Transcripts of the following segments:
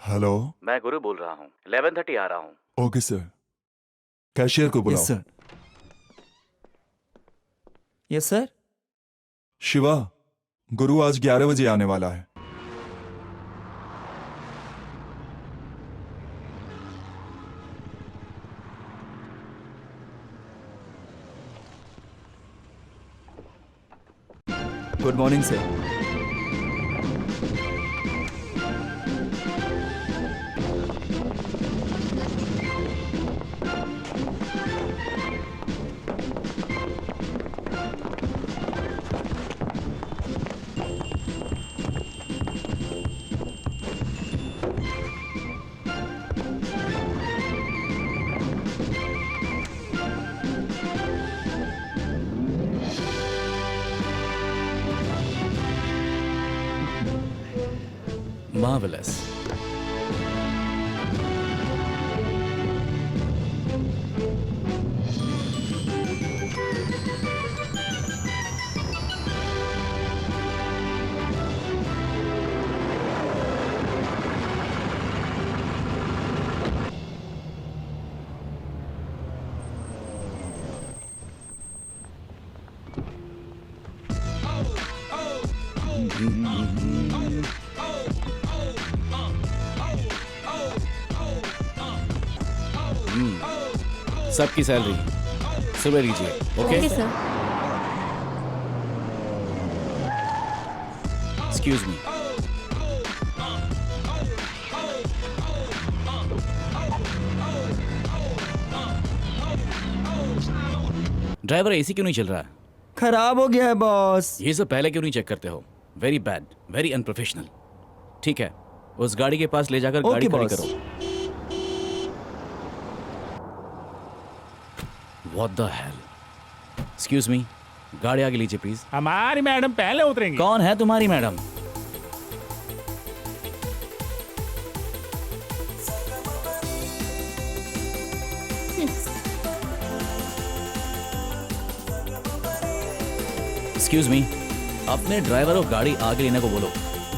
Hello. मैं गुरु बोल रहा हूँ। 11:30 आ रहा हूँ। Okay sir. कैशियर को बुलाओ। Yes sir. Yes sir. Shiva, गुरु आज 11 बजे आने वाला है। Good morning sir. Marvelous. सबकी सैलरी सुबह दीजिए। Okay sir. Excuse me. Driver AC क्यों नहीं चल रहा है? खराब हो गया है बॉस। ये सब पहले क्यों नहीं चेक करते हो? Very bad, very unprofessional. ठीक है, उस गाड़ी के पास ले जाकर गाड़ी खड़ी करो। What the hell? Excuse me, गाड़ी आगे लीजिए प्लीज। हमारी मैडम पहले उतरेंगी। कौन है तुम्हारी मैडम? Excuse me, अपने ड्राइवर को गाड़ी आगे लेने को बोलो।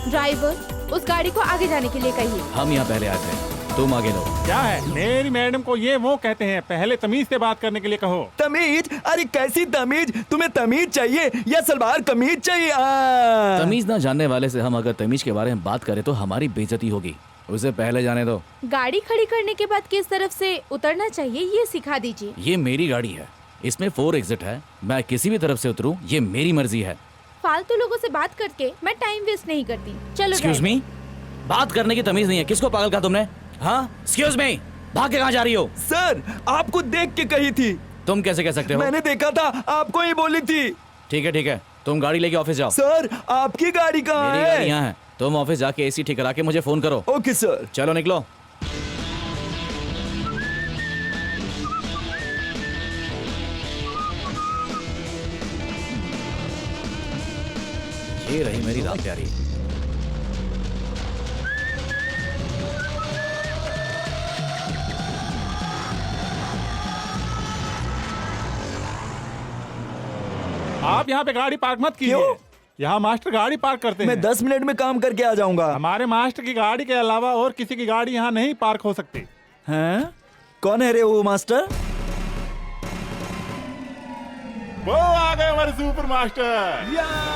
ड्राइवर, उस गाड़ी को आगे जाने के लिए कहिए। हम यहाँ पहले आते हैं, तुम आगे लो। क्या है, मेरी मैडम को ये वो कहते हैं, पहले तमीज से बात करने के लिए कहो। तमीज? अरे कैसी तमीज? तुम्हें तमीज चाहिए या सलवार कमीज चाहिए? तमीज ना जानने वाले से हम अगर तमीज के बारे में बात करें तो हमारी बेइज्जती होगी। उसे पहले जाने दो। गाड़ी खड़ी करने के बाद किस तरफ से उतरना चाहिए ये सिखा दीजिए। ये मेरी गाड़ी है, इसमें 4 एग्जिट है। मैं किसी भी तरफ से उतरूं ये मेरी मर्जी है। फालतू लोगों से बात करके मैं टाइम वेस्ट नहीं करती। चलो। एक्सक्यूज मी, बात करने की तमीज नहीं है। किसको पागल कहा तुमने? हाँ, एक्सक्यूज मी, भाग के कहाँ जा रही हो? सर, आपको देख के कही थी। तुम कैसे कह सकते हो? मैंने देखा था, आपको ही बोली थी। ठीक है, तुम गाड़ी लेके ऑफिस जाओ। सर, आपकी गाड़ी कहाँ मेरी है? गाड़ी यहाँ है। तुम ऑफिस जाके एसी ठीक करा के मुझे फोन करो। Okay sir. चलो निकलो। ये रही मेरी रात प्यारी। आप यहाँ पे गाड़ी पार्क मत कीजिए। क्यों? यहाँ मास्टर गाड़ी पार्क करते मैं हैं। 10 मिनट में काम करके आ जाऊंगा। हमारे मास्टर की गाड़ी के अलावा और किसी की गाड़ी यहाँ नहीं पार्क हो सकती। हैं? कौन है रे वो मास्टर? वो आ गए हमारे super master.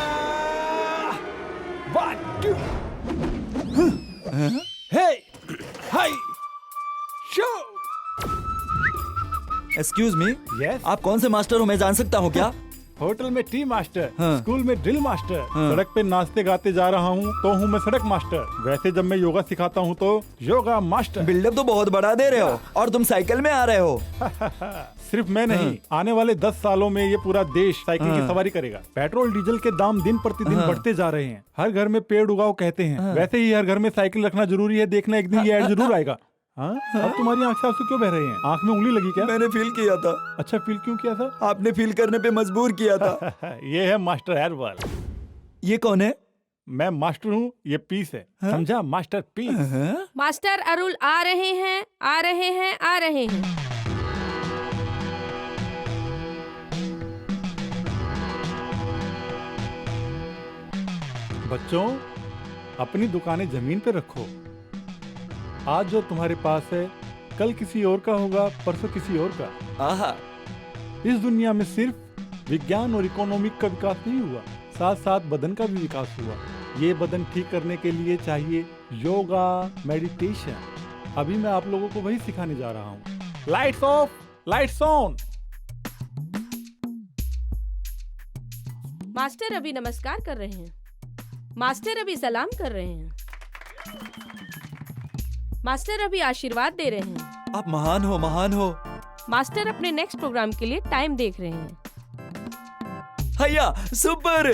Excuse me, Yes? आप कौन से मास्टर हो, मैं जान सकता हूँ क्या? होटल में टी मास्टर, हाँ। स्कूल में ड्रिल मास्टर, हाँ। सड़क पे नाचते गाते जा रहा हूँ तो हूँ मैं सड़क मास्टर। वैसे जब मैं योगा सिखाता हूँ तो योगा मास्टर। बिल्डअप तो बहुत बड़ा दे रहे हो, और तुम साइकिल में आ रहे हो। सिर्फ मैं नहीं, आने वाले 10 सालों में ये पूरा देश साइकिल की सवारी करेगा। पेट्रोल डीजल के दाम दिन प्रतिदिन बढ़ते जा रहे हैं। हर घर में पेड़ उगाओ कहते हैं, वैसे ही हर घर में साइकिल रखना जरूरी है। देखना एक दिन ये ऐड जरूर आएगा। हाँ? अब तुम्हारी आंख से आंसू क्यों बह रहे हैं? आंख में उंगली लगी क्या? मैंने फील किया था। अच्छा, फील क्यों किया था? आपने फील करने पे मजबूर किया था। ये है मास्टर हेयरबल। ये कौन है? मैं मास्टर हूँ, ये पीस है। समझा? Master piece. मास्टर अरुल आ रहे हैं, आ रहे हैं, आ रहे हैं। बच्चों, अपनी दुकानें जमीन पे रखो। आज जो तुम्हारे पास है कल किसी और का होगा, परसों किसी और का। आहा, इस दुनिया में सिर्फ विज्ञान और इकोनॉमिक का विकास नहीं हुआ, साथ साथ बदन का भी विकास हुआ। ये बदन ठीक करने के लिए चाहिए योगा, मेडिटेशन। अभी मैं आप लोगों को वही सिखाने जा रहा हूँ। Lights off, lights on. Master अभी नमस्कार कर रहे हैं। मास्टर अभी सलाम कर रहे हैं। मास्टर अभी आशीर्वाद दे रहे हैं। आप महान हो, महान हो। मास्टर अपने नेक्स्ट प्रोग्राम के लिए टाइम देख रहे हैं। हैया, सुपर।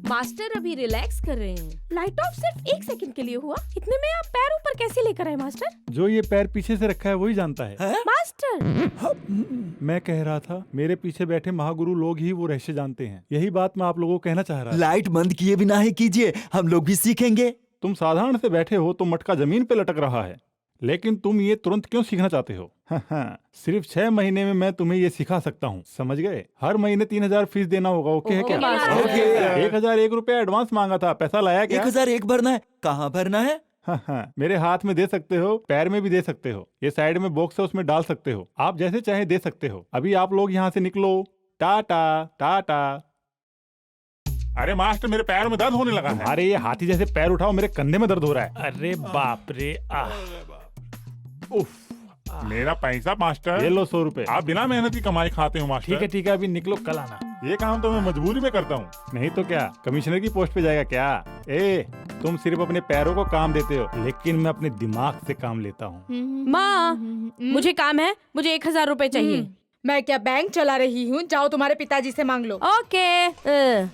मास्टर अभी रिलैक्स कर रहे हैं। लाइट ऑफ सिर्फ 1 सेकंड के लिए हुआ, इतने में आप पैर ऊपर कैसे लेकर आए मास्टर? जो ये पैर पीछे से रखा है वही जानता है। मास्टर मैं कह रहा था मेरे पीछे बैठे महागुरु लोग ही वो रहस्य जानते हैं। यही बात मैं आप लोगों को कहना चाह रहा था। लाइट बंद किए बिना ही कीजिए, हम लोग भी सीखेंगे। तुम साधारण से बैठे हो तो मटका जमीन पे लटक रहा है, लेकिन तुम ये तुरंत क्यों सीखना चाहते हो? सिर्फ 6 महीने में मैं तुम्हें ये सिखा सकता हूँ, समझ गए? हर महीने 3000 फीस देना होगा, ओके है क्या? ओके। 1001 रुपया एडवांस मांगा था, पैसा लाया क्या? 1001 भरना है। कहाँ भरना है? मेरे हाथ में दे सकते हो, पैर में भी दे सकते हो, ये साइड में बॉक्स है उसमें डाल सकते हो, आप जैसे चाहे दे सकते हो। अभी आप लोग यहाँ से निकलो। टाटा टाटा। अरे मास्टर, मेरे पैर में दर्द होने लगा है। अरे ये हाथी जैसे पैर उठाओ, मेरे कंधे में दर्द हो रहा है। अरे बाप रे, उफ, मेरा पैसा मास्टर। ये लो 100 रुपए। आप बिना मेहनत की कमाई खाते हो मास्टर। ठीक है, अभी निकलो, कल आना। ये काम तो मैं मजबूरी में करता हूँ, नहीं तो क्या कमिश्नर की पोस्ट पे जाएगा क्या? तुम सिर्फ अपने पैरों को काम देते हो, लेकिन मैं अपने दिमाग से काम लेता हूँ। माँ, मुझे काम है, मुझे 1000 रुपए चाहिए। मैं क्या बैंक चला रही हूँ? जाओ तुम्हारे पिताजी से मांग लो। ओके।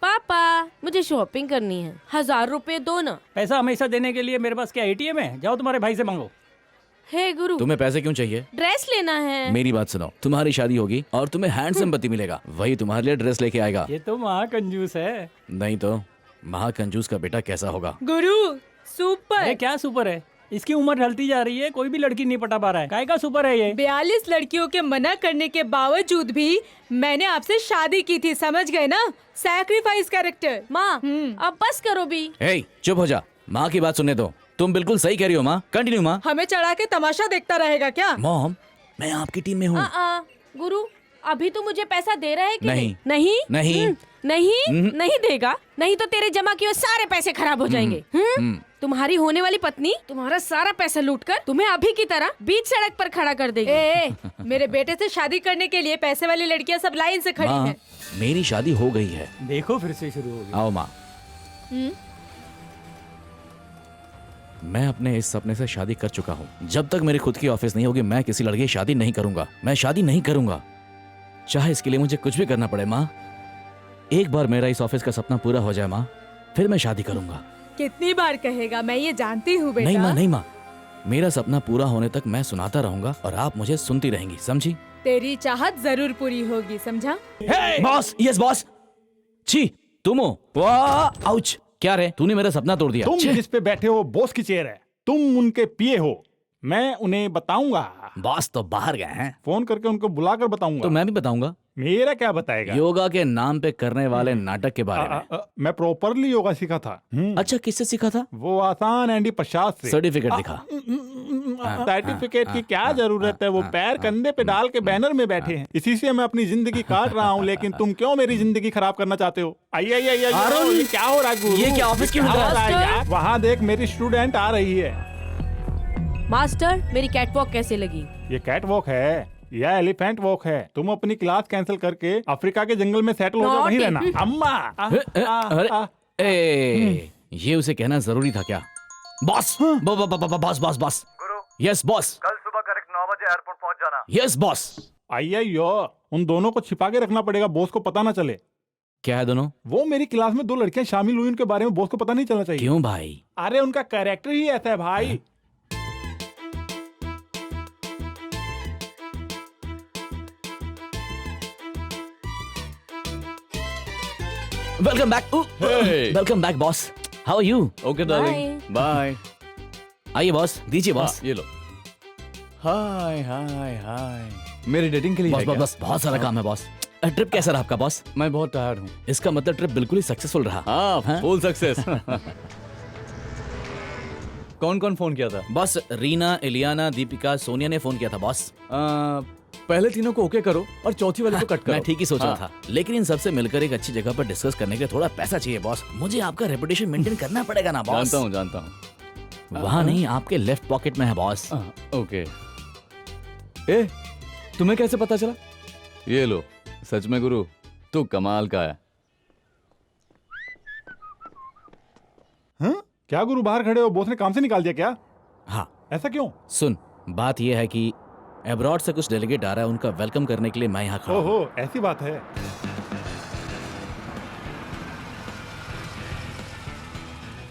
पापा, मुझे शॉपिंग करनी है, 1000 रुपए दो ना। पैसा हमेशा देने के लिए मेरे पास क्या एटीएम है? जाओ तुम्हारे भाई से मांगो। हे गुरु, तुम्हें पैसे क्यों चाहिए? ड्रेस लेना है। मेरी बात सुनो, तुम्हारी शादी होगी और तुम्हें हैंडसम पति मिलेगा, वही तुम्हारे लिए ड्रेस लेके आएगा। ये तो महाकंजूस है। नहीं तो महाकंजूस का बेटा कैसा होगा? गुरु सुपर। अरे क्या सुपर है? इसकी उम्र ढलती जा रही है, कोई भी लड़की नहीं पटा पा रहा है। काय का सुपर है ये? 42 लड़कियों के मना करने के बावजूद भी मैंने आपसे शादी की थी, समझ गए ना? Sacrifice character. माँ, अब बस करो भी। हे, चुप हो जा, माँ की बात सुनने दो। तुम बिल्कुल सही कह रही हो माँ, कंटिन्यू माँ। हमें चढ़ा के तमाशा देखता रहेगा क्या? मॉम, मैं आपकी टीम में हूँ। गुरु, अभी तो मुझे पैसा दे रहा है कि नहीं। नहीं नहीं। नहीं देगा। नहीं तो तेरे जमा किए सारे पैसे खराब हो जाएंगे। तुम्हारी होने वाली पत्नी तुम्हारा सारा पैसा लूटकर तुम्हें अभी की तरह बीच सड़क पर खड़ा कर देगी। मेरे बेटे से शादी करने के लिए पैसे वाली लड़कियां सब लाइन से खड़ी माँ, हैं। मेरी शादी हो गई है। देखो फिर से शुरू हो गया। आओ माँ। मैं अपने इस सपने से शादी कर चुका हूँ। जब तक मेरी खुद की ऑफिस नहीं होगी, मैं किसी लड़की की शादी नहीं करूंगा। मैं शादी नहीं करूंगा, चाहे इसके लिए मुझे कुछ भी करना पड़े। माँ, एक बार मेरा इस ऑफिस का सपना पूरा हो जाए माँ, फिर मैं शादी करूंगा। कितनी बार कहेगा? मैं ये जानती हूँ बेटा। नहीं माँ, नहीं माँ, मेरा सपना पूरा होने तक मैं सुनाता रहूंगा और आप मुझे सुनती रहेंगी, समझी? तेरी चाहत जरूर पूरी होगी, समझा? Boss, yes boss. छी, तुम हो? वाह, आउच। क्या रे, तूने मेरा सपना तोड़ दिया। तुम जिस पे बैठे हो बॉस की चेयर है, तुम उनके पीए हो। मैं उन्हें बताऊंगा। बॉस तो बाहर गए हैं। फोन करके उनको बुलाकर बताऊंगा। तो मैं भी बताऊंगा। मेरा क्या बताएगा? योगा के नाम पे करने वाले नाटक के बारे में। मैं प्रॉपरली योगा सीखा था। अच्छा, किससे सीखा था? वो आसान एंडी प्रसाद से। सर्टिफिकेट दिखा। सर्टिफिकेट की क्या जरूरत है? वो पैर कंधे पे डाल के बैनर में बैठे हैं। इसी से मैं अपनी जिंदगी काट रहा हूँ, लेकिन तुम क्यों मेरी जिंदगी खराब करना चाहते हो? आइए, ये क्या हो रहा है? ये क्या ऑफिस की मुद्रा है? वहाँ देख, मेरी स्टूडेंट आ रही है। मास्टर, मेरी कैटवॉक कैसे लगी? ये कैट वॉक है या एलिफेंट वॉक है? तुम अपनी क्लास कैंसिल करके अफ्रीका के जंगल में सेटल हो जाओ, वहीं रहना। अम्मा, अरे ये उसे कहना जरूरी था क्या? Boss, boss, boss, boss. Yes boss. कल सुबह करेक्ट 9 बजे एयरपोर्ट पहुंच जाना। Yes boss. आइए, उन दोनों को छिपा के रखना पड़ेगा, बॉस को पता ना चले। क्या है दोनों? वो मेरी क्लास में 2 लड़कियां शामिल हुई, उनके बारे में बॉस को पता नहीं चलना चाहिए। क्यों भाई? अरे उनका कैरेक्टर ही ऐसा है भाई। Welcome back. Welcome back boss. How are you? Okay darling, bye. आइए बॉस, दीजिए बॉस। ये लो। हाय हाय हाय। मेरी डेटिंग के लिए बॉस है बॉस क्या? बॉस, बहुत सारा काम है बॉस। ट्रिप कैसा रहा आपका बॉस? मैं बहुत टायर्ड हूँ। इसका मतलब ट्रिप बिल्कुल ही सक्सेसफुल रहा। हाँ, फुल सक्सेस। कौन कौन फोन किया था? बॉस रीना, इलियाना, दीपिका, सोनिया ने फोन किया था बॉस। पहले तीनों को ओके करो और चौथी वाले को कट करो। मैं ठीक ही सोच रहा हाँ। था, लेकिन इन सबसे मिलकर एक अच्छी जगह पर डिस्कस करने के लिए थोड़ा पैसा चाहिए बॉस। मुझे आपका रेपुटेशन मेंटेन करना पड़ेगा ना बॉस। जानता हूँ। वहाँ नहीं, आपके लेफ्ट पॉकेट में है बॉस। ओके। ए, तुम्हें कैसे पता चला? ये लो, सच में गुरु, तू कमाल का है। हाँ? क्या गुरु बाहर खड़े हो? बॉस ने काम से निकाल दिया क्या? हाँ ऐसा क्यों? सुन, बात यह है कि अब्रॉड से कुछ डेलीगेट आ रहा है, उनका वेलकम करने के लिए मैं यहाँ खड़ा हूँ। ओहो, ऐसी बात है।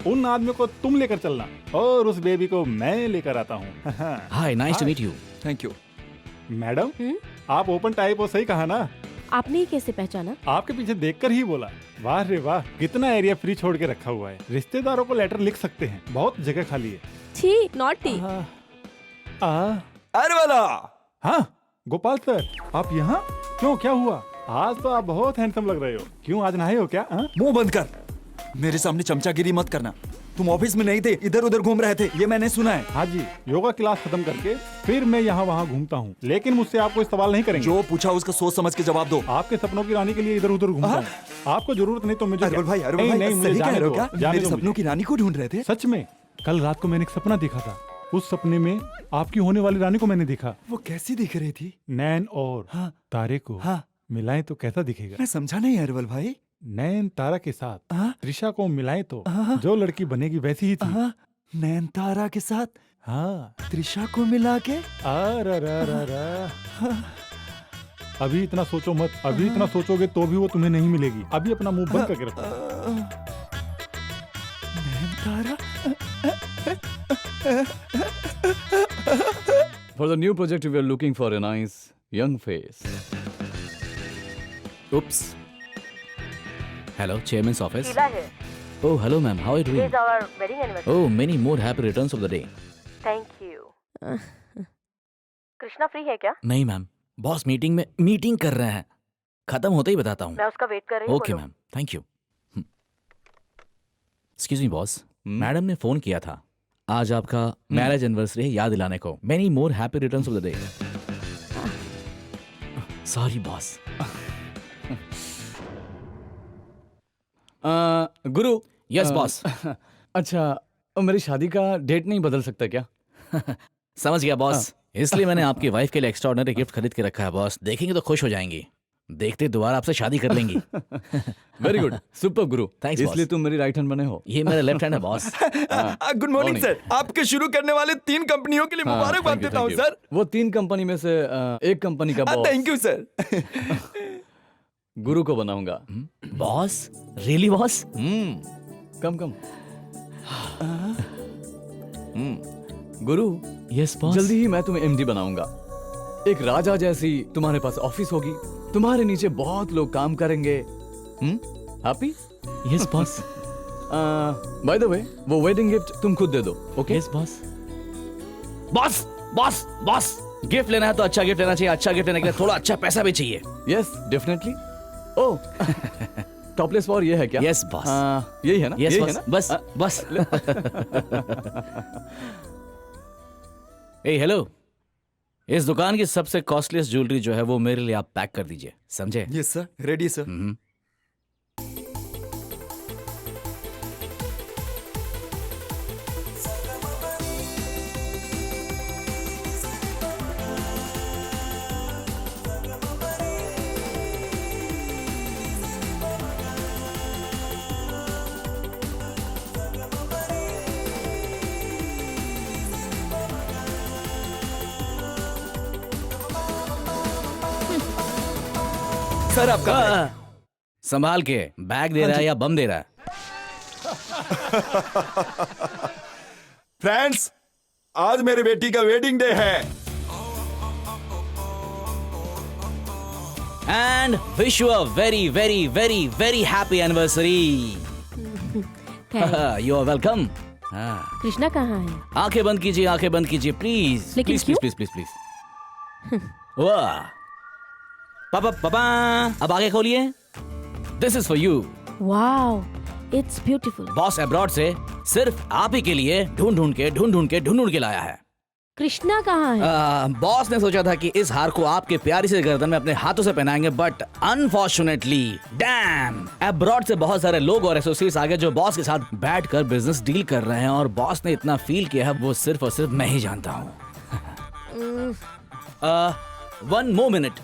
उन आदमियों को तुम लेकर चलना और उस बेबी को मैं लेकर आता हूँ। Hi, nice to meet you. Thank you. Madam, आप ओपन टाइप हो, सही कहा ना? आपने ही कैसे पहचाना? आपके पीछे देखकर ही बोला। वाह रे वाह, कितना एरिया फ्री छोड़ के रखा हुआ है। रिश्तेदारों को लेटर लिख सकते हैं, बहुत जगह खाली है। छी, नॉटी। अरे वाला हाँ गोपाल सर, आप यहाँ क्यों? क्या हुआ? आज तो आप बहुत हैंडसम लग रहे हो। क्यों, आज नहाए हो क्या? मुंह बंद कर, मेरे सामने चमचागिरी मत करना। तुम ऑफिस में नहीं थे, इधर उधर घूम रहे थे, ये मैंने सुना है। हाँ जी, योगा क्लास खत्म करके फिर मैं यहाँ वहाँ घूमता हूँ, लेकिन मुझसे आप कोई सवाल नहीं करेंगे। जो पूछा उसका सोच समझ के जवाब दो। आपके सपनों की रानी के लिए इधर उधर घूमता हूँ। आपको जरूरत नहीं तो मुझे अरवल भाई, अरवल नहीं, भाई, नहीं, मुझे सही कह जाने रहे हो दो, क्या? जाने मेरे दो सपनों की रानी को ढूंढ रहे थे? सच में, कल रात को मैंने एक सपना देखा था। उस सपने में आपकी होने वाली रानी को मैंने देखा। वो कैसी दिख रही थी? नैन और हाँ। तारे को मिलाएं तो कैसा दिखेगा? मैं समझा नहीं अरवल भाई। नैन तारा के साथ हाँ। त्रिशा को मिलाएं तो जो लड़की बनेगी वैसी ही थी। नैनतारा के साथ हाँ, त्रिशा को मिला के। अभी इतना सोचो मत, अभी इतना सोचोगे तो भी वो तुम्हें नहीं मिलेगी। अभी अपना मुंह बंद करके रखो। Nayanthara. For the new project, we are looking for a nice young face. Oops. Hello, chairman's office. Oh, hello, ma'am. How are you doing? our wedding anniversary. Oh, many more happy returns of the day. Thank you. Krishna free है क्या? नहीं ma'am, boss meeting में meeting कर रहे हैं। खत्म होते ही बताता हूँ। मैं उसका वेट कर रही हूँ। Okay ma'am, thank you. Excuse me boss, madam ने फोन किया था आज आपका मैरिज एनिवर्सरी है याद दिलाने को। Many more happy returns of the day. Sorry boss. Guru. Yes boss. अच्छा, मेरी शादी का डेट नहीं बदल सकता क्या? समझ गया बॉस, इसलिए मैंने आपकी वाइफ के लिए एक्स्ट्राऑर्डिनरी गिफ्ट खरीद के रखा है बॉस। देखेंगे तो खुश हो जाएंगी, देखते दोबारा आपसे शादी कर लेंगी। वेरी गुड, सुपर गुरु। Thanks, इसलिए boss. तुम मेरी राइट हैंड बने हो। ये मेरा लेफ्ट हैंड है बॉस। गुड मॉर्निंग सर, आपके शुरू करने वाले 3 कंपनियों के लिए मुबारकबाद देता हूँ सर। वो 3 कंपनी में से एक कंपनी का बॉस थैंक यू सर। गुरु को बनाऊंगा। Boss, really boss? कम गुरु, यस बॉस। जल्दी ही मैं तुम्हें एमडी बनाऊंगा। एक राजा जैसी तुम्हारे पास ऑफिस होगी, तुम्हारे नीचे बहुत लोग काम करेंगे। Happy? Yes boss. By the way, वो वेडिंग गिफ्ट तुम खुद दे दो। Okay? Yes boss. Boss boss boss, gift लेना है तो अच्छा गिफ्ट लेना चाहिए। अच्छा गिफ्ट लेने के लिए थोड़ा अच्छा पैसा भी चाहिए। Yes, definitely. Oh, topless for ये है क्या? Yes boss. यही है ना? यस यही बॉस, है ना? बस बस। ए हेलो, इस दुकान की सबसे कॉस्टलीस्ट ज्वेलरी जो है वो मेरे लिए आप पैक कर दीजिए, समझे? Yes sir, ready sir. Sir आपका संभाल के, बैग दे रहा है या बम दे रहा है? फ्रेंड्स, आज मेरी बेटी का वेडिंग डे है। And wish you a very very very very happy anniversary. You are welcome. Krishna कहाँ है? आंखें बंद कीजिए, आंखें बंद कीजिए प्लीज। लेकिन please please please please please. वाह, पापा पापा अब आगे खोलिए। This is for you. Wow, it's beautiful. Boss abroad से सिर्फ आप ही के लिए ढूंढ ढूंढ के लाया है। कृष्णा कहाँ है? बॉस ने सोचा था कि इस हार को आपके प्यारी से गर्दन में अपने हाथों से पहनाएंगे, बट अनफॉर्चुनेटली डैम, अब्रॉड से बहुत सारे लोग और एसोसिएट्स आगे जो बॉस के साथ बैठकर बिजनेस डील कर रहे हैं, और बॉस ने इतना फील किया है वो सिर्फ और सिर्फ मैं ही जानता हूँ। 1 more minute।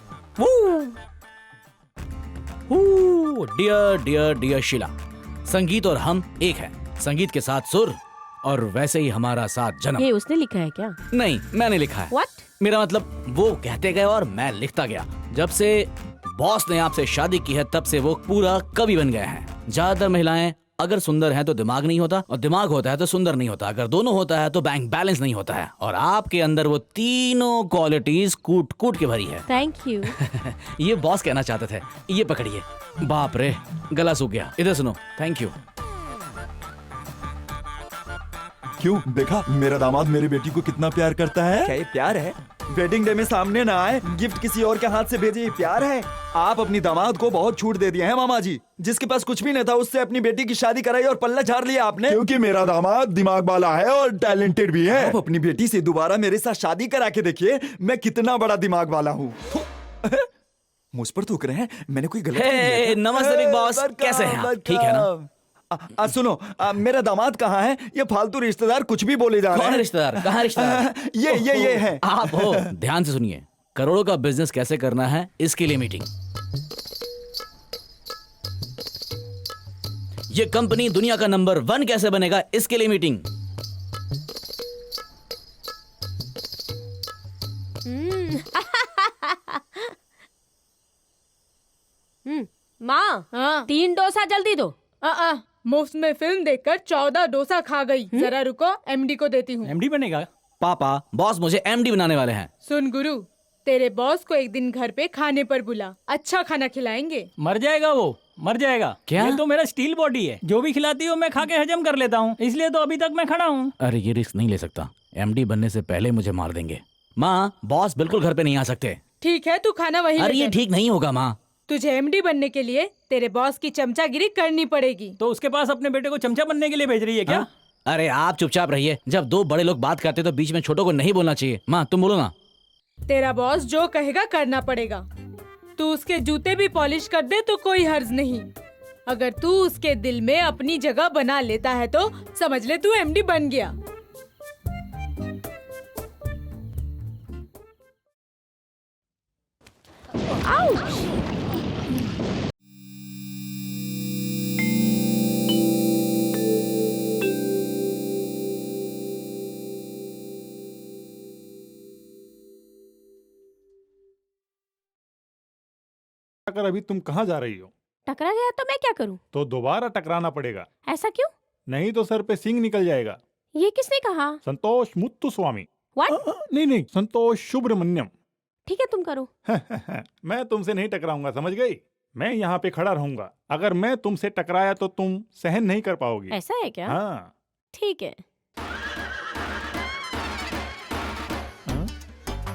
डियर शीला, संगीत और हम एक हैं। संगीत के साथ सुर और वैसे ही हमारा साथ जन्म। ये उसने लिखा है क्या? नहीं, मैंने लिखा है। What? मेरा मतलब वो कहते गए और मैं लिखता गया। जब से बॉस ने आपसे शादी की है तब से वो पूरा कवि बन गए हैं। ज्यादातर महिलाएं अगर सुंदर हैं तो दिमाग नहीं होता, और दिमाग होता है तो सुंदर नहीं होता। अगर दोनों होता है तो बैंक बैलेंस नहीं होता है, और आपके अंदर वो तीनों क्वालिटीज कूट कूट के भरी है। Thank you. ये बॉस कहना चाहते थे। ये पकड़िए। बाप रे, गला सूख गया। इधर सुनो। Thank you. क्यों, देखा मेरा दामाद मेरी बेटी को कितना प्यार करता है। क्या ये प्यार है? वेडिंग डे में सामने ना आए, गिफ्ट किसी और के हाथ से भेजे, ये प्यार है? आप अपनी दामाद को बहुत छूट दे दिए हैं मामा जी। जिसके पास कुछ भी नहीं था उससे अपनी बेटी की शादी कराई और पल्ला झाड़ लिया आपने। क्योंकि मेरा दामाद दिमाग वाला है और टैलेंटेड भी है। आप अपनी बेटी से दोबारा मेरे साथ शादी करा के देखिए, मैं कितना बड़ा दिमाग वाला हूँ। मुझ पर थूक रहे हैं? मैंने कोई गलत नहीं किया क्या? नमस्ते बिग बॉस, कैसे हैं आप? ठीक है ना? सुनो, मेरा दामाद कहाँ है? ये फालतू रिश्तेदार कुछ भी बोले जा रहे कौन हैं। रिश्तेदार? कहाँ रिश्तेदार? ये है। आप हो। ध्यान से सुनिए। करोड़ों का बिजनेस कैसे करना है, इसके लिए मीटिंग। ये कंपनी दुनिया का नंबर 1 कैसे बनेगा, इसके लिए मीटिंग। माँ, हाँ। 3 डोसा जल्दी दो। मुफ्त में फिल्म देखकर 14 डोसा खा गई। जरा रुको, एमडी को देती हूँ। एमडी बनेगा? पापा, बॉस मुझे एमडी बनाने वाले हैं। सुन गुरु, तेरे बॉस को एक दिन घर पे खाने पर बुला, अच्छा खाना खिलाएंगे। मर जाएगा वो, मर जाएगा। क्या? ये तो मेरा स्टील बॉडी है, जो भी खिलाती हो मैं खा के हजम कर लेता हूँ, इसलिए तो अभी तक मैं खड़ा हूँ। अरे ये रिस्क नहीं ले सकता। एमडी बनने से पहले मुझे मार देंगे। माँ, बॉस बिल्कुल घर पे नहीं आ सकते। ठीक है, तू खाना वही अरे ले ये जा। ठीक नहीं होगा माँ। तुझे एमडी बनने के लिए तेरे बॉस की चमचागिरी करनी पड़ेगी। तो उसके पास अपने बेटे को चमचा बनने के लिए भेज रही है क्या? अरे आप चुपचाप रहिए। जब 2 बड़े लोग बात करते तो बीच में छोटों को नहीं बोलना चाहिए। माँ तुम बोलो ना। तेरा बॉस जो कहेगा करना पड़ेगा। तू उसके जूते भी पॉलिश कर दे तो कोई हर्ज नहीं। अगर तू उसके दिल में अपनी जगह बना लेता है तो समझ ले तू एमडी बन गया। अगर अभी तुम कहाँ जा रही हो? टकरा गया तो मैं क्या करूँ? तो दोबारा टकराना पड़ेगा, ऐसा क्यों? नहीं तो सर पे सिंग निकल जाएगा। ये किसने कहा? संतोष मुत्तु स्वामी। What? नहीं, संतोष सुब्रमण्यम। ठीक है, तुम करो। मैं तुमसे नहीं टकराऊंगा, समझ गई? मैं यहाँ पे खड़ा रहूंगा। अगर मैं तुमसे टकराया तो तुम सहन नहीं कर पाओगी। ऐसा है क्या? हाँ। ठीक है। हाँ?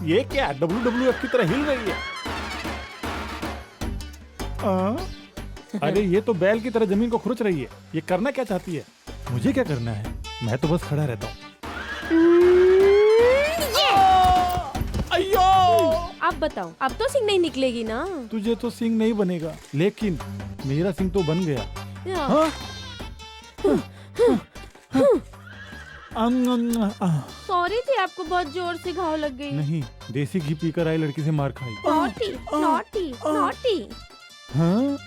ये क्या WWF की तरह हिल रही है? अरे ये तो बैल की तरह जमीन को खुरच रही है। ये करना क्या चाहती है? मुझे क्या करना है? मैं तो बस खड़ा रहता हूँ। अयो! अब बताओ, अब तो सिंह नहीं निकलेगी ना? तुझे तो सिंह नहीं बनेगा, लेकिन मेरा सिंह तो बन गया। हाँ? सॉरी जी, आपको बहुत जोर से घाव लग गई। नहीं, देसी घी पीकर आई लड़की से मार खाई। Naughty, naughty, naughty. हाँ?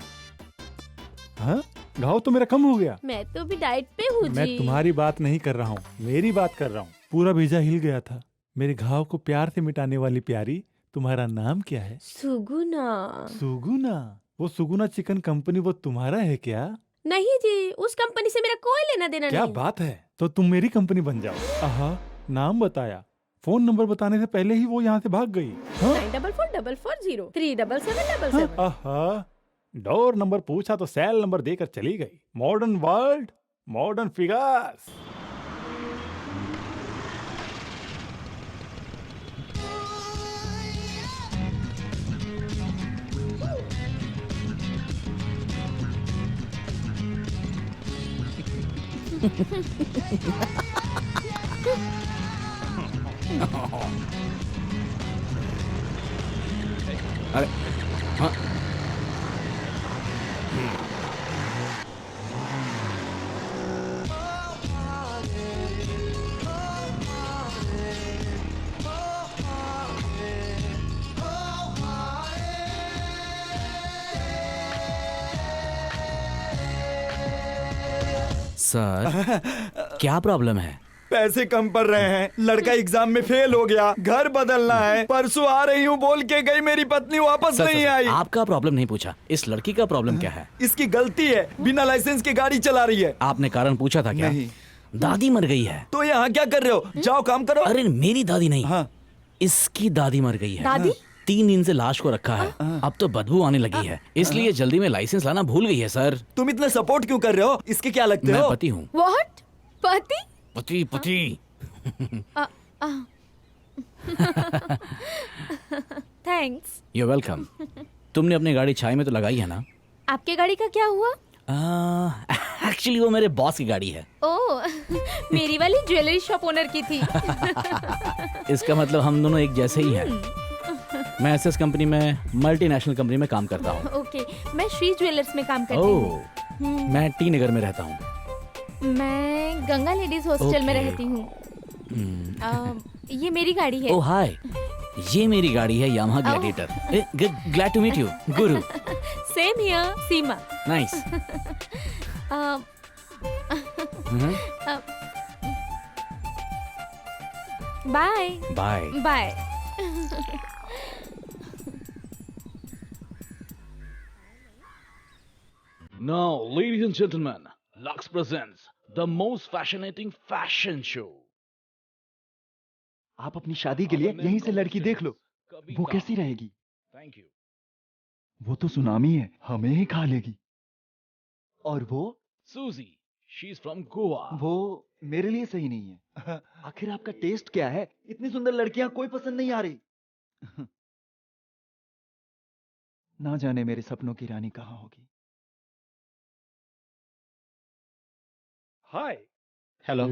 हाँ? घाव तो मेरा कम हो गया। मैं तो भी डाइट पे हूँ जी। मैं तुम्हारी बात नहीं कर रहा हूँ, मेरी बात कर रहा हूँ। पूरा भेजा हिल गया था। मेरे घाव को प्यार से मिटाने वाली प्यारी, तुम्हारा नाम क्या है? सुगुना। सुगुना? वो सुगुना चिकन कंपनी वो तुम्हारा है क्या? नहीं जी, उस कंपनी से मेरा कोई लेना देना क्या नहीं। बात है? तो तुम मेरी कंपनी बन जाओ। आहा, नाम बताया, फोन नंबर बताने से पहले ही वो यहाँ से भाग गई। हाँ? 944403 37777। आहा, डोर नंबर पूछा तो सेल नंबर देकर चली गई। Modern world, modern figures. अरे हाँ सर क्या प्रॉब्लम है? पैसे कम पड़ रहे हैं, लड़का एग्जाम में फेल हो गया, घर बदलना है, परसों आ रही हूँ बोल के गई, मेरी पत्नी वापस सर, नहीं सर, आई। आपका प्रॉब्लम नहीं पूछा, इस लड़की का प्रॉब्लम क्या है? इसकी गलती है, बिना लाइसेंस के गाड़ी चला रही है। आपने कारण पूछा था क्या? नहीं। दादी मर गई है। तो यहाँ क्या कर रहे हो? जाओ काम करो। अरे मेरी दादी नहीं, हाँ। इसकी दादी मर गई है। दादी? 3 दिन से लाश को रखा है, अब तो बदबू आने लगी है, इसलिए जल्दी में लाइसेंस लाना भूल गई है। सर तुम इतना सपोर्ट क्यों कर रहे हो? इसके क्या लगते मैं हो? पति हूँ। व्हाट? पति? पति पति। थैंक्स। You welcome. तुमने अपनी गाड़ी छाई में तो लगाई है ना? आपके गाड़ी का क्या हुआ? एक्चुअली वो मेरे बॉस की गाड़ी है। ओह, मेरी वाली ज्वेलरी शॉप ओनर की थी। इसका मतलब हम दोनों एक जैसे ही हैं। मैं एसएस कंपनी में, मल्टीनेशनल कंपनी में काम करता हूँ। ओके, मैं श्री ज्वेलर्स में काम करती हूँ। ओह, मैं टी नगर में रहता हूँ। मैं गंगा लेडीज हॉस्टल में Okay. रहती हूँ। ये मेरी गाड़ी है। ओह हाय, ये मेरी गाड़ी है Yamaha gladiator. Glad to meet you Guru. Same here, Seema. Nice. Bye bye. Bye. Now, ladies and gentlemen, Lux presents the most fascinating fashion show. आप अपनी शादी के लिए यहीं से लड़की देख लो, वो कैसी रहेगी? Thank you. वो तो सुनामी है, हमें ही खा लेगी। और वो Susie, she's from Goa. वो मेरे लिए सही नहीं है। आखिर आपका टेस्ट क्या है? इतनी सुंदर लड़कियां कोई पसंद नहीं आ रही। ना जाने मेरे सपनों की रानी कहाँ होगी। हाय। हेलो।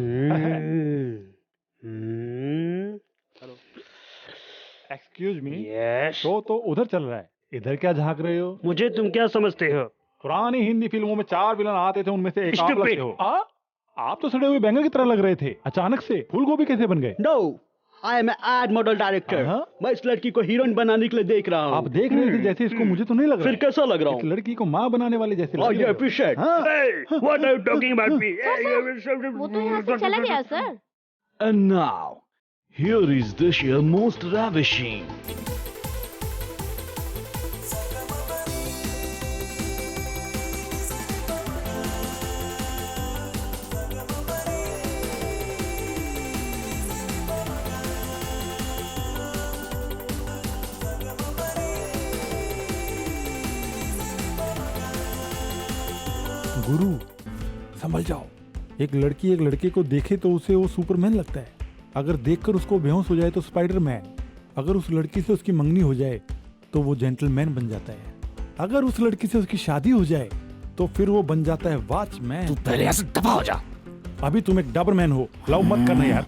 Excuse me. यस। तो उधर चल रहा है, इधर क्या झांक रहे हो? मुझे तुम क्या समझते हो? पुरानी हिंदी फिल्मों में 4 विलन आते थे, उनमें से एक आप Stupid. लगते हो। आप तो सड़े हुए बैंगन की तरह लग रहे थे, अचानक से फूल गोभी कैसे बन गए? No, I am ad model director. मैं इस लड़की को हीरोइन बनाने के लिए देख रहा हूँ। आप देख रहे थे जैसे, इसको मुझे तो नहीं लग रहा। फिर कैसा लग रहा हूँ? इस लड़की को माँ बनाने वाले जैसे Oh, लग you रहे हो। appreciate? Hey, what are you talking about me? वो तो यहाँ से चला गया sir. And now, here is this year most ravishing. गुरु संभल जाओ। एक लड़की एक लड़के को देखे तो उसे वो सुपरमैन लगता है, अगर देखकर उसको बेहोश हो जाए तो स्पाइडरमैन, अगर उस लड़की से उसकी मंगनी हो जाए तो वो जेंटलमैन बन जाता है, अगर उस लड़की से उसकी शादी हो जाए तो फिर वो बन जाता है वॉचमैन। तू पहले यहाँ से दफा हो जा। अभी तुम एक डबरमैन हो, लव मत करना यार।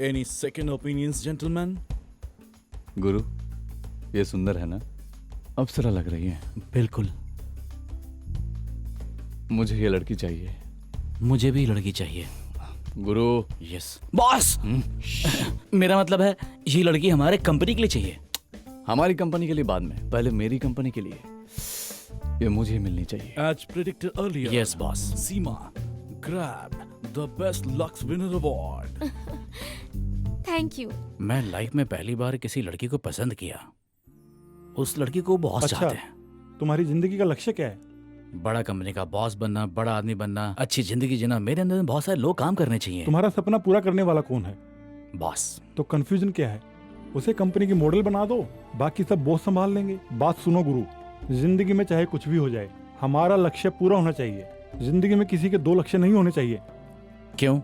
Any second opinions, gentlemen? गुरु, ये सुंदर है ना? अप्सरा लग रही है। बिल्कुल। मुझे ये लड़की चाहिए। मुझे भी लड़की चाहिए। गुरु। Yes boss. मेरा मतलब है ये लड़की हमारे कंपनी के लिए चाहिए। हमारी कंपनी के लिए बाद में, पहले मेरी कंपनी के लिए ये मुझे मिलनी चाहिए। As predicted earlier, yes boss. Seema grabbed the best Lux winner award. Thank you. मैं लाइफ में पहली बार किसी लड़की को पसंद किया। उस लड़की को बॉस चाहते हैं। तुम्हारी जिंदगी का लक्ष्य क्या है? बड़ा कंपनी का बॉस बनना, बड़ा आदमी बनना, अच्छी जिंदगी जीना। मेरे अंदर में बहुत सारे लोग काम करने चाहिए। तुम्हारा सपना पूरा करने वाला कौन है? बॉस। तो कंफ्यूजन क्या है? उसे कंपनी की मॉडल बना दो, बाकी सब बॉस संभाल लेंगे। बात सुनो गुरु, जिंदगी में चाहे कुछ भी हो जाए, हमारा लक्ष्य पूरा होना चाहिए। जिंदगी में किसी के 2 लक्ष्य नहीं होने चाहिए। क्यों?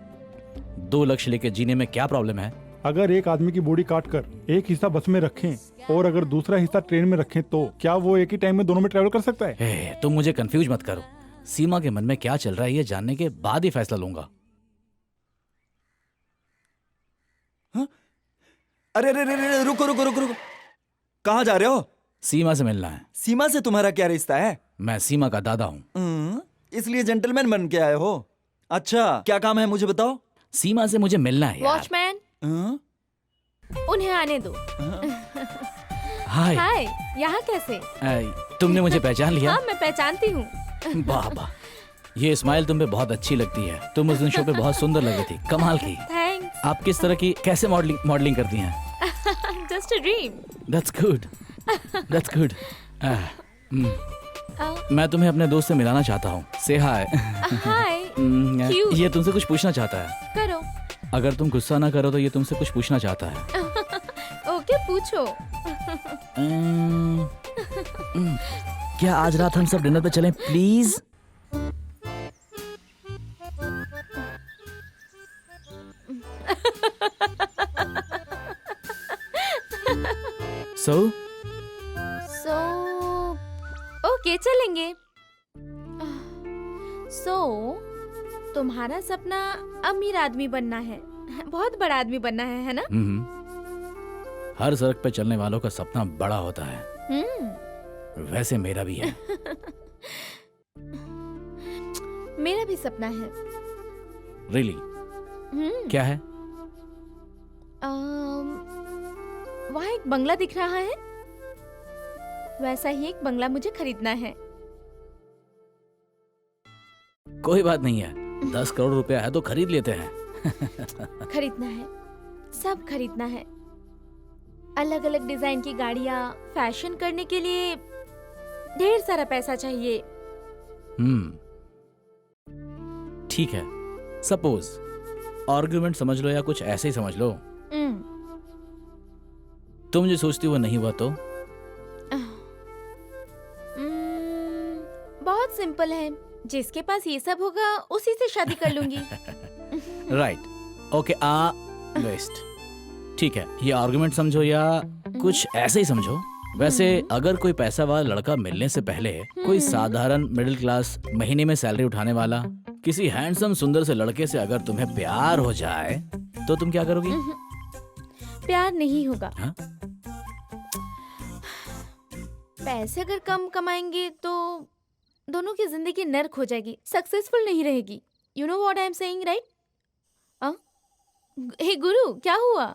2 लक्ष्य लेके जीने में क्या प्रॉब्लम है? अगर एक आदमी की बॉडी काट कर एक हिस्सा बस में रखें और अगर दूसरा हिस्सा ट्रेन में रखें तो क्या वो एक ही टाइम में दोनों में ट्रेवल कर सकता है? तुम मुझे कंफ्यूज मत करो। सीमा के मन में क्या चल रहा है ये जानने के बाद ही फैसला लूंगा। अरे अरे अरे अरे, रुको रुको रुको रुको, कहाँ जा रहे हो? सीमा से मिलना है। सीमा से तुम्हारा क्या रिश्ता है? मैं सीमा का दादा हूँ। इसलिए जेंटलमैन बन के आए हो? अच्छा, क्या काम है मुझे बताओ। सीमा से मुझे मिलना है यार। वॉचमैन, उन्हें आने दो। हाय। हाय, यहाँ कैसे? तुमने मुझे पहचान लिया? हाँ, मैं पहचानती हूँ। वाह वाह, ये स्माइल तुम पे बहुत अच्छी लगती है। तुम उस दिन शो पे बहुत सुंदर लगी थी, कमाल की। थैंक्स। आप किस तरह की कैसे मॉडलिंग करती हैं? Just a dream. That's good. That's good. मैं तुम्हें अपने दोस्त से मिलाना चाहता हूँ। Say hi. हाय। Cute. ये तुमसे कुछ पूछना चाहता है। करो। अगर तुम गुस्सा ना करो तो ये तुमसे कुछ पूछना चाहता है। ओके, पूछो। क्या आज रात हम सब डिनर पे चलें प्लीज? So? ओके, चलेंगे। तुम्हारा सपना अमीर आदमी बनना है, बहुत बड़ा आदमी बनना है ना? हर सड़क पे चलने वालों का सपना बड़ा होता है। वैसे मेरा भी है। मेरा भी सपना है। Really? क्या है? वहाँ एक बंगला दिख रहा है, वैसा ही एक बंगला मुझे खरीदना है। कोई बात नहीं है, 10 करोड़ रुपया है तो खरीद लेते हैं। खरीदना है, सब खरीदना है। अलग अलग डिजाइन की गाड़ियाँ, फैशन करने के लिए ढेर सारा पैसा चाहिए। ठीक है, सपोज आर्गुमेंट समझ लो या कुछ ऐसे ही समझ लो। तुम जो सोचती हो नहीं हुआ तो? बहुत सिंपल है, जिसके पास ये सब होगा उसी से शादी कर लूंगी। Right, okay, best. ठीक है, ये आर्गुमेंट समझो या कुछ ऐसे ही समझो। वैसे अगर कोई पैसा वाला लड़का मिलने से पहले कोई साधारण मिडिल क्लास महीने में सैलरी उठाने वाला किसी हैंडसम सुंदर से लड़के से अगर तुम्हें प्यार हो जाए तो तुम क्या करोगी? प्यार नहीं होगा। हाँ? पैसे अगर कम कमाएंगे तो दोनों की जिंदगी नर्क हो जाएगी, सक्सेसफुल नहीं रहेगी। You know what I am saying, right? Hey Guru, क्या हुआ?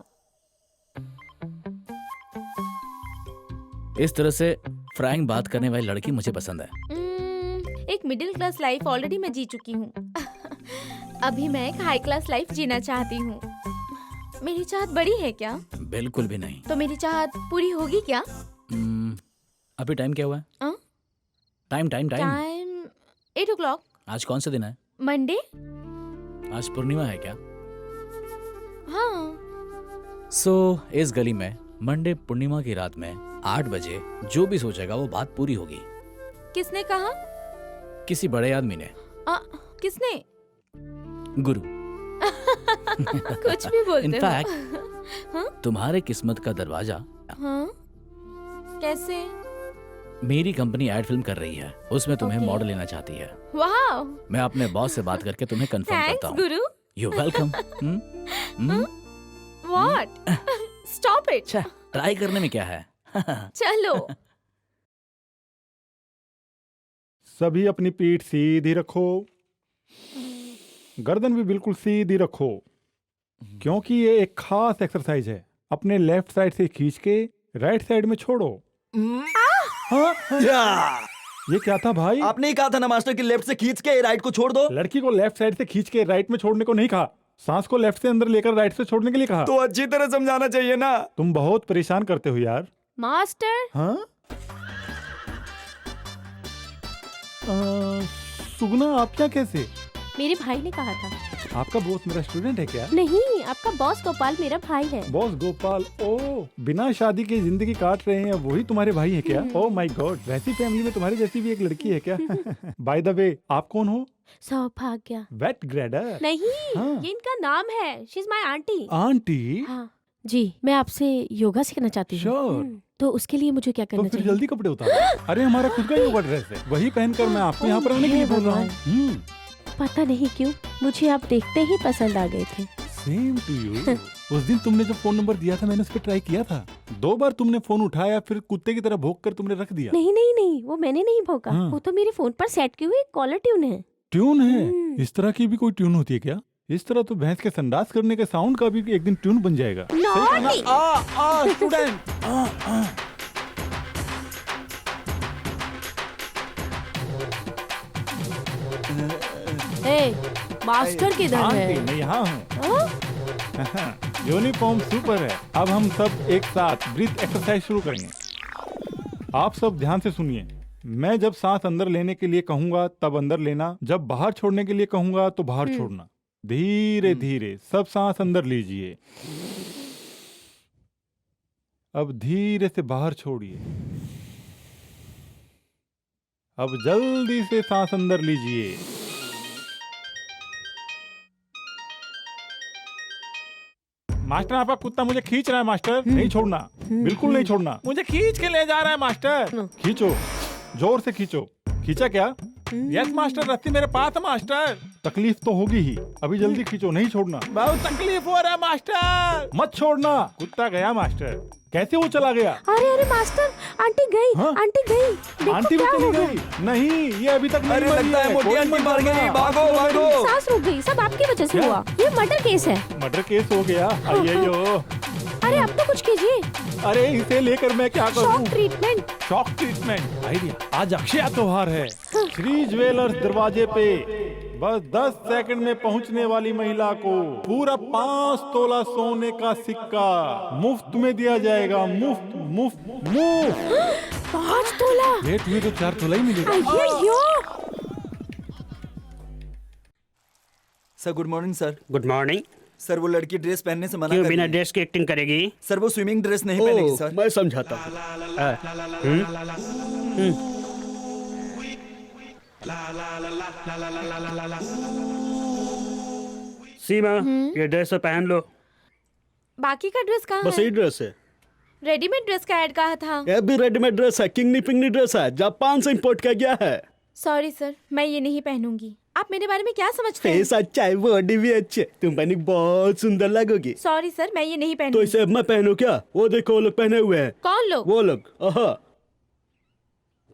इस तरह से फ्रैंक बात करने वाली लड़की मुझे पसंद है। एक मिडिल क्लास लाइफ ऑलरेडी मैं जी चुकी हूँ। अभी मैं एक हाई क्लास लाइफ जीना चाहती हूँ। मेरी चाहत बड़ी है क्या? बिल्कुल भी नहीं। तो मेरी चाहत पूरी होगी क्या? अभी टाइम क्या हुआ है? Time 8 o'clock। आज कौन सा दिन है? मंडे। आज पूर्णिमा है क्या? हाँ। इस गली में मंडे पूर्णिमा की रात में 8 बजे जो भी सोचेगा वो बात पूरी होगी। किसने कहा? किसी बड़े आदमी ने। किसने? गुरु। कुछ भी बोलते हो। इनफैक्ट तुम्हारे किस्मत का दरवाजा। हाँ? कैसे? मेरी कंपनी एड फिल्म कर रही है, उसमें तुम्हें मॉडल लेना चाहती है। वाह! मैं अपने बॉस से बात करके तुम्हें कंफर्म करता हूँ। गुरु। You welcome. What? Stop it. Try करने में क्या है? चलो। सभी अपनी पीठ सीधी रखो, गर्दन भी बिल्कुल सीधी रखो, क्योंकि ये एक खास एक्सरसाइज है। अपने लेफ्ट साइड से खींच के राइट साइड में छोड़ो। हाँ? ये क्या था भाई? आपने ही कहा था ना मास्टर कि लेफ्ट से खींच के राइट को छोड़ दो। लड़की को लेफ्ट साइड से खींच के राइट में छोड़ने को नहीं कहा, सांस को लेफ्ट से अंदर लेकर राइट से छोड़ने के लिए कहा। तो अच्छी तरह समझाना चाहिए ना। तुम बहुत परेशान करते हो यार। मास्टर। हाँ? सुगना, आप क्या कैसे? मेरे भाई ने कहा था। आपका बॉस मेरा स्टूडेंट है क्या? नहीं, आपका बॉस गोपाल मेरा भाई है। बॉस गोपाल? ओ, बिना शादी के जिंदगी काट रहे हैं, वही तुम्हारे भाई है क्या? ओह माय गॉड, वैसी फैमिली में तुम्हारी जैसी भी एक लड़की है क्या? बाय द वे, आप कौन हो? सौभाग्य। वेट ग्रेडर? नहीं, हाँ। ये इनका नाम है। She is my aunty. Aunty? हाँ। जी, मैं आपसे योगा सीखना चाहती हूँ। श्योर। तो उसके लिए मुझे क्या तो करना फिर चाहिए? जल्दी कपड़े उतारो। अरे हमारा खुद का योगा ड्रेस है, वही पहनकर मैं आपको यहाँ पर आने के लिए बोल रहा हूँ। पता नहीं क्यों मुझे आप देखते ही पसंद आ गए थे। Same to you. उस दिन तुमने जो फोन नंबर दिया था मैंने उस पर ट्राई किया था। 2 बार तुमने फोन उठाया, फिर कुत्ते की तरह भौंक कर तुमने रख दिया। नहीं नहीं नहीं, वो मैंने नहीं भौंका। हाँ। वो तो मेरे फोन पर सेट की हुई कॉलर ट्यून है। ट्यून है? इस तरह की भी कोई ट्यून होती है क्या? इस तरह तो भैंस के संडास करने के साउंड का भी एक दिन ट्यून बन जाएगा। Naughty! स्टूडेंट। ए, मास्टर किधर है? मैं यहाँ हूँ। यूनिफॉर्म सुपर है। अब हम सब एक साथ ब्रीथ एक्सरसाइज शुरू करेंगे। आप सब ध्यान से सुनिए। मैं जब सांस अंदर लेने के लिए कहूंगा तब अंदर लेना, जब बाहर छोड़ने के लिए कहूंगा तो बाहर छोड़ना। धीरे धीरे सब सांस अंदर लीजिए। अब धीरे से बाहर छोड़िए। अब जल्दी से सांस अंदर लीजिए। मास्टर, आपका कुत्ता मुझे खींच रहा है मास्टर। नहीं छोड़ना, बिल्कुल नहीं छोड़ना। मुझे खींच के ले जा रहा है मास्टर। खींचो, जोर से खींचो। खींचा क्या? यस मास्टर, रस्सी मेरे पास है मास्टर। तकलीफ तो होगी ही, अभी जल्दी खींचो, नहीं छोड़ना। बहुत तकलीफ हो रहा है मास्टर। मत छोड़ना। कुत्ता गया मास्टर। कैसे वो चला गया? अरे अरे मास्टर, आंटी गई। हाँ? आंटी गई। देखो आंटी भी क्या चली हो गया? गई? नहीं, ये अभी तक नहीं अरे मरी लगता है मोटी कोई आंटी मत मर गई। डरना। भागो भागो। सांस रुक गई। सब आपकी वजह से क्या? हुआ। ये मर्डर केस है। मर्डर केस हो गया? अय्यो। अरे अब तो कुछ कीजिए। अरे इसे लेकर मैं क्या शॉक करूं? ट्रीटमेंट। Shock treatment idea. आज अक्षय त्योहार है। श्री ज्वेलर्स दरवाजे पे बस 10 सेकंड में पहुंचने वाली महिला को पूरा 5 तोला सोने का सिक्का मुफ्त में दिया जाएगा। मुफ्त मुफ्त मुफ्त। 5 तोला। लेट हुई तो 4 तोला ही मिलेगा। अय्यो। Sir good morning sir. Good morning. Sir वो लड़की ड्रेस पहनने से मना क्यों कर बिना रही है। ड्रेस की एक्टिंग करेगी? सर वो स्विमिंग ड्रेस नहीं पहनेगी सर। मैं समझाता हूँ। सीमा, ये ड्रेस पहन लो। बाकी का ड्रेस कहाँ बस है? यही ड्रेस है। रेडीमेड ड्रेस का ऐड कहा था। ये भी रेडीमेड ड्रेस है, किंगनी पिंगनी ड्रेस है, जापान से इंपोर्ट किया गया है। सॉरी सर, मैं ये नहीं पहनूंगी। आप मेरे बारे में क्या समझते हैं? फेस अच्छा है, बॉडी भी अच्छी है, तुम पहनी बहुत सुंदर लगोगी। सॉरी सर, मैं ये नहीं तो पहनूंगी। इसे अब मैं पहनूं क्या? वो देखो वो लोग पहने हुए हैं। कौन लोग? वो लोग। आहा।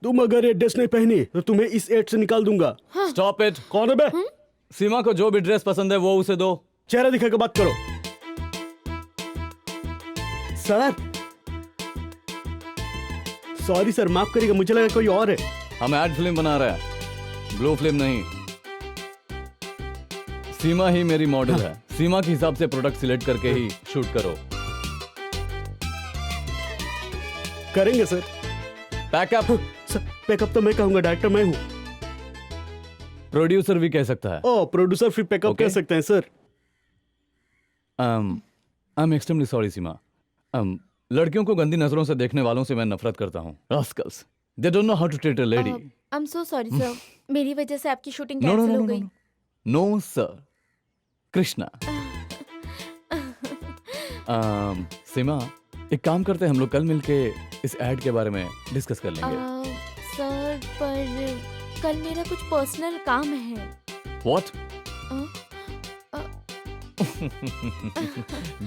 तुम अगर ये ड्रेस नहीं पहनी तो तुम्हें इस एड से निकाल दूंगा। Stop it. कौन है बे? सीमा को जो भी ड्रेस पसंद है वो उसे दो। चेहरा दिखा के बात करो। सर सॉरी सर, माफ करिएगा, मुझे लगा कोई और है। हम एड फिल्म बना रहे हैं, ब्लू फिल्म नहीं। सीमा ही मेरी मॉडल है। सीमा के हिसाब से प्रोडक्ट सिलेक्ट करके ही शूट करो। करेंगे सर। पैकअप। सर पैकअप तो मैं कहूंगा, डायरेक्टर मैं हूँ। प्रोड्यूसर भी कह सकता है। ओ प्रोड्यूसर फिर पैकअप Okay. कह सकते हैं sir. I am extremely sorry Seema. लड़कियों को गंदी नजरों से देखने वालों से मैं नफरत करता हूँ। Rascals, they don't know how to treat a lady. I am so sorry sir, मेरी वजह से आपकी shooting no no cancel no हो नो गई। No sir. कृष्णा। सीमा, एक काम करते हैं, हम लोग कल मिलके इस एड के बारे में डिस्कस कर लेंगे। सर पर कल मेरा कुछ पर्सनल काम है। व्हाट?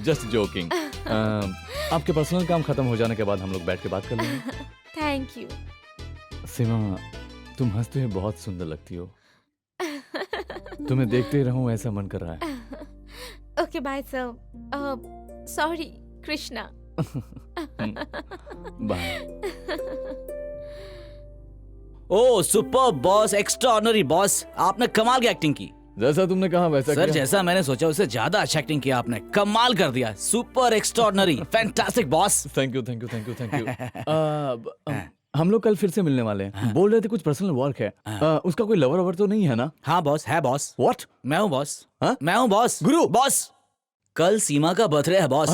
Just joking. आपके पर्सनल काम खत्म हो जाने के बाद हम लोग बैठ के बात कर लेंगे। Thank you. सीमा, तुम हंसते हुए बहुत सुंदर लगती हो। तुम्हें देखते ही रहूं ऐसा मन कर रहा है। Okay bye sir. Sorry Krishna. Bye. Oh super boss, extraordinary boss, आपने कमाल की एक्टिंग की। जैसा तुमने कहा वैसा सर किया। जैसा मैंने सोचा उससे ज्यादा अच्छा एक्टिंग किया आपने। कमाल कर दिया। Super extraordinary, fantastic boss. Thank you thank you thank you thank you. हम लोग कल फिर से मिलने वाले हैं। बोल रहे थे कुछ पर्सनल वर्क है। उसका कोई लवर ववर तो नहीं है ना? हाँ बॉस, है बॉस। व्हाट? मैं हूँ बॉस। हाँ? मैं हूँ बॉस। गुरु। बॉस, कल सीमा का बर्थडे है बॉस।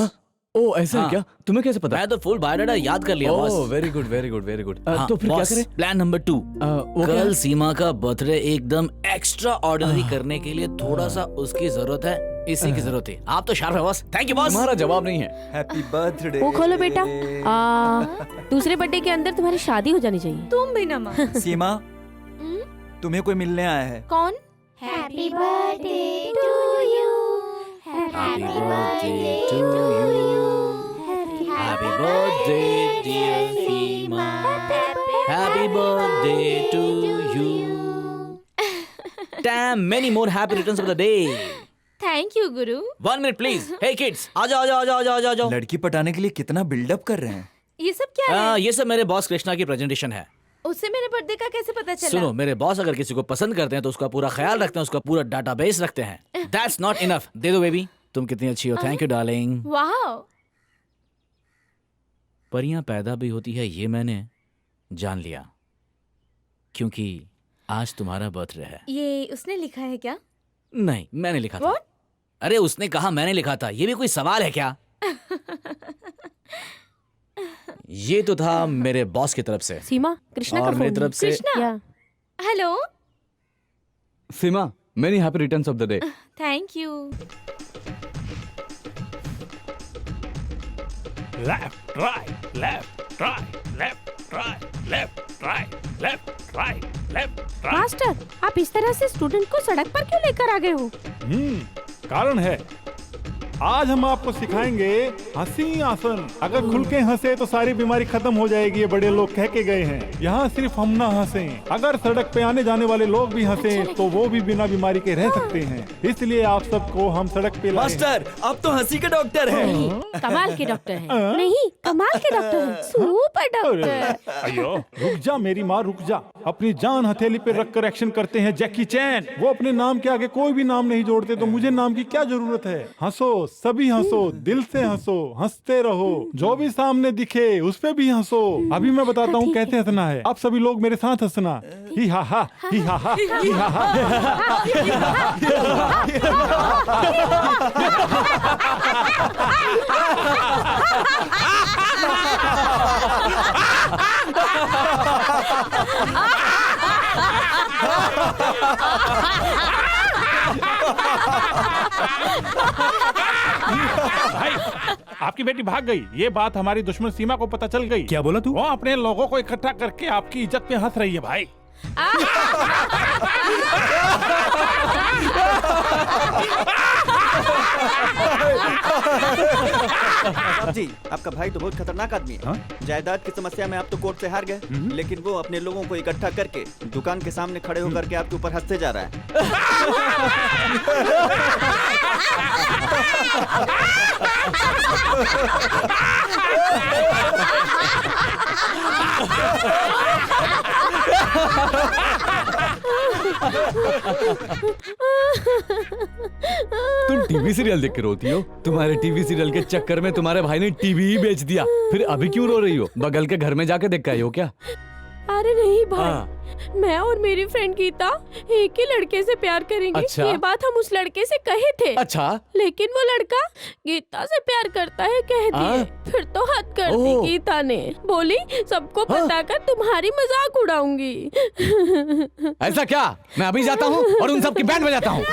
ओ ऐसा है हाँ। क्या? तुम्हें कैसे पता? मैं तो फुल बायोडाटा याद कर लिया boss. Oh very good very good very good. हाँ, तो फिर क्या बॉस, करें? Plan number 2। वो क्या कल है? सीमा का बर्थडे एकदम एक्स्ट्रा ऑर्डिनरी करने के लिए थोड़ा सा उसकी जरूरत है, इसी की जरूरत है। आप तो शार्प है बॉस। Thank you boss. तुम्हारा जवाब नहीं है। Happy birthday. वो खोलो बेटा। दूसरे बर्थडे के अंदर तुम्हारी शादी हो जानी चाहिए। तुम भी ना माँ। सीमा, तुम्हें कोई मिलने आया है। कौन? Happy birthday to you, happy birthday to you, happy birthday dear Seema, happy birthday to you. Damn, many more happy returns of the day. Thank you guru. 1 minute please. Hey kids, आ जाओ आ जाओ आ जाओ आ जाओ। लड़की पटाने के लिए कितना बिल्डअप कर रहे हैं। ये सब क्या है? ये सब मेरे बॉस कृष्णा की प्रेजेंटेशन है। उससे मेरे बर्थडे का कैसे पता चला? सुनो, मेरे बॉस अगर किसी को पसंद करते हैं तो उसका पूरा ख्याल रखते हैं, उसका पूरा डाटाबेस रखते हैं। That's not enough. दे दो बेबी, तुम कितनी अच्छी हो। Thank you darling. वाह। परियां पैदा भी होती है ये मैंने जान लिया, क्योंकि आज तुम्हारा बर्थडे है। ये उसने लिखा है क्या? नहीं, मैंने लिखा था। What? अरे उसने कहा मैंने लिखा था, ये भी कोई सवाल है क्या? ये तो था मेरे बॉस की तरफ से। सीमा, कृष्णा का और मेरी फोन। तरफ से Krishna. Hello. Seema many happy returns of the day. Thank you. Left right left right left right left right left right left right. Master, आप इस तरह से स्टूडेंट को सड़क पर क्यों लेकर आ गए हो? कारण है, आज हम आपको सिखाएंगे हंसी आसन। अगर खुल के हंसे तो सारी बीमारी खत्म हो जाएगी, ये बड़े लोग कह के गए हैं। यहाँ सिर्फ हम ना हंसें, अगर सड़क पे आने जाने वाले लोग भी हंसें तो वो भी बिना बीमारी के रह सकते हैं। इसलिए आप सबको हम सड़क पे लाए हैं। मास्टर, आप तो हंसी के डॉक्टर हैं। नहीं, कमाल के डॉक्टर हैं। नहीं, कमाल के डॉक्टर हैं। Super doctor. अयो रुक जा मेरी माँ, रुक जा। अपनी जान हथेली पे रख कर एक्शन करते हैं जैकी चैन। वो अपने नाम के आगे कोई भी नाम नहीं जोड़ते, तो मुझे नाम की क्या जरूरत है। हंसो, सभी हंसो, दिल से हंसो, हंसते रहो। जो भी सामने दिखे उस पे भी हंसो। अभी मैं बताता हूँ कैसे हंसना है। आप सभी लोग मेरे साथ हंसना। ही हा हा ही हा हा ही हा भाई, आपकी बेटी भाग गई। ये बात हमारी दुश्मन सीमा को पता चल गई। क्या बोला तू? वो अपने लोगों को इकट्ठा करके आपकी इज्जत पे हंस रही है भाई। साहब जी, आपका भाई तो बहुत खतरनाक आदमी है। जायदाद की समस्या में आप तो कोर्ट से हार गए, लेकिन वो अपने लोगों को इकट्ठा करके दुकान के सामने खड़े होकर के आपके ऊपर हंसते जा रहा है। तुम टीवी सीरियल देख के रोती हो? तुम्हारे टीवी सीरियल के चक्कर में तुम्हारे भाई ने टीवी ही बेच दिया। फिर अभी क्यों रो रही हो? बगल के घर में जाके देख के आई हो क्या? अरे नहीं भाई, मैं और मेरी फ्रेंड गीता एक ही लड़के से प्यार करेंगे। अच्छा? ये बात हम उस लड़के से कहे थे। अच्छा, लेकिन वो लड़का गीता से प्यार करता है कह दिए। फिर तो हद कर दी ओह। गीता ने। बोली सबको बताकर तुम्हारी मजाक उड़ाऊंगी। ऐसा क्या? मैं अभी जाता हूँ और उन सब की बैंड बजाता हूँ।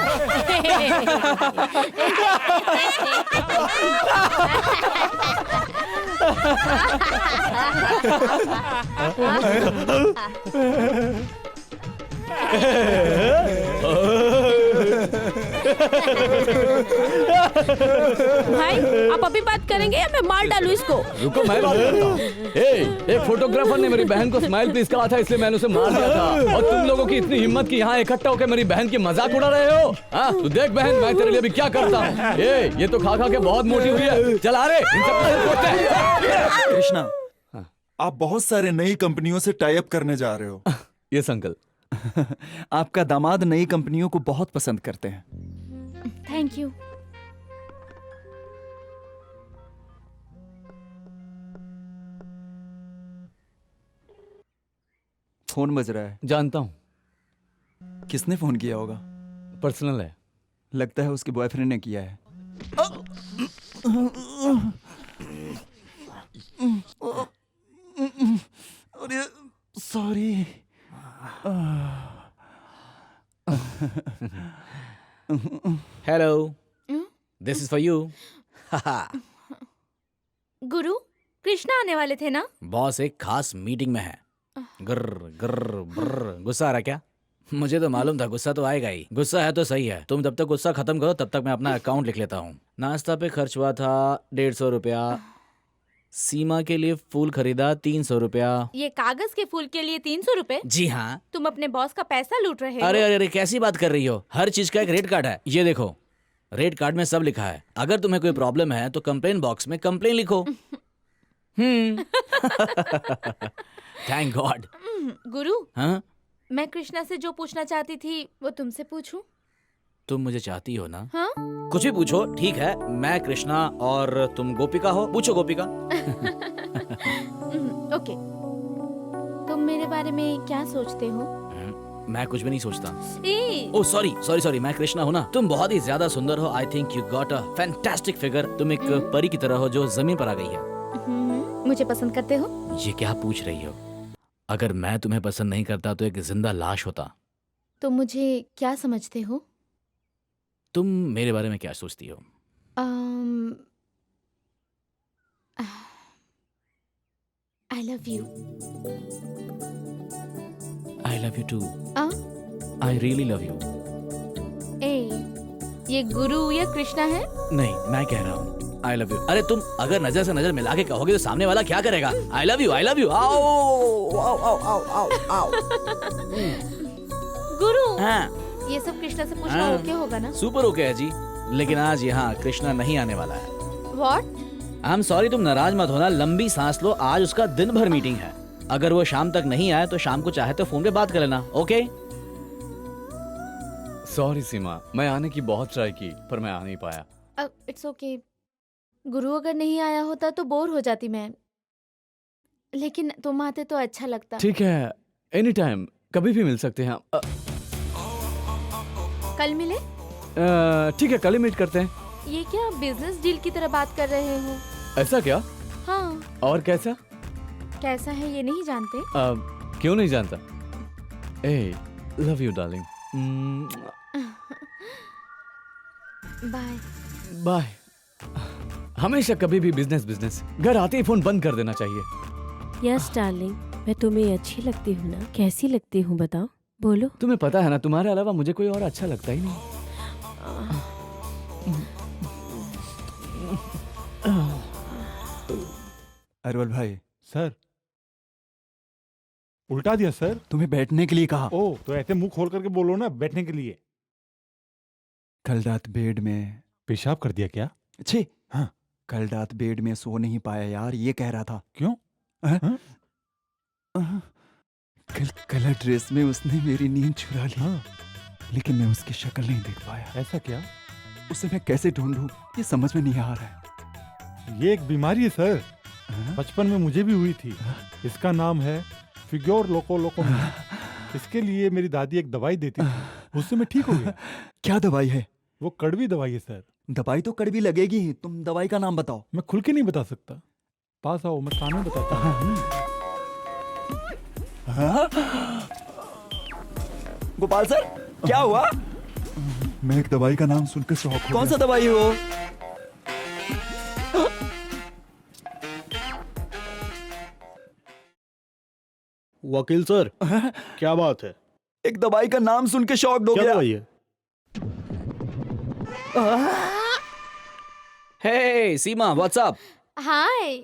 भाई, आप अभी बात करेंगे या मैं मार डालूं इसको? रुको, मैं बात करता हूँ। एक फोटोग्राफर ने मेरी बहन को स्माइल प्लीज कहा था, इसलिए मैंने उसे मार दिया था। और तुम लोगों की इतनी हिम्मत कि यहाँ इकट्ठा होकर मेरी बहन की मजाक उड़ा रहे हो? हाँ, तू देख बहन, मैं तेरे लिए भी क्या करता हूँ। ये तो खा खा के बहुत मोटी हुई है। चल आ रे, इन सब को फोड़ते हैं। कृष्णा, आप बहुत सारे नई कंपनियों से टाई अप करने जा रहे हो। Yes uncle. आपका दामाद नई कंपनियों को बहुत पसंद करते हैं। Thank you. फोन बज रहा है। जानता हूँ। किसने फोन किया होगा? पर्सनल है। लगता है उसके बॉयफ्रेंड ने किया है। Sorry. Hello, this is for you. गुरु, कृष्णा आने वाले थे ना? बॉस एक खास मीटिंग में है। गर्र गर्र ब्रर। गुस्सा आ रहा क्या? मुझे तो मालूम था गुस्सा तो आएगा ही। गुस्सा है तो सही है, तुम जब तक गुस्सा खत्म करो तब तक मैं अपना अकाउंट लिख लेता हूँ। नाश्ता पे खर्च हुआ था 150 रुपया, सीमा के लिए फूल खरीदा 300 रुपया। ये कागज के फूल के लिए 300 रुपए? जी हाँ। तुम अपने बॉस का पैसा लूट रहे हो। अरे अरे अरे, कैसी बात कर रही हो? हर चीज का एक रेट कार्ड है, ये देखो। रेट कार्ड में सब लिखा है। अगर तुम्हें कोई प्रॉब्लम है तो कंप्लेन बॉक्स में कंप्लेन लिखो। Thank God. गुरु, हाँ? मैं कृष्णा से जो पूछना चाहती थी वो तुमसे पूछूं? तुम मुझे चाहती हो ना? हाँ? कुछ भी पूछो, ठीक है। मैं कृष्णा और तुम गोपिका हो। पूछो गोपिका। ओके। तुम मेरे बारे में क्या सोचते हो? मैं कुछ भी नहीं सोचता। ए! ओह सॉरी सॉरी सॉरी, मैं कृष्णा हूँ ना। तुम बहुत ही ज्यादा सुंदर हो। I think you got a fantastic figure. तुम एक परी की तरह हो जो जमीन पर आ गई है। मुझे पसंद करते हो? ये क्या पूछ रही हो? अगर मैं तुम्हें पसंद नहीं करता तो एक जिंदा लाश होता। तुम मुझे क्या समझते हो? तुम मेरे बारे में क्या सोचती हो? I love you. I love you too. I really love you. ये गुरु या कृष्णा है? नहीं, मैं कह रहा हूँ I love you. अरे तुम अगर नजर से नजर मिला के कहोगे तो सामने वाला क्या करेगा? I love you, I love you. आओ आओ आओ आओ आओ आओ। गुरु, हाँ। ये सब कृष्णा से पूछना ओके होगा ना? सुपर ओके है जी, लेकिन आज यहाँ कृष्णा नहीं आने वाला है। What? आई एम सॉरी, तुम नाराज मत होना। लंबी सांस लो, आज उसका दिन भर मीटिंग है। अगर वो शाम तक नहीं आए तो शाम को चाहे तो फोन पे बात कर लेना। ओके? सॉरी सीमा, मैं आने की बहुत ट्राई की पर मैं आ नहीं पाया। It's okay. गुरु अगर नहीं आया होता तो बोर हो जाती मैं, लेकिन तुम आते तो अच्छा लगता। ठीक है, एनी टाइम, कभी भी मिल सकते हैं। कल मिले? ठीक है, कल ही मीट करते हैं। ये क्या बिजनेस डील की तरह बात कर रहे हो? ऐसा क्या? हाँ। और कैसा? कैसा है ये नहीं जानते? क्यों नहीं जानता? ए, love you darling. Bye. Bye. हमेशा कभी भी बिजनेस बिजनेस। घर आते ही फोन बंद कर देना चाहिए। यस डार्लिंग, मैं तुम्हें अच्छी लगती हूँ ना? कैसी लगती हूँ बताओ, बोलो। तुम्हें पता है ना, तुम्हारे अलावा मुझे कोई और अच्छा लगता ही नहीं। अरवल भाई। सर, उल्टा दिया सर। तुम्हें बैठने के लिए कहा। ओ, तो ऐसे मुंह खोल करके बोलो ना, बैठने के लिए। कल रात बेड में पेशाब कर दिया क्या? छी। हाँ। कल रात बेड में सो नहीं पाया यार, ये कह रहा था। क्यों? कल कलर ड्रेस में उसने मेरी नींद चुरा ली। हाँ। लेकिन मैं उसकी शक्ल नहीं देख पाया। ऐसा क्या? उसे मैं कैसे ढूंढूं, ये समझ में नहीं आ रहा है। ये एक बीमारी है सर, बचपन में मुझे भी हुई थी। इसका नाम है फिग्योर लोकोलोकोमी। इसके लिए मेरी दादी एक दवाई देती थी, उससे मैं ठीक हो गया। क्या दवाई है? वो कड़वी दवाई है सर। दवाई तो कड़वी लगेगी ही, तुम दवाई का नाम बताओ। मैं खुल के नहीं बता सकता। पास आओ, मैं कानून बताता हूँ। गोपाल सर, क्या हुआ? मैं एक दवाई का नाम सुनकर शॉक हो गया। कौन सा दवाई है वो? वकील सर, क्या बात है? एक दवाई का नाम सुन के शॉक हो क्या गया। दवाई है? हे सीमा, व्हाट्स अप? हाय।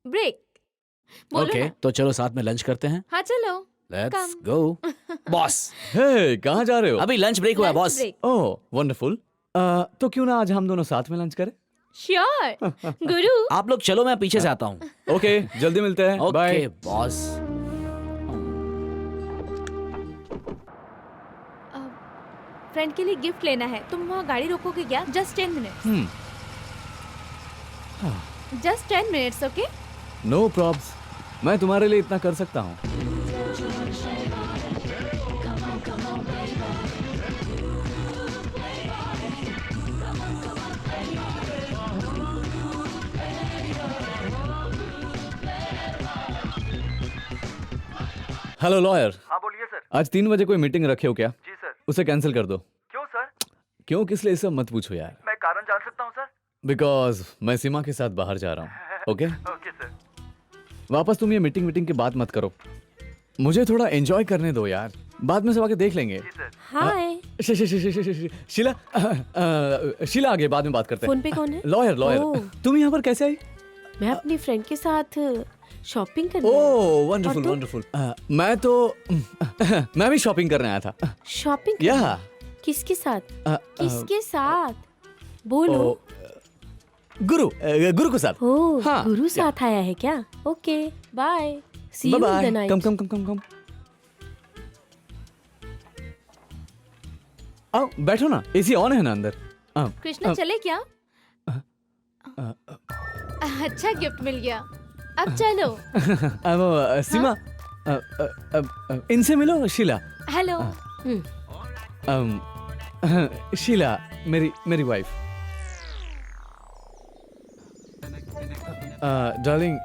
ब्रेक। बोलो ओके, ना। तो चलो साथ में लंच करते हैं। हाँ चलो। Let's go. बॉस, हे, कहाँ जा रहे हो? अभी लंच ब्रेक हुआ है बॉस। ओह, वंडरफुल। तो क्यों ना आज हम दोनों साथ में लंच करें? श्योर। गुरु, आप लोग चलो, मैं पीछे से आता हूँ। ओके, जल्दी मिलते हैं। Okay bye. बॉस। फ्रेंड के लिए गिफ्ट लेना है। तुम वहाँ गाड़ी रोकोगे क्या? Just 10 minutes. Just 10 minutes, okay? No probs, मैं तुम्हारे लिए इतना कर सकता हूँ। Hello lawyer. हाँ बोलिए सर। आज 3 बजे कोई मीटिंग रखे हो क्या? जी सर। उसे कैंसिल कर दो। क्यों सर? क्यों किस लिए सब मत पूछो यार। मैं कारण जान सकता हूँ सर? बिकॉज मैं सीमा के साथ बाहर जा रहा हूँ। Okay okay sir. वापस तुम ये मीटिंग की बात मत करो, मुझे थोड़ा एंजॉय करने दो यार, बाद में सब आके देख लेंगे। हाय। शीला शीला आगे बाद में बात करते हैं। फोन पे कौन है? Lawyer lawyer. तुम यहाँ पर कैसे आई? मैं अपनी फ्रेंड के साथ शॉपिंग करने। ओह वंडरफुल वंडरफुल। मैं भी शॉपिंग करने आया था। शॉपिंग? या किसके साथ? किसके साथ? बोलो। गुरु के साथ। ओह हाँ, गुरु साथ आया है क्या? Okay bye, see you in the night. Come आओ बैठो ना, एसी ऑन है ना अंदर। कृष्णा चले क्या? अच्छा गिफ्ट मिल गया, अब चलो। सीमा इनसे मिलो। शीला। हेलो। शीला मेरी वाइफ। डार्लिंग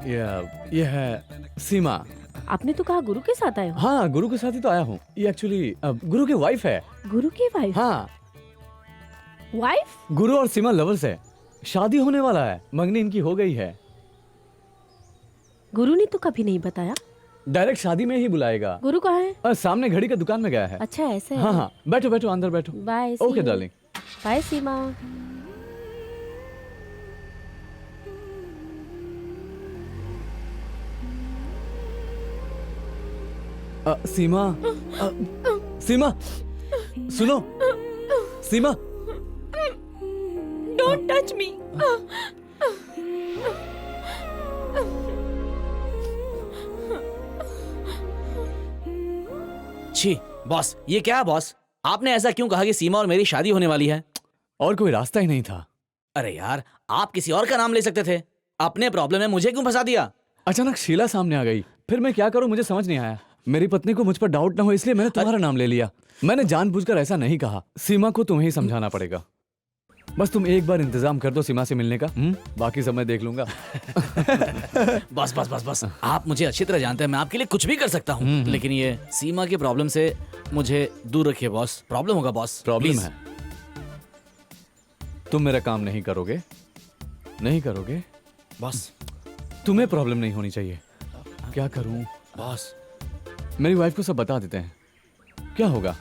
ये है सीमा। आपने तो कहा गुरु के साथ आए हो। हाँ गुरु के साथ ही तो आया हूँ। ये एक्चुअली गुरु की वाइफ है। गुरु की वाइफ? हाँ वाइफ? गुरु और सीमा लवर्स है, शादी होने वाला है, मंगनी इनकी हो गई है। गुरु ने तो कभी नहीं बताया। डायरेक्ट शादी में ही बुलाएगा। गुरु कहाँ है? सामने घड़ी का दुकान में गया है। अच्छा ऐसे है। हाँ बैठो बैठो अंदर बैठो। बाय। Okay darling. बाय सीमा। सीमा सीमा सुनो। सीमा डोंट टच मी। छी बॉस, ये क्या है बॉस? आपने ऐसा क्यों कहा कि सीमा और मेरी शादी होने वाली है? और कोई रास्ता ही नहीं था। अरे यार, आप किसी और का नाम ले सकते थे। अपने प्रॉब्लम में मुझे क्यों फंसा दिया? अचानक शीला सामने आ गई, फिर मैं क्या करूं मुझे समझ नहीं आया। मेरी पत्नी को मुझ पर डाउट ना हो इसलिए मैंने तुम्हारा नाम ले लिया। मैंने जानबूझकर ऐसा नहीं कहा। सीमा को तुम्हें ही समझाना पड़ेगा। बस तुम एक बार इंतजाम कर दो सीमा से मिलने का। बाकी सब मैं देख लूंगा। बस बस बस बस, आप मुझे अच्छी तरह जानते हैं, मैं आपके लिए कुछ भी कर सकता हूँ। लेकिन ये सीमा की प्रॉब्लम से मुझे दूर रखिए बॉस। प्रॉब्लम होगा बॉस। प्रॉब्लम है। तुम मेरा काम नहीं करोगे? नहीं करोगे बॉस? तुम्हें प्रॉब्लम नहीं होनी चाहिए। क्या करूं बॉस? मेरी वाइफ को सब बता देते हैं, क्या होगा?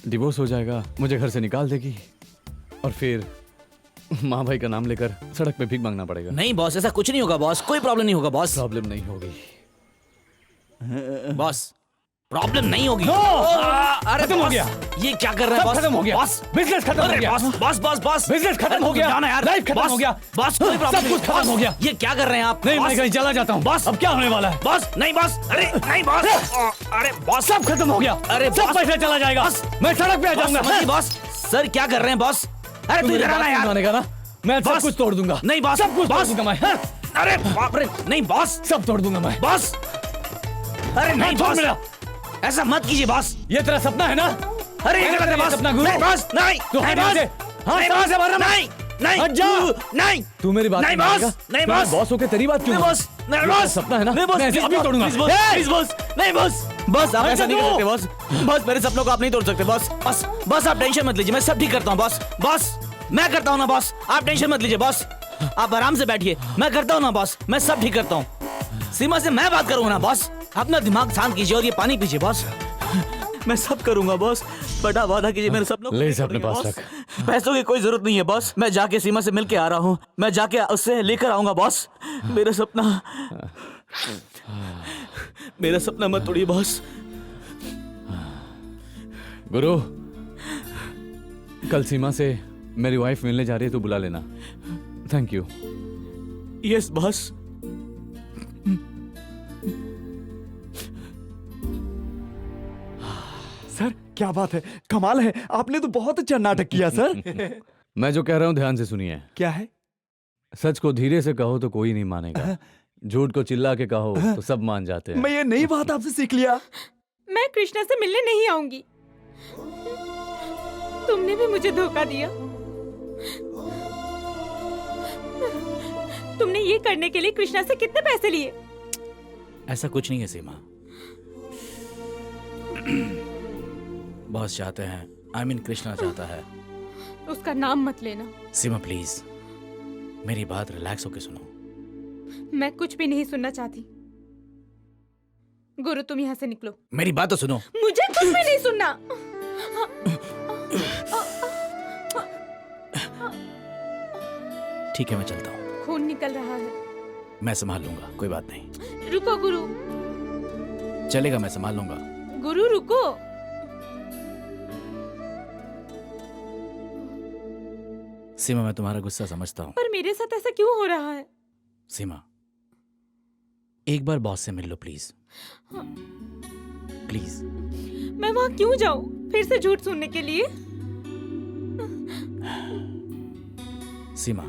डिवोर्स हो जाएगा, मुझे घर से निकाल देगी और फिर माँ भाई का नाम लेकर सड़क पे भीख मांगना पड़ेगा। नहीं बॉस, ऐसा कुछ नहीं होगा बॉस। कोई प्रॉब्लम नहीं होगा बॉस। प्रॉब्लम नहीं होगी बॉस, प्रॉब्लम नहीं होगी। अरे खत्म हो गया। ये क्या कर रहे हैं बॉस? खत्म हो गया बॉस, बिजनेस खत्म हो गया। बॉस बॉस बॉस, बिजनेस खत्म हो गया। जाना यार, लाइफ खत्म हो गया। बॉस कोई प्रॉब्लम सब कुछ खत्म हो गया। ये क्या कर रहे हैं आप? नहीं मैं कहीं चला जाता हूँ। बॉस अब क्या होने वाला है? बॉस नहीं बॉस, अरे नहीं बॉस, अरे बॉस सब खत्म हो गया। अरे सब पैसा चला जाएगा। मैं सड़क पे आ जाऊंगा। बॉस सर क्या कर रहे हैं बॉस? अरे तू इधर आना यार। मानेगा ना? मैं सब कुछ तोड़ दूंगा। नहीं बॉस, सब कुछ बॉस तोड़ दूंगा मैं। अरे बाप रे, नहीं बॉस, सब तोड़ दूंगा मैं। बॉस अरे नहीं बॉस, ऐसा मत कीजिए बॉस। ये तेरा सपना है ना? अरे ये गलत है बॉस। सपना गुरु। नहीं बॉस, नहीं तू नहीं हट यहाँ बॉस, से। हाँ समझ से बाहर नहीं नहीं हट जा। नहीं तू मेरी बात नहीं मानेगा? बॉस, नहीं मैं बॉस, बॉस होके तेरी बात क्यों? नहीं बॉस, नहीं ये बॉस, सपना है ना? नहीं बॉस, मैं इसे अभी तोड़ूंगा। प्लीज बॉस, प्लीज बॉस, नहीं बॉस, बॉस आप ऐसा नहीं कर सकते बॉस। बॉस मेरे सपनों को आप नहीं तोड़ सकते बॉस। बस बस आप टेंशन मत लीजिए, मैं सब ठीक करता हूँ बॉस। बॉस मैं करता हूँ ना बॉस, आप टेंशन मत लीजिए बॉस। आप आराम से बैठिए, मैं करता हूँ ना बॉस, मैं सब ठीक करता हूँ। सीमा से मैं बात करूँगा ना बॉस। अपना दिमाग शांत कीजिए और ये पानी पीजिए बॉस। मैं सब करूंगा बॉस, बड़ा वादा कीजिए मेरे सपनों को ले नहीं इसे अपने तोड़ेंगे, पास बॉस। पैसों की कोई जरूरत नहीं है बॉस, मैं जाके सीमा से मिल के आ रहा हूँ, मैं जाके उससे लेकर आऊंगा बॉस। मेरा सपना मत तोड़िए बॉस। गुरु कल सीमा से मेरी वाइफ मिलने जा रही है, तो बुला लेना। Thank you. Yes boss. Sir क्या बात है, कमाल है, आपने तो बहुत अच्छा नाटक किया सर। मैं जो कह रहा हूँ ध्यान से सुनिए। क्या है? सच को धीरे से कहो तो कोई नहीं मानेगा, झूठ को चिल्ला के कहो तो सब मान जाते हैं। मैं ये नई बात आपसे सीख लिया। मैं कृष्णा से मिलने नहीं आऊंगी। तुमने भी मुझे धोखा दिया। तुमने ये करने के लिए कृष्णा से कितने पैसे लिए? ऐसा कुछ नहीं है सीमा, बॉस चाहते हैं, आई मीन कृष्णा चाहता है। उसका नाम मत लेना। सीमा प्लीज, मेरी बात रिलैक्स होके सुनो। मैं कुछ भी नहीं सुनना चाहती। गुरु तुम यहाँ से निकलो। मेरी बात तो सुनो। मुझे कुछ भी नहीं सुनना। ठीक है, मैं चलता हूँ। खून निकल रहा है। मैं संभाल लूंगा, कोई बात नहीं। रुको गुरु। चलेगा, मैं संभाल लूंगा। गुरु रुको। सीमा, मैं तुम्हारा गुस्सा समझता हूँ, पर मेरे साथ ऐसा क्यों हो रहा है? सीमा, एक बार बॉस से मिल लो प्लीज। प्लीज। मैं वहाँ क्यों जाऊँ फिर से झूठ सुनने के लिए? सीमा,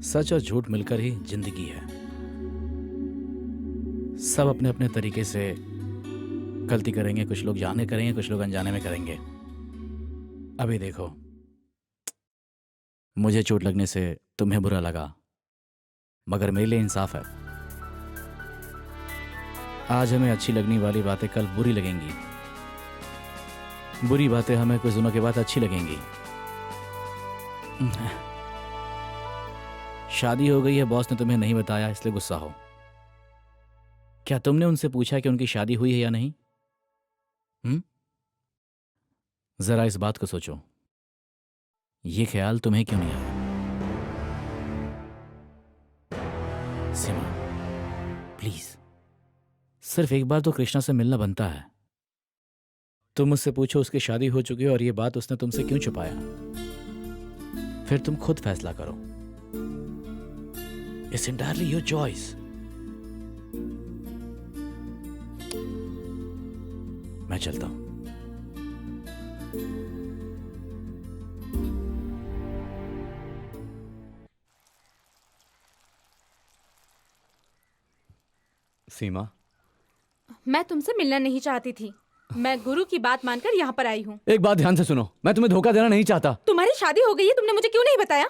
सच और झूठ मिलकर ही जिंदगी है। सब अपने अपने तरीके से गलती करेंगे, कुछ लोग जाने करेंगे, कुछ लोग अनजाने में करेंगे। अभी देखो, मुझे चोट लगने से तुम्हें बुरा लगा, मगर मेरे लिए इंसाफ है। आज हमें अच्छी लगने वाली बातें कल बुरी लगेंगी, बुरी बातें हमें कुछ दिनों के बाद अच्छी लगेंगी। शादी हो गई है, बॉस ने तुम्हें नहीं बताया इसलिए गुस्सा हो। क्या तुमने उनसे पूछा कि उनकी शादी हुई है या नहीं? जरा इस बात को सोचो, ये ख्याल तुम्हें क्यों नहीं आया? सीमा प्लीज, सिर्फ एक बार तो कृष्णा से मिलना बनता है। तुम मुझसे पूछो उसकी शादी हो चुकी है और ये बात उसने तुमसे क्यों छुपाया। फिर तुम खुद फैसला करो। It's entirely your choice. मैं चलता हूं। सीमा, मैं तुमसे मिलना नहीं चाहती थी। मैं गुरु की बात मानकर यहाँ पर आई हूँ। एक बात ध्यान से सुनो, मैं तुम्हें धोखा देना नहीं चाहता। तुम्हारी शादी हो गई है, तुमने मुझे क्यों नहीं बताया?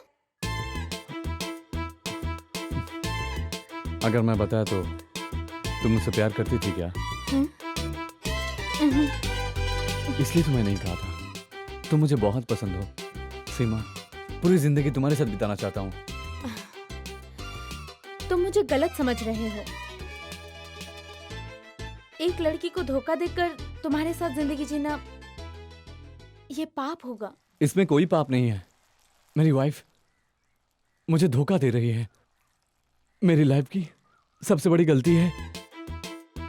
अगर मैं बताया तो तुम मुझसे प्यार करती थी क्या? इसलिए तुम्हें नहीं कहा था। तुम मुझे बहुत पसंद हो सीमा, पूरी जिंदगी तुम्हारे साथ बिताना चाहता हूँ। तुम मुझे गलत समझ रहे हो। एक लड़की को धोखा देकर तुम्हारे साथ जिंदगी जीना ये पाप होगा। इसमें कोई पाप नहीं है। मेरी वाइफ मुझे धोखा दे रही है। मेरी लाइफ की सबसे बड़ी गलती है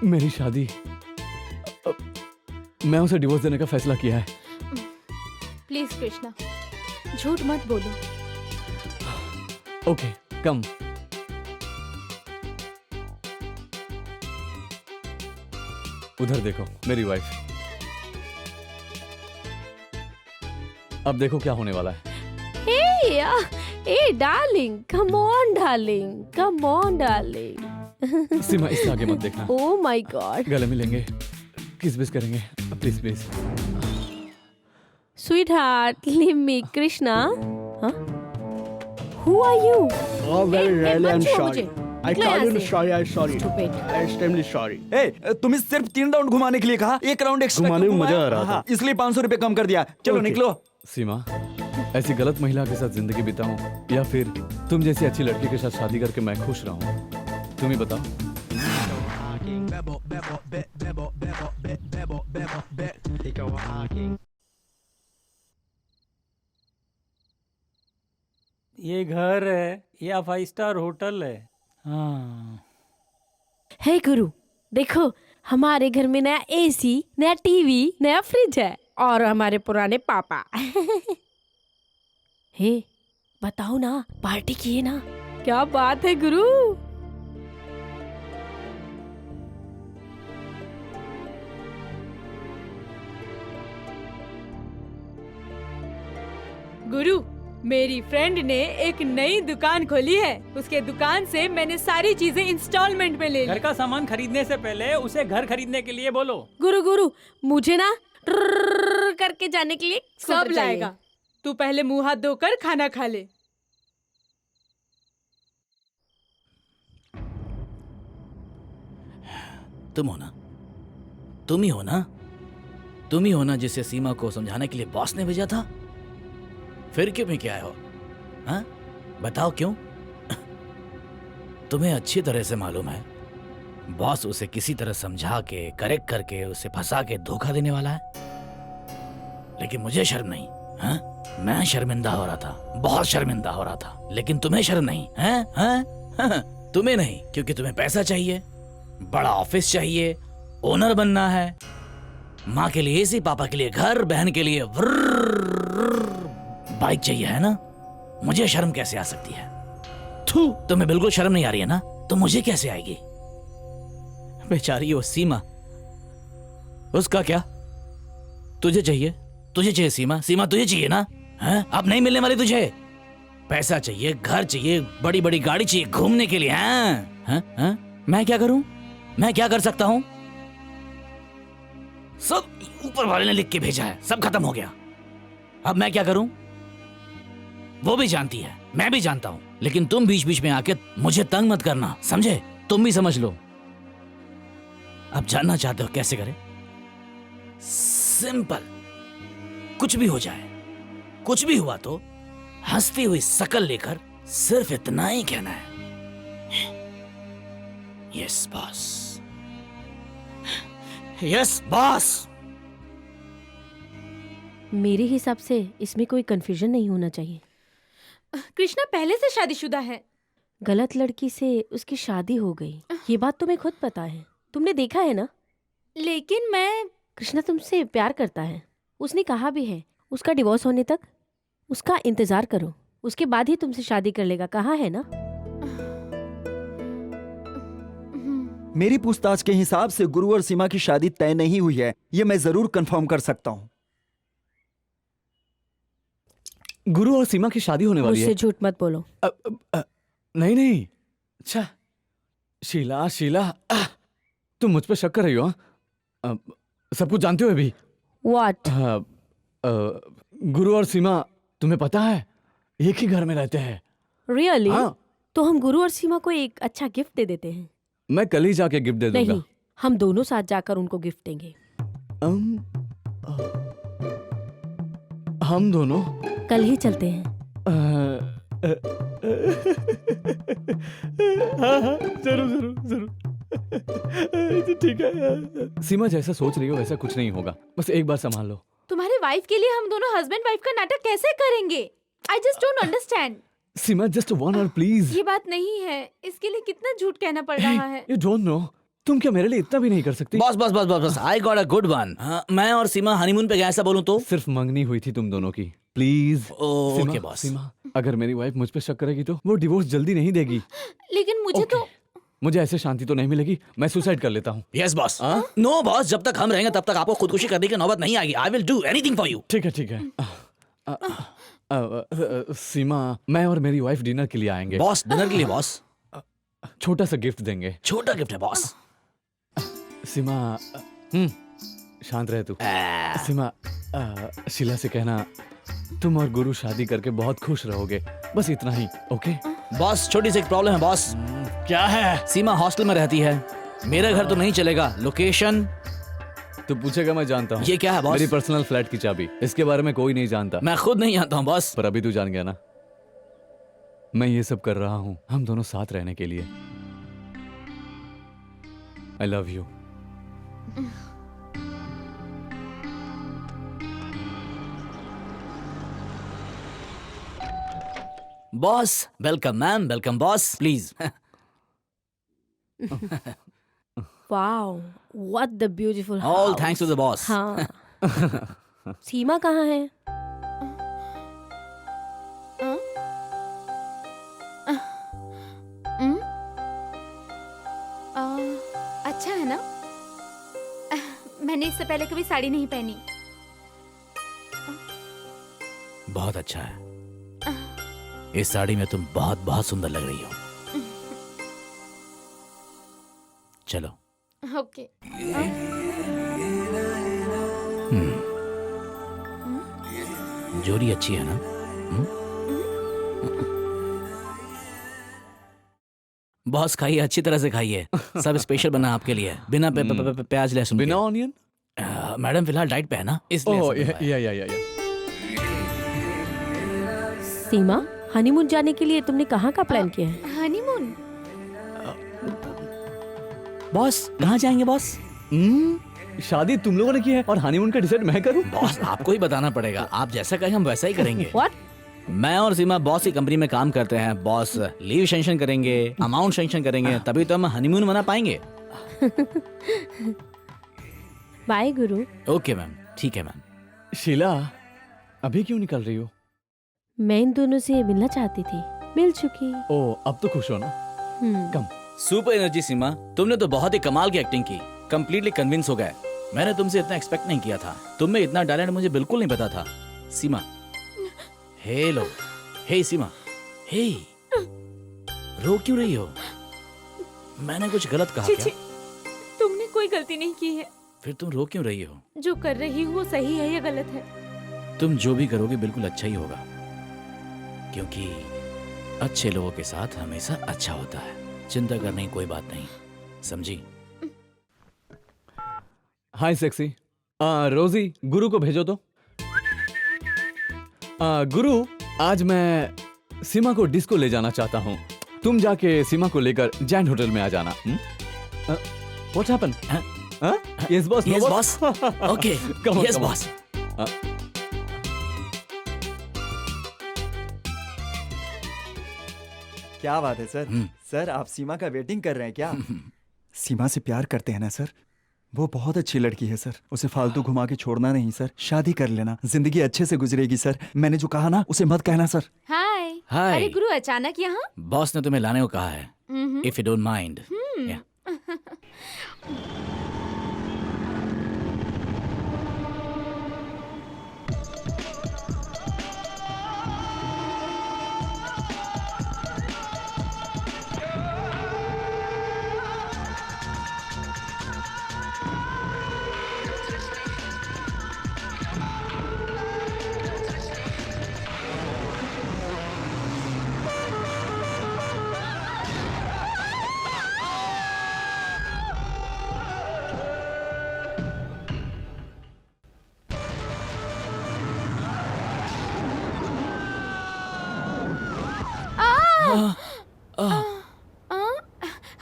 मेरी शादी। मैं उसे डिवोर्स देने का फैसला किया है। प्लीज कृष्णा, झूठ मत बोलो। ओके, कम। उधर देखो, मेरी वाइफ। अब देखो क्या होने वाला है। Hey darling, come on darling, come on darling. सीमा, इससे आगे मत देखना। Oh my God. गले मिलेंगे, किस बिस करेंगे, please please. Sweetheart, leave me, Krishna. Huh? Who are you? Oh, very Hey, really, I'm मत छो sorry. मुझे। I निकलो call यहाँ you से। sorry. I'm sorry. Stupid. I'm extremely sorry. ए, तुम्हें सिर्फ 3 राउंड घुमाने के लिए कहा, 1 राउंड एक्स्ट्रा घुमाने क्यों में मजा घुमाया? आ रहा था। हाँ, इसलिए 500 रुपए कम कर दिया। चलो Okay. निकलो। सीमा, ऐसी गलत महिला के साथ जिंदगी बिताऊं या फिर तुम जैसी अच्छी लड़की के साथ शादी करके मैं खुश रहूं? तुम ही बताओ। ये घर है या 5 स्टार होटल है? हाँ। हे गुरु, देखो हमारे घर में नया एसी, नया टीवी, नया फ्रिज है और हमारे पुराने पापा। हे, बताओ ना, पार्टी किए ना? क्या बात है गुरु। गुरु, मेरी फ्रेंड ने एक नई दुकान खोली है। उसके दुकान से मैंने सारी चीजें इंस्टॉलमेंट में ले ली। घर का सामान खरीदने से पहले उसे घर खरीदने के लिए बोलो। गुरु, मुझे ना ट्रररर करके जाने के लिए सब स्कूटर चाहिए। लाएगा। तू पहले मुंह हाथ धोकर खाना खा ले। तुम हो ना? तुम ही हो ना? तुम ही हो ना जिसे सीमा को समझाने के लिए बॉस ने भेजा था? फिर क्यों भी क्या हो? हाँ, बताओ क्यों? तुम्हें अच्छी तरह से मालूम है बॉस उसे किसी तरह समझा के, करेक्ट करके, उसे फंसा के धोखा देने वाला है। लेकिन मुझे शर्म नहीं। हाँ? मैं शर्मिंदा हो रहा था, बहुत शर्मिंदा हो रहा था, लेकिन तुम्हें शर्म नहीं है? हाँ? तुम्हें नहीं, क्योंकि तुम्हें पैसा चाहिए, बड़ा ऑफिस चाहिए, ओनर बनना है, माँ के लिए एसी, पापा के लिए घर, बहन के लिए बाइक चाहिए, है ना? मुझे शर्म कैसे आ सकती है? थू, तुम्हें बिल्कुल शर्म नहीं आ रही है ना? तो मुझे कैसे आएगी? बेचारी वो सीमा, उसका क्या? तुझे चाहिए, तुझे चाहिए सीमा, सीमा तुझे चाहिए ना? हैं? अब नहीं मिलने वाली तुझे। पैसा चाहिए, घर चाहिए, बड़ी बड़ी गाड़ी चाहिए घूमने के लिए। हैं? हैं? मैं क्या करूं? मैं क्या कर सकता हूं? सब ऊपर वाले ने लिख के भेजा है, सब खत्म हो गया। अब मैं क्या करूं? वो भी जानती है, मैं भी जानता हूं, लेकिन तुम बीच बीच में आके मुझे तंग मत करना, समझे? तुम भी समझ लो। अब जानना चाहते हो कैसे करें? सिंपल, कुछ भी हो जाए, कुछ भी हुआ तो हंसती हुई शकल लेकर सिर्फ इतना ही कहना है, यस बॉस, यस बॉस। मेरे हिसाब से इसमें कोई कंफ्यूजन नहीं होना चाहिए। कृष्णा पहले से शादीशुदा है। गलत लड़की से उसकी शादी हो गई, ये बात तुम्हें खुद पता है, तुमने देखा है ना? लेकिन मैं कृष्णा तुमसे प्यार करता है, उसने कहा भी है। उसका डिवोर्स होने तक उसका इंतजार करो, उसके बाद ही तुमसे शादी कर लेगा, कहा है ना? मेरी पूछताछ के हिसाब से गुरु और सीमा की शादी तय नहीं हुई है, ये मैं जरूर कंफर्म कर सकता हूँ। गुरु और सीमा की शादी होने वाली है। मुझसे झूठ मत बोलो। नहीं नहीं, अच्छा शीला, शीला तुम मुझ पे शक कर रही हो? सब कुछ जानते हो अभी? What? गुरु और सीमा, तुम्हें पता है, एक ही घर में रहते हैं। Really? हाँ। तो हम गुरु और सीमा को एक अच्छा गिफ्ट दे देते हैं। मैं कल ही जाके गिफ्ट दे दूंगा। नहीं, हम दोनों साथ जाकर उनको गिफ्ट देंगे। हम दोनों कल ही चलते हैं। हाँ, जरूर जरूर जरूर। ठीक है। सीमा जैसा सोच रही हो वैसा कुछ नहीं होगा, बस एक बार संभाल लो। तुम्हारे वाइफ के लिए हम दोनों हस्बैंड वाइफ का नाटक कैसे करेंगे? I just don't understand. Seema just 1 hour please. ये बात नहीं है, इसके लिए कितना झूठ कहना पड़ रहा है। यू डोंट नो, तुम क्या मेरे लिए इतना भी नहीं कर सकती? बस बस बस बस बस, I got a good one. मैं और सीमा हनीमून पे गए, ऐसा बोलूं तो? सिर्फ मंगनी हुई थी तुम दोनों की, प्लीज। Okay boss. सीमा, अगर मेरी वाइफ मुझ पे शक करेगी तो वो डिवोर्स जल्दी नहीं देगी। लेकिन मुझे तो मुझे ऐसे शांति तो नहीं मिलेगी, मैं सुसाइड कर लेता हूँ। Yes boss. नो बॉस, जब तक हम रहेंगे तब तक आपको खुदकुशी करने की नौबत नहीं आएगी। I will do anything for you. ठीक है ठीक है। सीमा, मैं और मेरी वाइफ डिनर के लिए आएंगे। बॉस, डिनर के लिए बॉस? छोटा सा गिफ्ट देंगे। छोटा गिफ्ट है बॉस? सीमा, शांत रहे तू। सीमा, शीला से कहना तुम और गुरु शादी करके बहुत खुश रहोगे, बस इतना ही। ओके बॉस, छोटी सी एक प्रॉब्लम है बॉस। क्या है? सीमा हॉस्टल में रहती है, मेरा घर तो नहीं चलेगा। लोकेशन तू पूछेगा, मैं जानता हूँ। ये क्या है बॉस? मेरी पर्सनल फ्लैट की चाबी, इसके बारे में कोई नहीं जानता। मैं खुद नहीं जानता हूँ बॉस। पर अभी तू जान गया ना। मैं ये सब कर रहा हूँ हम दोनों साथ रहने के लिए। I love you. Boss, welcome ma'am, welcome boss, please. Wow, what the beautiful house. All thanks to the boss. हाँ। सीमा कहाँ है? अच्छा है ना? मैंने इससे पहले कभी साड़ी नहीं पहनी। बहुत अच्छा है, इस साड़ी में तुम बहुत बहुत सुंदर लग रही हो। चलो। ओके। जोड़ी अच्छी है ना? बॉस, खाइए, अच्छी तरह से खाइए। सब स्पेशल बना आपके लिए, बिना प्याज लहसुन। बिना ऑनियन? मैडम फिलहाल डाइट पे है ना, इसलिए ओह ऐसा हुआ है। या सीमा, हनीमून जाने के लिए तुमने कहाँ का प्लान किया है? हनीमून? बॉस कहाँ जाएंगे बॉस? शादी तुम लोगों ने की है और हनीमून का डिसाइड मैं करूं? बॉस आपको ही बताना पड़ेगा, आप जैसा कहें हम वैसा ही करेंगे। What? मैं और सीमा बॉस की कंपनी में काम करते हैं। बॉस लीव सेंक्शन करेंगे, अमाउंट सेंक्शन करेंगे, तभी तो हम हनीमून मना पाएंगे। बाय गुरु। ओके मैम, ठीक है मैम। शीला, अभी क्यों निकल रही हो? मैं इन दोनों से मिलना चाहती थी, मिल चुकी। ओह, अब तो खुश हो ना? कम। सुपर एनर्जी सीमा, तुमने तो बहुत ही कमाल की एक्टिंग की, कंप्लीटली कन्विंस हो गए। मैंने तुमसे इतना एक्सपेक्ट नहीं किया था, तुम में इतना टैलेंट मुझे बिल्कुल नहीं पता था। सीमा, हेलो, हे सीमा, हे, रो क्यों रही हो? मैंने कुछ गलत कहा क्या? तुमने कोई गलती नहीं की है। फिर तुम रो क्यों रही हो? जो कर रही हूँ वो सही है या गलत है? तुम जो भी करोगे बिल्कुल अच्छा ही होगा, क्योंकि अच्छे लोगों के साथ हमेशा अच्छा होता है। चिंता करने की कोई बात नहीं, समझी? हाय सेक्सी। रोजी, गुरु को भेजो तो। गुरु, आज मैं सीमा को डिस्को ले जाना चाहता हूँ। तुम जाके सीमा को लेकर जैंट होटल में आ जाना। What happened? Yes boss. Yes boss. Okay. Come on, Yes come on. boss. क्या बात है सर? सर आप सीमा का वेटिंग कर रहे हैं क्या? सीमा से प्यार करते हैं ना सर? वो बहुत अच्छी लड़की है सर, उसे फालतू घुमा के छोड़ना नहीं सर, शादी कर लेना, जिंदगी अच्छे से गुजरेगी सर। मैंने जो कहा ना उसे मत कहना सर। हाय। हाय। अरे गुरु, अचानक यहाँ? बॉस ने तुम्हें लाने को कहा है, if you don't mind.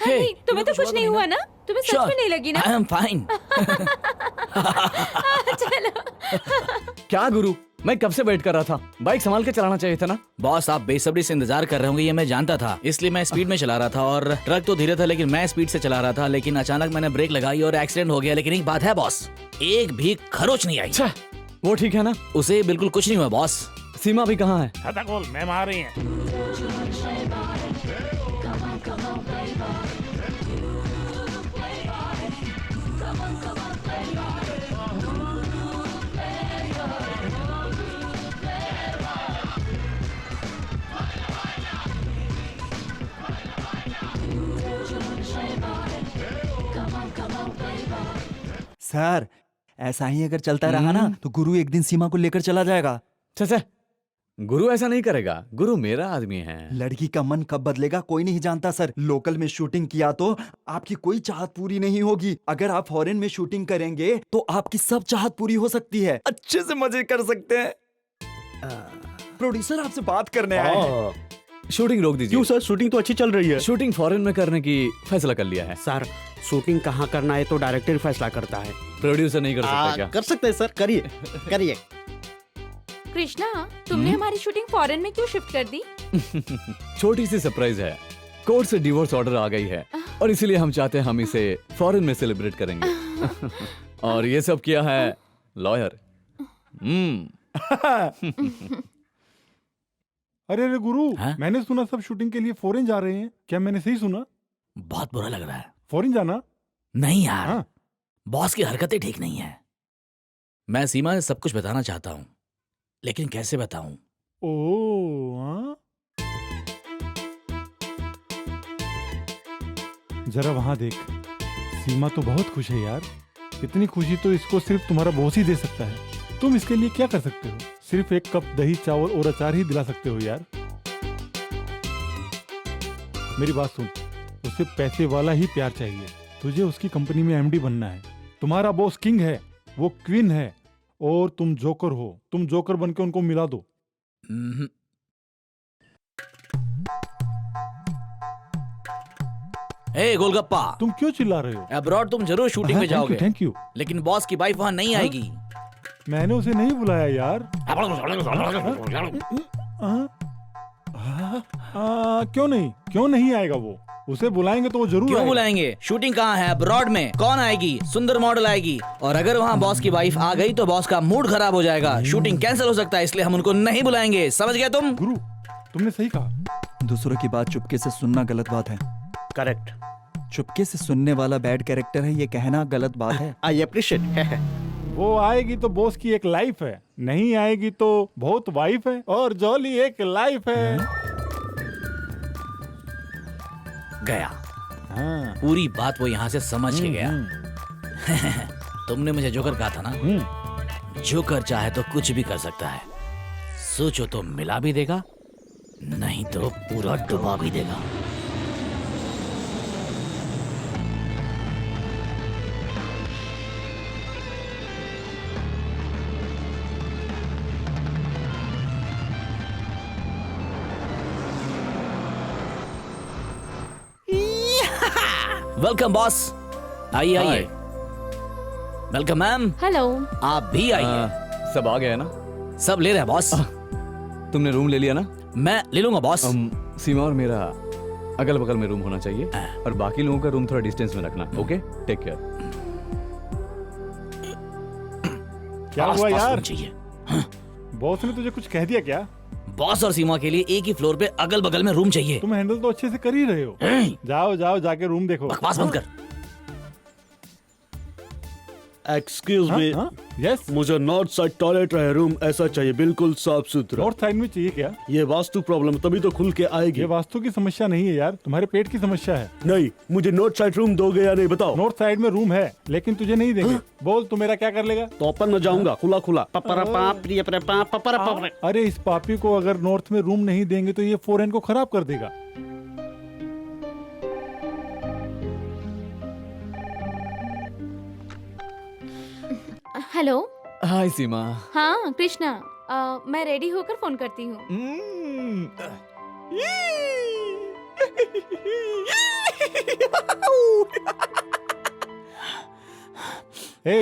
Honey, तुम्हें तो कुछ नहीं हुआ ना? तुम्हें सच में नहीं लगी ना? I am fine. क्या गुरु, मैं कब से वेट कर रहा था। बाइक संभाल के चलाना चाहिए था ना। बॉस आप बेसब्री से इंतजार कर रहे होंगे ये मैं जानता था, इसलिए मैं स्पीड में चला रहा था। और ट्रक तो धीरे था लेकिन मैं स्पीड से चला रहा था, लेकिन अचानक मैंने ब्रेक लगाई और एक्सीडेंट हो गया। लेकिन एक बात है बॉस, एक भी खरोच नहीं आई। वो ठीक है ना? उसे बिल्कुल कुछ नहीं हुआ बॉस। सीमा भी कहाँ है? खताकोल मैम आ रही हैं। सर ऐसा ही अगर चलता रहा ना तो गुरु एक दिन सीमा को लेकर चला जाएगा। चाचा, गुरु ऐसा नहीं करेगा, गुरु मेरा आदमी है। लड़की का मन कब बदलेगा कोई नहीं जानता सर। लोकल में शूटिंग किया तो आपकी कोई चाहत पूरी नहीं होगी, अगर आप फॉरेन में शूटिंग करेंगे तो आपकी सब चाहत पूरी हो सकती है, अच्छे से मजे कर सकते हैं। प्रोड्यूसर आपसे बात करने आए हैं। शूटिंग रोक दीजिए। क्यों सर? शूटिंग तो अच्छी चल रही है। शूटिंग फॉरेन में करने की फैसला कर लिया है। सर शूटिंग कहाँ करना है तो डायरेक्टर फैसला करता है। प्रोड्यूसर नहीं कर सकता क्या? कर सकते हैं सर, करिए करिए। कृष्णा, तुमने हमारी शूटिंग फॉरेन में क्यों शिफ्ट कर दी? छोटी सी सरप्राइज है, कोर्ट से डिवोर्स ऑर्डर आ गई है और इसीलिए हम चाहते हैं हम इसे फॉरेन में सेलिब्रेट करेंगे। और ये सब किया है लॉयर। अरे अरे गुरु, मैंने सुना सब शूटिंग के लिए फॉरेन जा रहे हैं, क्या मैंने सही सुना? बहुत बुरा लग रहा है। फॉरेन जाना? नहीं यार, बॉस की हरकतें ठीक नहीं है। मैं सीमा से सब कुछ बताना चाहता हूँ, लेकिन कैसे बताऊं? जरा वहां देख, सीमा तो बहुत खुश है यार। इतनी खुशी तो इसको सिर्फ तुम्हारा बॉस ही दे सकता है। तुम इसके लिए क्या कर सकते हो? सिर्फ एक कप दही चावल और अचार ही दिला सकते हो यार। मेरी बात सुन, उसे पैसे वाला ही प्यार चाहिए। तुझे उसकी कंपनी में एमडी बनना है। तुम्हारा बॉस किंग है, वो क्वीन है और तुम जोकर हो। तुम जोकर बन के उनको मिला दो। ए गोलगप्पा, तुम क्यों चिल्ला रहे हो? अब्रॉड तुम जरूर शूटिंग में जाओगे, थैंक यू। लेकिन बॉस की वाइफ वहाँ नहीं आएगी। मैंने उसे नहीं बुलाया यार। क्यों नहीं आएगा वो? उसे बुलाएंगे तो वो जरूर क्यों आएगा। बुलाएंगे? शूटिंग कहाँ है? अब्रॉड में। कौन आएगी? सुंदर मॉडल आएगी, और अगर वहाँ बॉस की वाइफ आ गई तो बॉस का मूड खराब हो जाएगा, शूटिंग कैंसिल हो सकता है, इसलिए हम उनको नहीं बुलाएंगे। समझ गए तुम? गुरु, तुमने सही कहा। दूसरों की बात चुपके से सुनना गलत बात है। करेक्ट। चुपके से सुनने वाला बैड कैरेक्टर है, ये कहना गलत बात है। I appreciate. वो आएगी तो बॉस की एक लाइफ है, नहीं आएगी तो बहुत वाइफ है, और जॉली एक लाइफ है। गया। पूरी बात वो यहाँ से समझ के गया। तुमने मुझे जोकर कहा था ना, जोकर चाहे तो कुछ भी कर सकता है। सोचो तो मिला भी देगा, नहीं तो पूरा डुबा भी देगा। वेलकम बॉस, आइए आइए। Welcome ma'am. हेलो। आप भी आइए। सब आ गए ना? सब ले रहे हैं बॉस। तुमने रूम ले लिया ना? मैं ले लूंगा बॉस। सीमा और मेरा अगल बगल में रूम होना चाहिए, और बाकी लोगों का रूम थोड़ा डिस्टेंस में रखना। Okay, take care. क्या हुआ यार? चाहिए। बॉस ने तुझे कुछ कह दिया क्या? बॉस और सीमा के लिए एक ही फ्लोर पे अगल बगल में रूम चाहिए। तुम हैंडल तो अच्छे से कर ही रहे हो। जाओ जाओ, जाके रूम देखो। बकवास बंद कर। Excuse me. यस, मुझे नॉर्थ साइड टॉयलेट रहे रूम ऐसा चाहिए, बिल्कुल साफ सुथरा। नॉर्थ साइड में चाहिए क्या? ये वास्तु प्रॉब्लम, तभी तो खुल के आएगी। ये वास्तु की समस्या नहीं है यार, तुम्हारे पेट की समस्या है। नहीं, मुझे नॉर्थ साइड रूम दोगे या नहीं बताओ? नॉर्थ साइड में रूम है, लेकिन तुझे नहीं देंगे। बोल, तू मेरा क्या कर लेगा? तो अपन में जाऊंगा, खुला खुला। अरे इस पापी को अगर नॉर्थ में रूम नहीं देंगे तो ये फॉरेन को खराब कर देगा। हेलो। हाय सीमा। हाँ कृष्णा, मैं रेडी होकर फोन करती हूँ।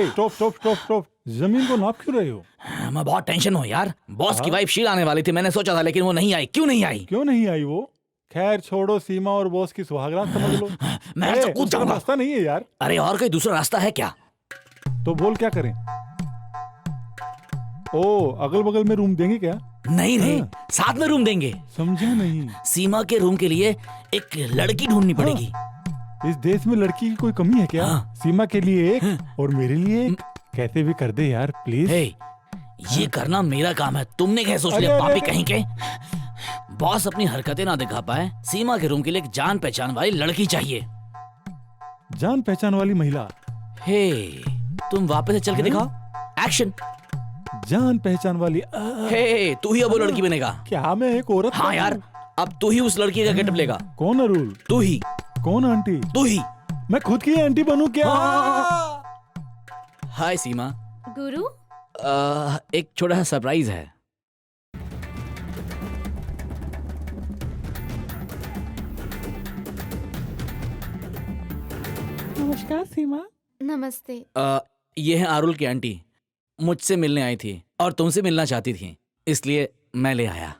स्टॉप स्टॉप स्टॉप स्टॉप, जमीन को नाप क्यों रहे हो? मैं बहुत टेंशन हूँ यार। बॉस की वाइफ शील आने वाली थी, मैंने सोचा था, लेकिन वो नहीं आई। क्यों नहीं आई? क्यों नहीं आई वो? खैर छोड़ो, सीमा और बॉस की सुहागरात समझ लो। मैं तो कूद जाऊंगा। रास्ता नहीं है यार। अरे और कोई दूसरा रास्ता है क्या? तो बोल क्या करें? ओ, अगल बगल में रूम देंगे क्या? नहीं रे, साथ में रूम देंगे। समझा नहीं। सीमा के रूम के लिए एक लड़की ढूंढनी पड़ेगी। इस देश में लड़की की कोई कमी है क्या? सीमा के लिए एक और मेरे लिए एक। कैसे भी कर दे यार प्लीज। ये करना मेरा काम है, तुमने क्या सोच लिया पापी कहीं के? बॉस अपनी हरकतें ना दिखा पाए, सीमा के रूम के लिए एक जान पहचान वाली लड़की चाहिए। जान पहचान वाली महिला? हे, तुम वापस से चल के दिखाओ। एक्शन। जान पहचान वाली। हे, तू ही अब वो लड़की बनेगा। क्या मैं एक औरत? हाँ यार, अब तू ही उस लड़की का गेटअप लेगा। कौन अरुल? तू ही। कौन आंटी? तू ही। मैं खुद की आंटी बनूं क्या? हाय सीमा। गुरु, एक छोटा सा सरप्राइज है। नमस्कार सीमा। नमस्ते। ये है आरुल की आंटी, मुझसे मिलने आई थी और तुमसे मिलना चाहती थी, इसलिए मैं ले आया।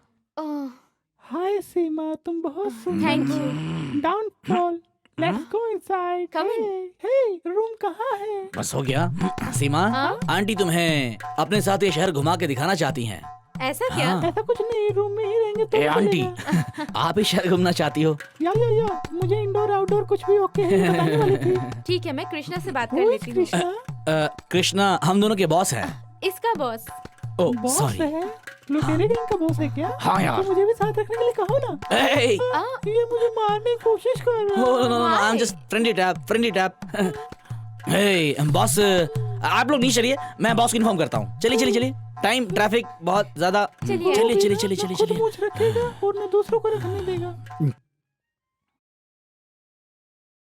हाय सीमा, तुम बहुत सुंदर। Thank you. Don't fall, let's go inside. Come in. Hey, room कहाँ है? बस हो गया। सीमा, आंटी तुम्हें अपने साथ ये शहर घुमा के दिखाना चाहती हैं। ऐसा क्या? ऐसा कुछ नहीं, रूम में ही रहेंगे तो आंटी, आप ही शहर घूमना चाहती हो? या मुझे इंडोर आउटडोर कुछ भी ओके है, बताने वाली थी। ठीक है, मैं कृष्णा से बात कर लेती हूँ। कृष्णा हम दोनों के बॉस हैं। इसका बॉस? Oh sorry. लुटेरे गैंग का बॉस है क्या? हाँ यार। तो मुझे भी साथ रखने के लिए कहो ना। ये मुझे मारने की कोशिश कर रहा है। No, I am just friendly tap. Hey boss, आप लोग नहीं चलिए, मैं बॉस को इन्फॉर्म करता हूँ। चलिए, टाइम ट्रैफिक बहुत ज्यादा। चलिए। खुद मुझ रखेगा और न दूसरों को रखने देगा।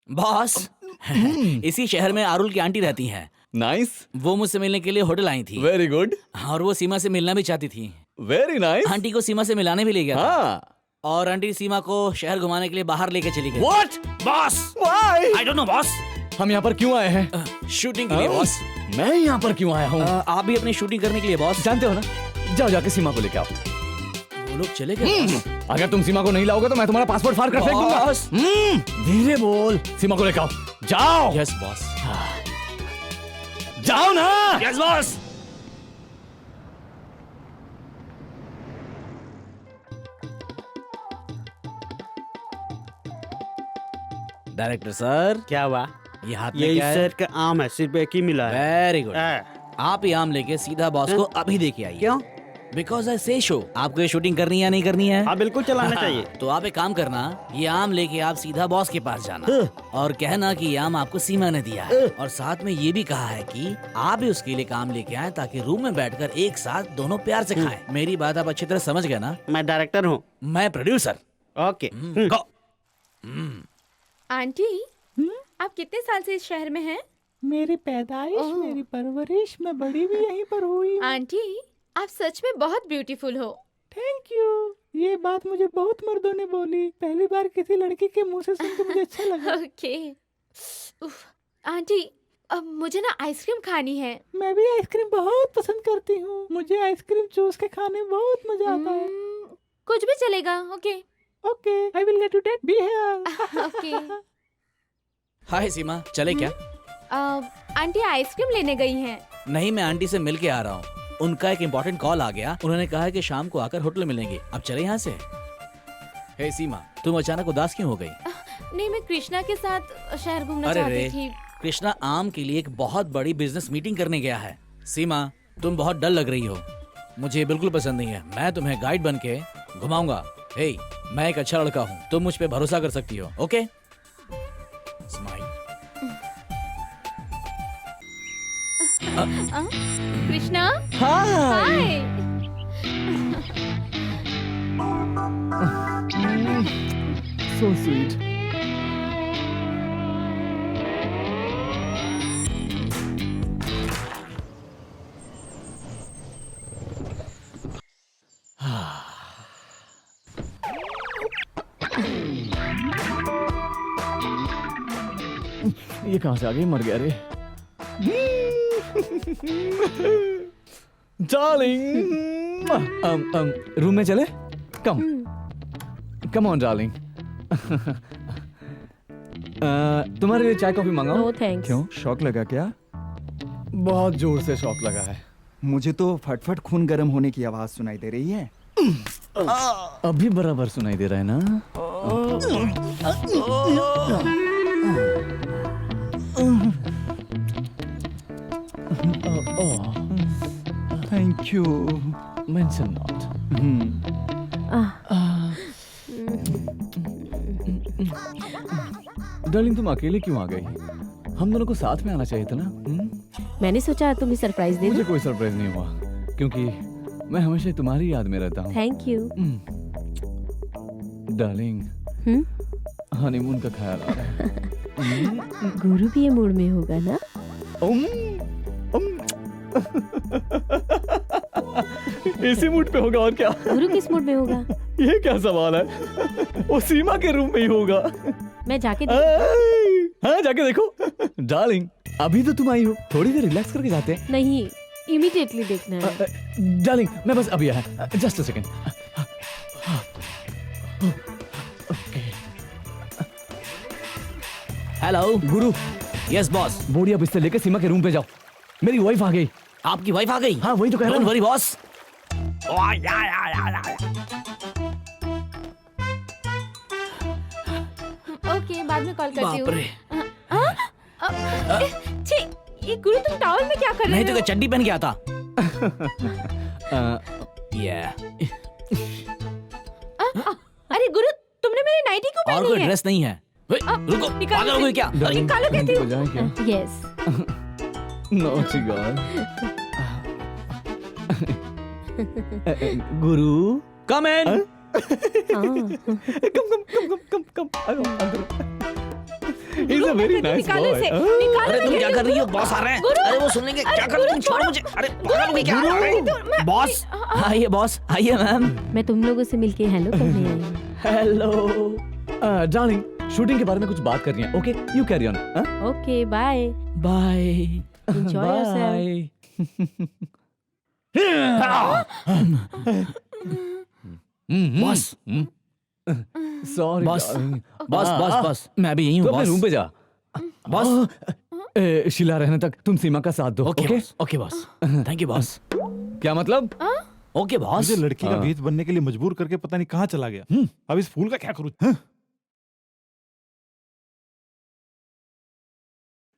बॉस, इसी शहर में आरुल की आंटी रहती हैं। नाइस। वो मुझसे मिलने के लिए होटल आई थी। Very good. और वो सीमा से मिलना भी चाहती थी। Very nice. आंटी को सीमा से मिलाने भी ले गया था। हाँ। और आंटी सीमा को शहर घुमाने के लिए बाहर लेके चली गई। What? Boss? Why? I don't know boss. हम यहाँ पर क्यों आए हैं? शूटिंग के लिए बॉस। मैं यहाँ पर क्यों आया हूँ? आप भी अपनी शूटिंग करने के लिए बॉस। जानते हो ना, जाओ जाके सीमा को लेके आओ। वो लोग चले गए। अगर तुम सीमा को नहीं लाओगे तो मैं तुम्हारा पासपोर्ट फाड़ कर फेंक दूंगा। बॉस। धीरे बोल। सीमा को लेके आओ। जाओ। Yes boss. जाओ ना। Yes boss. डायरेक्टर सर, क्या हुआ? ये हाथ में ये क्या इस है? सेट का आम है, सिर्फ एक ही मिला है। Very good. आप ये आम लेके सीधा बॉस को अभी देके आइए। क्यों? बिकॉज आई से शो। आपको ये शूटिंग करनी है या नहीं करनी है? हाँ बिल्कुल चलाना चाहिए। तो आप एक काम करना, ये आम लेके आप सीधा बॉस के पास जाना और कहना कि ये आम आपको सीमा ने दिया है, और साथ में ये भी कहा है कि आप भी उसके लिए काम लेके आए ताकि रूम में बैठकर एक साथ दोनों प्यार से खाएं। मेरी बात आप अच्छी तरह समझ गए ना? मैं डायरेक्टर हूँ। मैं प्रोड्यूसर। ओके। गो। आंटी, आप कितने साल से इस शहर में हैं? मेरी पैदाइश, मेरी परवरिश, मैं बड़ी भी यहीं पर हुई। आंटी, आप सच में बहुत ब्यूटीफुल हो। Thank you. ये बात मुझे बहुत मर्दों ने बोली। पहली बार किसी लड़की के मुंह से सुन के मुझे अच्छा लगा। ओके। उफ, आंटी, अब मुझे ना आइसक्रीम खानी है। मैं भी आइसक्रीम बहुत पसंद करती हूँ। मुझे आइसक्रीम चूस के खाने में बहुत मजा आता है। कुछ भी चलेगा। Okay okay, I will get you that. Be here. Okay. Hi Seema, चले क्या? आंटी आइसक्रीम लेने गई हैं। नहीं, मैं आंटी से मिल के आ रहा हूँ। उनका एक इम्पोर्टेंट कॉल आ गया। उन्होंने कहा है कि शाम को आकर होटल मिलेंगे। अब चले यहाँ से। हे सीमा, तुम अचानक उदास क्यों हो गई? नहीं, मैं कृष्णा के साथ शहर घूमना अरे चाहती रे, थी। कृष्णा आम के लिए एक बहुत बड़ी बिजनेस मीटिंग करने गया है। सीमा, तुम बहुत डल लग रही हो। मुझे ये बिल्कुल पसंद नहीं है। मैं तुम्हें गाइड बन के घुमाऊंगा। हे, मैं एक अच्छा लड़का हूँ, तुम मुझ पे भरोसा कर सकती हो। ओके? स्माइल। कृष्णा, हाय। So sweet. ये कहाँ से आ गई? मर गया रे। डार्लिंग, रूम में चले? Come on darling. तुम्हारे लिए चाय कॉफी मंगाऊं? No thanks. क्यों, शौक लगा क्या? बहुत जोर से शौक लगा है। मुझे तो फटफट खून गर्म होने की आवाज सुनाई दे रही है। अभी बराबर सुनाई दे रहा है ना? Thank you. Mention not. Darling, तुम अकेले क्यों आ गई? हम दोनों को साथ में आना चाहिए था ना? मैंने सोचा तुम्हें सरप्राइज दे मुझे दूं। कोई सरप्राइज नहीं हुआ, क्योंकि मैं हमेशा तुम्हारी याद में रहता हूँ। Thank you. डार्लिंग, हनीमून का ख्याल आ रहा है। गुरु भी ये मूड में होगा ना? इसी मूड पे होगा और क्या? गुरु किस मूड में होगा? ये क्या सवाल है? वो सीमा के रूम में ही होगा। मैं जाके हाँ, जाके देखो। डार्लिंग, अभी तो तुम आई हो, थोड़ी देर रिलैक्स करके जाते हैं। नहीं, इमीडिएटली देखना है। डार्लिंग, मैं बस अभी आया। Just a second. Hello Guru. Yes boss. बोरिया बिस्तर लेकर सीमा के रूम पे जाओ। मेरी वाइफ आ गई। आपकी वाइफ आ गई? हाँ, वही तो कह रहा डोंट हूँ। Worry boss. ओके, बाद में कॉल करती बाप हूँ। रे। छी, ये गुरु तुम टॉवल में क्या कर रहे नहीं हो? तो क्या चड्डी पहन के आता? अरे गुरु, तुमने मेरी नाइटी क्यों और पहनी कोई है? ड्रेस नहीं है। रुको, पागल हो गई क्या? निकालो कहती हूँ। जाए क्या? Yes. Naughty girl. Guru, come in. Come. He's a very nice निकालो boy. इसे, हाँ? निकालो अरे तुम इसे। क्या कर रही हो? बॉस आ रहे हैं। गुरु! अरे वो सुन लेंगे। क्या कर रही हो? तुम छोड़ो मुझे। अरे पागल हो गई क्या? अरे, बॉस आइए, बॉस आइए मैम। मैं तुम लोगों से मिलके हेलो करने आई हूँ। हेलो डार्लिंग, शूटिंग के बारे में कुछ बात करनी है. Okay, you carry on. Okay bye. Bye. Enjoy yourself. Boss sorry boss boss boss boss मैं भी यही हूँ तो अपने बॉस। रूम पे जा. बॉस शीला रहने तक तुम सीमा का साथ दो. Okay okay boss, okay boss, thank you boss. क्या मतलब? Okay boss. मुझे लड़की का भेद बनने के लिए मजबूर करके पता नहीं कहाँ चला गया. अब इस फूल का क्या करूँ?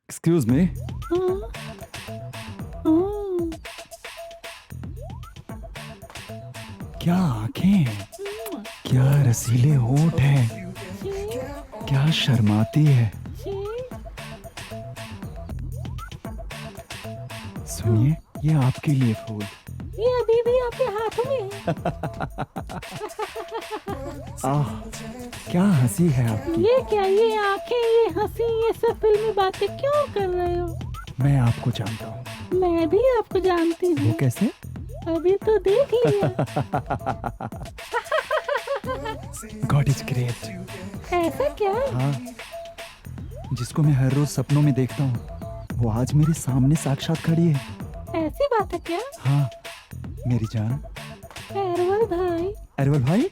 Excuse me. क्या आंखें, क्या रसीले होंठ हैं, क्या शर्माती है. सुनिए, ये आपके लिए फूल. ये अभी भी आपके हाथों में है। आह, क्या हंसी है आपकी. ये क्या, ये आंखें, ये हंसी, ये सब फिल्मी बातें क्यों कर रहे हो? मैं आपको जानता हूँ. मैं भी आपको जानती हूँ। वो कैसे? अभी तो देख लिया। God is great. ऐसा क्या? हाँ, जिसको मैं हर रोज सपनों में देखता हूँ, वो आज मेरे सामने साक्षात खड़ी है. ऐसी बात है क्या? हाँ मेरी जान. अरवल भाई, अरवल भाई.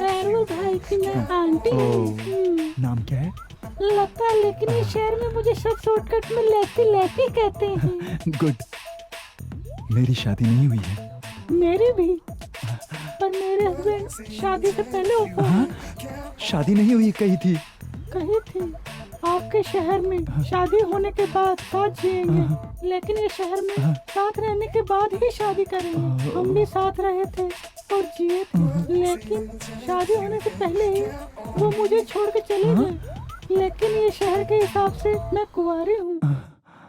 अरवल भाई की मैं आंटी हूँ। नाम क्या है? लता, लेकिन इस शहर में मुझे सब शॉर्टकट में लेती लेती कहते हैं। गुड. मेरी शादी नहीं हुई है. मेरी भी, पर मेरे हस्बैंड शादी से पहले हाँ? शादी नहीं हुई कही थी. कही थी आपके शहर में शादी होने के बाद साथ जिएंगे, लेकिन ये शहर में साथ रहने के बाद ही शादी करेंगे। हम भी साथ रहे थे और जिए थे, लेकिन शादी होने से पहले ही वो मुझे छोड़ के चले गए। लेकिन ये शहर के हिसाब से मैं कुंवारी हूँ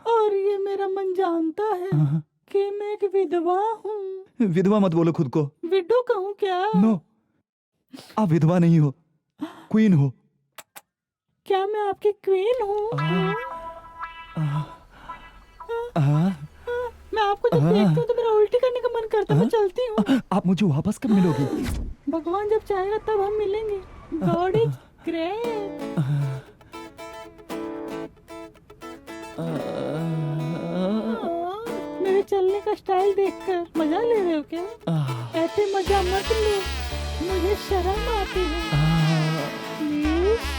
और ये मेरा मन जानता है कि मैं एक विधवा हूँ। विधवा मत बोलो खुद को. विडो कहूँ क्या? नो, आप विधवा नहीं हो, क्वीन हो. क्या मैं आपकी क्वीन हूँ? मैं आपको जब देखती हूँ तो मेरा उल्टी करने का मन करता है। मैं चलती हूँ। आप मुझे वापस कब मिलोगी? भगवान जब चाहेगा तब हम मिलेंगे। God is great. मेरे चलने का स्टाइल देखकर मजा ले रहे हो क्या? ऐसे मजा मत लो, मुझे शर्म आती है। प्लीज।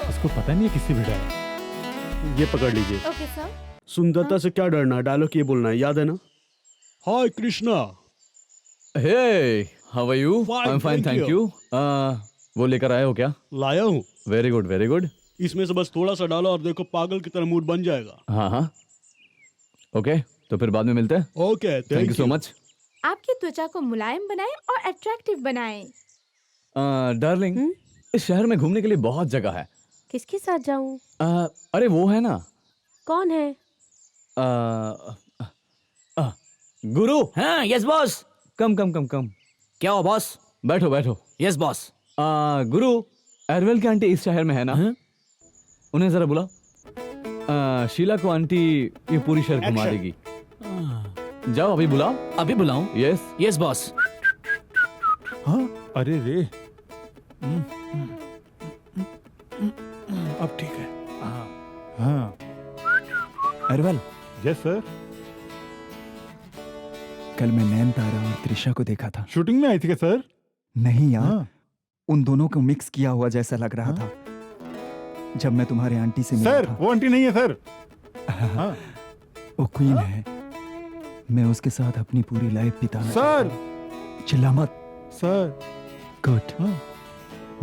उसको पता नहीं है किससे भिड़ा है. ये पकड़ लीजिए. Okay sir. सुंदरता से क्या डरना है, डायलॉग ये बोलना है, याद है ना? Hi Krishna. Hey, how are you? Fine, I am fine, thank thank you. वो लेकर आए हो क्या? लाया हूँ. Very good, very good. इसमें से बस थोड़ा सा डालो और देखो पागल की तरह मूड बन जाएगा. हाँ हाँ, ओके, तो फिर बाद में मिलते हैं. Okay, thank you so much. आपकी त्वचा को मुलायम बनाएं और अट्रैक्टिव बनाएं। डार्लिंग, इस शहर में घूमने के लिए बहुत जगह है. किसके साथ जाऊं? अरे वो है ना, कौन है? गुरु. हाँ यस बॉस। कम कम कम कम. क्या हो बॉस? बैठो बैठो. Yes boss. गुरु, एरवेल की आंटी इस शहर में है ना? उन्हें जरा बुला. शीला को आंटी ये पूरी शहर घुमा Action. देगी. जाओ अभी बुलाओ. अभी बुलाऊं? यस. Yes boss. हाँ? अरे रे. अब ठीक है. हाँ. Arwal, yes sir. कल मैं नैन तारा और त्रिशा को देखा था. शूटिंग में आई थी क्या सर? नहीं यार, हाँ. उन दोनों को मिक्स किया हुआ जैसा लग रहा था जब मैं तुम्हारे आंटी से मिला सर था. वो आंटी नहीं है सर. हाँ. वो क्वीन है. मैं उसके साथ अपनी पूरी लाइफ बिताना सर. चिल्ला मत. सर. गुड.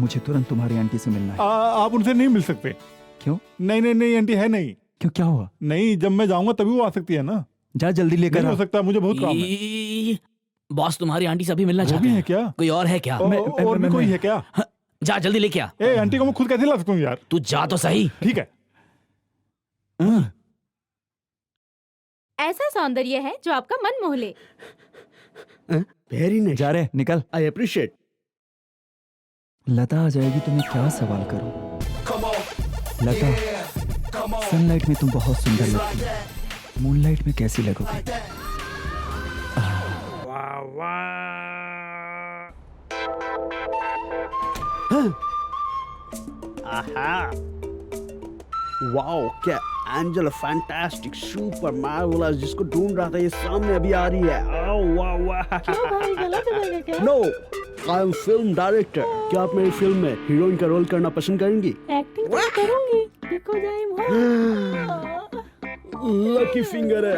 मुझे तुरंत तुम्हारी आंटी से मिलना है. आप उनसे नहीं मिल सकते. क्यों? नहीं नहीं नहीं, आंटी है नहीं. क्यों, क्या हुआ? नहीं, जब मैं जाऊंगा तभी वो आ सकती है ना. जा जल्दी लेकर नहीं आ. हो सकता, मुझे बहुत काम है. बॉस तुम्हारी आंटी से अभी मिलना वो चाहते भी हैं है क्या? कोई और है क्या? और भी कोई है क्या? जा जल्दी लेके आ। ए आंटी को मैं खुद कैसे ला सकता हूँ यार? तू जा तो सही। ठीक है. ऐसा सौंदर्य है जो आपका मन मोह ले। Very nice. जा रहे, निकल. I appreciate. लता आ जाएगी तो मैं क्या सवाल करूं? लता, सनलाइट में तुम बहुत सुंदर लगती हो, मूनलाइट में कैसी लगोगी? वाओ, क्या एंजल, फैंटास्टिक, सुपर मार्वेलस, जिसको ढूंढ रहा था ये सामने अभी आ रही है। आओ वाह वाह। No, I am film director. क्या आप मेरी फिल्म में हीरोइन का रोल करना पसंद करेंगी? एक्टिंग तो करूंगी because I am lucky finger है।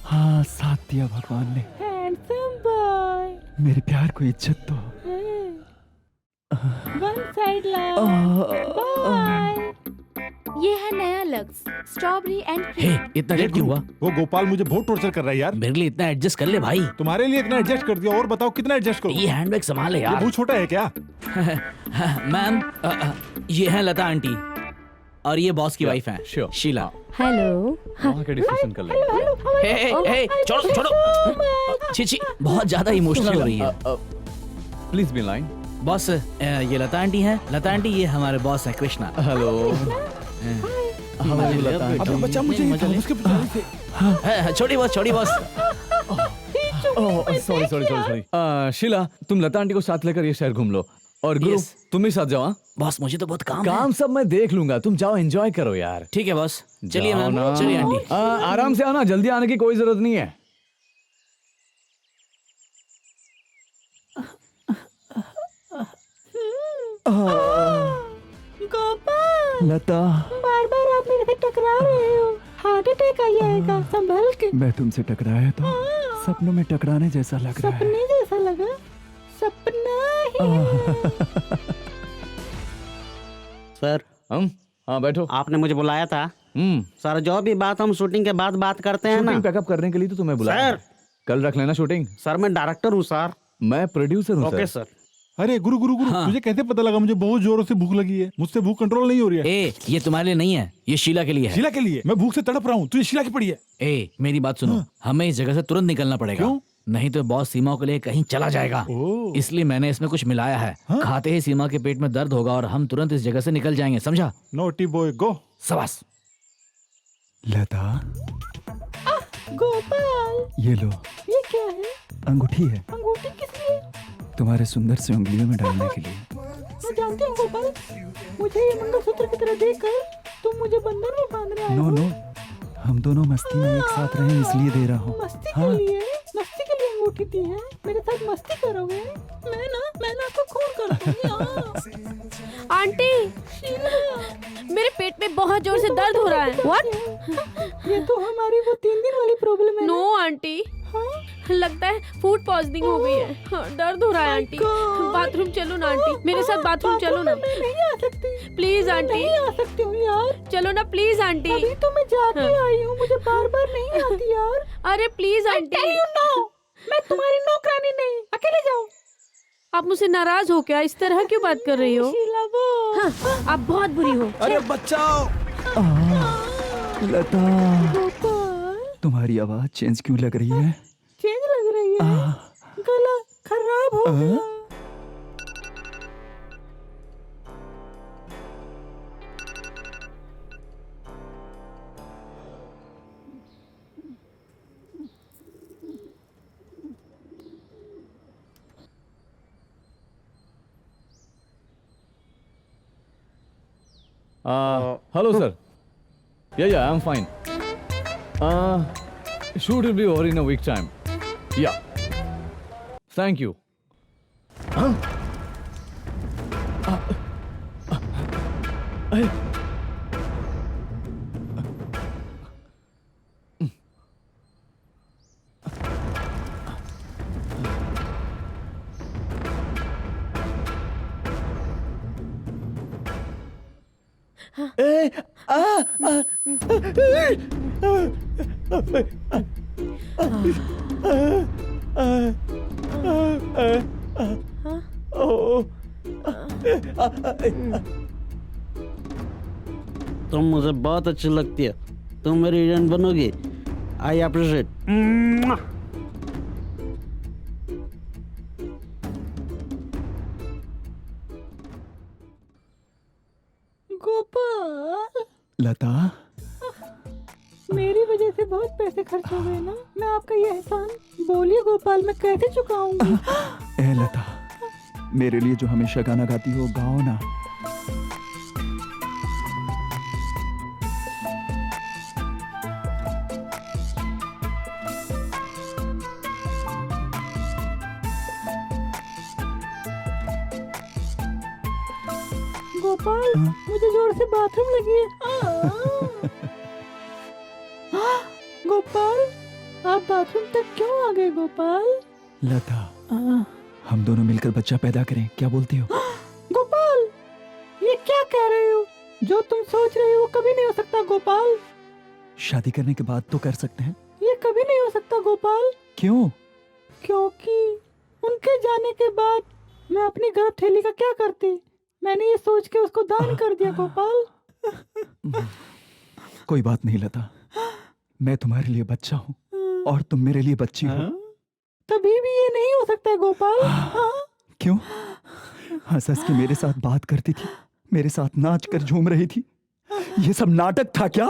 हाँ, साथ दिया भगवान ने। हैंडसम बॉय, मेरे प्यार को इज्जत दो। One side love, bye. ये है नया लक्स, स्ट्रॉबेरी एंड हे, इतना लेट क्यों हुआ? वो गोपाल मुझे बहुत टॉर्चर कर रहा है यार। मेरे लिए इतना एडजस्ट कर ले भाई। तुम्हारे लिए इतना एडजस्ट कर दिया, और बताओ कितना एडजस्ट करूं? ये हैंडबैग संभाले ये यार। बहुत छोटा है क्या? मैम, ये है लता आंटी और ये बॉस की वाइफ है शीला। हेलो। वहाँ के डिस्कशन कर लेंगे। हे, छोड़ो छोड़ो। छी, बहुत ज्यादा इमोशनल हो रही है। Please be line. बॉस, ये लता आंटी है। लता आंटी, ये हमारे बॉस है कृष्णा। हेलो। अब बच्चा मुझे उसके छोटी बॉस, छोटी boss. Sorry sorry sorry sorry. Sheela, तुम लता आंटी को साथ लेकर ये शहर घूम लो, और गुरु तुम ही साथ जाओ। हाँ बॉस, मुझे तो बहुत काम काम सब मैं देख लूंगा, तुम जाओ एंजॉय करो यार। ठीक है बॉस, चलिए जाओ मैम, ना। चलिए आंटी। आराम से आना, जल्दी आने की कोई जरूरत नहीं है। गोपाल, लता, बार बार आप मेरे से टकरा रहे हो, हार्ट अटैक आ जाएगा, संभल के। मैं तुमसे टकराया तो सपनों में टकराने जैसा लग रहा है। सपने जैसा लगा? सपना ही। सर, हाँ बैठो। आपने मुझे बुलाया था। सर, जो भी बात हम शूटिंग के बाद बात करते हैं ना। शूटिंग पैकअप करने के लिए तो तुम्हें बुलाया। सर, कल रख लेना शूटिंग। सर मैं डायरेक्टर हूँ सर। मैं प्रोड्यूसर हूँ। Okay sir. अरे गुरु गुरु गुरु, तुझे कैसे पता लगा? मुझे बहुत जोरों से भूख लगी है, मुझसे भूख कंट्रोल नहीं हो रही है। ए, ये तुम्हारे लिए नहीं है, ये शीला के लिए है। शीला के लिए? मैं भूख से तड़प रहा हूँ, तुझे शीला की पड़ी है। ए, मेरी बात सुनो, हमें इस जगह से तुरंत निकलना पड़ेगा। क्यों? नहीं तो बॉस सीमा को लेकर कहीं चला जाएगा। इसलिए मैंने इसमें कुछ मिलाया है। खाते ही सीमा के पेट में दर्द होगा और हम तुरंत इस जगह से निकल जाएंगे, समझा? नोटी बॉय गो। शाबाश। लता, गोपाल, ये लो, ये क्या है? अंगूठी है, अंगूठी किस लिए? तुम्हारे सुंदर से उंगलियों में डालने के लिए। मैं जानती हूँ गोपाल, मुझे ये मंगलसूत्र की तरह देखकर तुम मुझे बंधन में बांध रहे हो। नो, हम दोनों मस्ती में एक साथ रहें इसलिए दे रहा हूँ। मस्ती के लिए? मस्ती के लिए अंगूठी दी है? मेरे साथ मस्ती करोगे? मैं ना आपको खून कर दूंगी। आंटी, मेरे पेट में बहुत जोर से दर्द हो रहा है। व्हाट? ये तो हमारी वो 3 दिन वाली प्रॉब्लम है। नो आंटी, लगता है फूड पॉइजनिंग हो गई है। दर्द हो रहा है आंटी। बाथरूम चलो ना आंटी, मेरे साथ बाथरूम चलो ना। मैं नहीं आ सकती। Please aunty. नहीं आ सकती हूँ यार। चलो ना प्लीज आंटी। अभी तो मैं जाके आई हूँ, मुझे बार बार नहीं आती यार। अरे प्लीज आंटी। मैं तुम्हारी नौकरानी नहीं, अकेले जाओ। आप मुझसे नाराज हो क्या? इस तरह क्यों बात कर रही हो? शीला वो। हाँ, आप बहुत बुरी हो। अरे बचाओ। लता, गोपाल, तुम्हारी आवाज चेंज क्यों लग रही है? चेंज लग रही है, गला खराब हो गया। Hello, sir. Yeah, I'm fine. Shoot will be over in a week time. Yeah. Thank you. तुम मुझे बहुत अच्छी लगती है। तुम मेरी हीरोइन बनोगी। I appreciate. गोपाल, लता, मेरी वजह से बहुत पैसे खर्च हो गए ना। मैं आपका ये एहसान, बोलिए गोपाल, मैं कैसे चुकाऊंगी? ए लता, मेरे लिए जो हमेशा गाना गाती हो गाओ ना। गोपाल, मुझे जोर से बाथरूम लगी है। गोपाल, आप बाथरूम तक क्यों आ गए गोपाल? लता, हम दोनों मिलकर बच्चा पैदा करें, क्या बोलती हो? गोपाल, ये क्या कह रहे हो? जो तुम सोच रहे हो वो कभी नहीं हो सकता गोपाल। शादी करने के बाद तो कर सकते हैं। ये कभी नहीं हो सकता गोपाल। क्यों? क्योंकि उनके जाने के बाद मैं अपनी गर्भथैली का क्या करती? मैंने ये सोच के उसको दान कर दिया गोपाल। कोई बात नहीं लता, मैं तुम्हारे लिए बच्चा हूँ और तुम मेरे लिए बच्ची हो। तभी भी ये नहीं हो सकता है गोपाल। क्यों? हंस हंस के मेरे साथ बात करती थी, मेरे साथ नाच कर झूम रही थी, ये सब नाटक था क्या?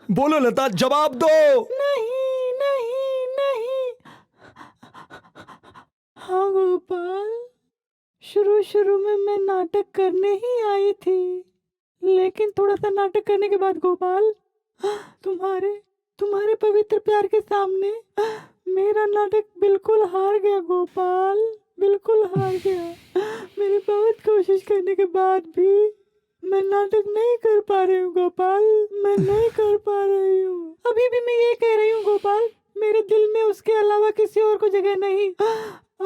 बोलो लता, जवाब दो। नहीं नहीं नहीं। हाँ गोपाल, शुरू में मैं नाटक करने ही आई थी, लेकिन थोड़ा सा नाटक करने के बाद गोपाल, तुम्हारे पवित्र प्यार के सामने मेरा नाटक बिल्कुल हार गया गोपाल, बिल्कुल हार गया। मेरी बहुत कोशिश करने के बाद भी मैं नाटक नहीं कर पा रही हूँ गोपाल, मैं नहीं कर पा रही हूँ। अभी भी मैं ये कह रही हूँ गोपाल, मेरे दिल में उसके अलावा किसी और को जगह नहीं।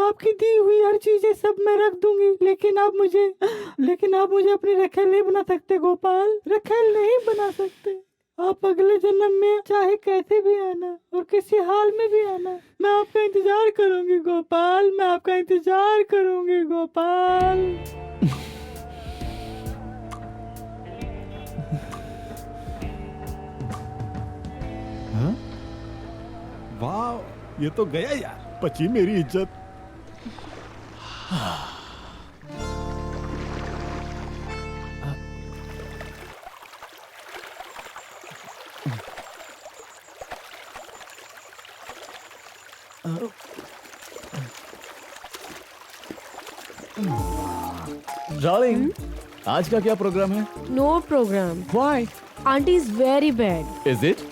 आपकी दी हुई हर चीजें सब मैं रख दूंगी, लेकिन आप मुझे अपनी रखेल नहीं बना सकते गोपाल, रखेल नहीं बना सकते। आप अगले जन्म में चाहे कैसे भी आना और किसी हाल में भी आना, मैं आपका इंतजार करूंगी गोपाल, मैं आपका इंतजार करूंगी गोपाल। वाह, ये तो गया यार, बची मेरी इज्जत। डार्लिंग, आज का क्या प्रोग्राम है? No programme. Why? Aunty is very bad. Is it?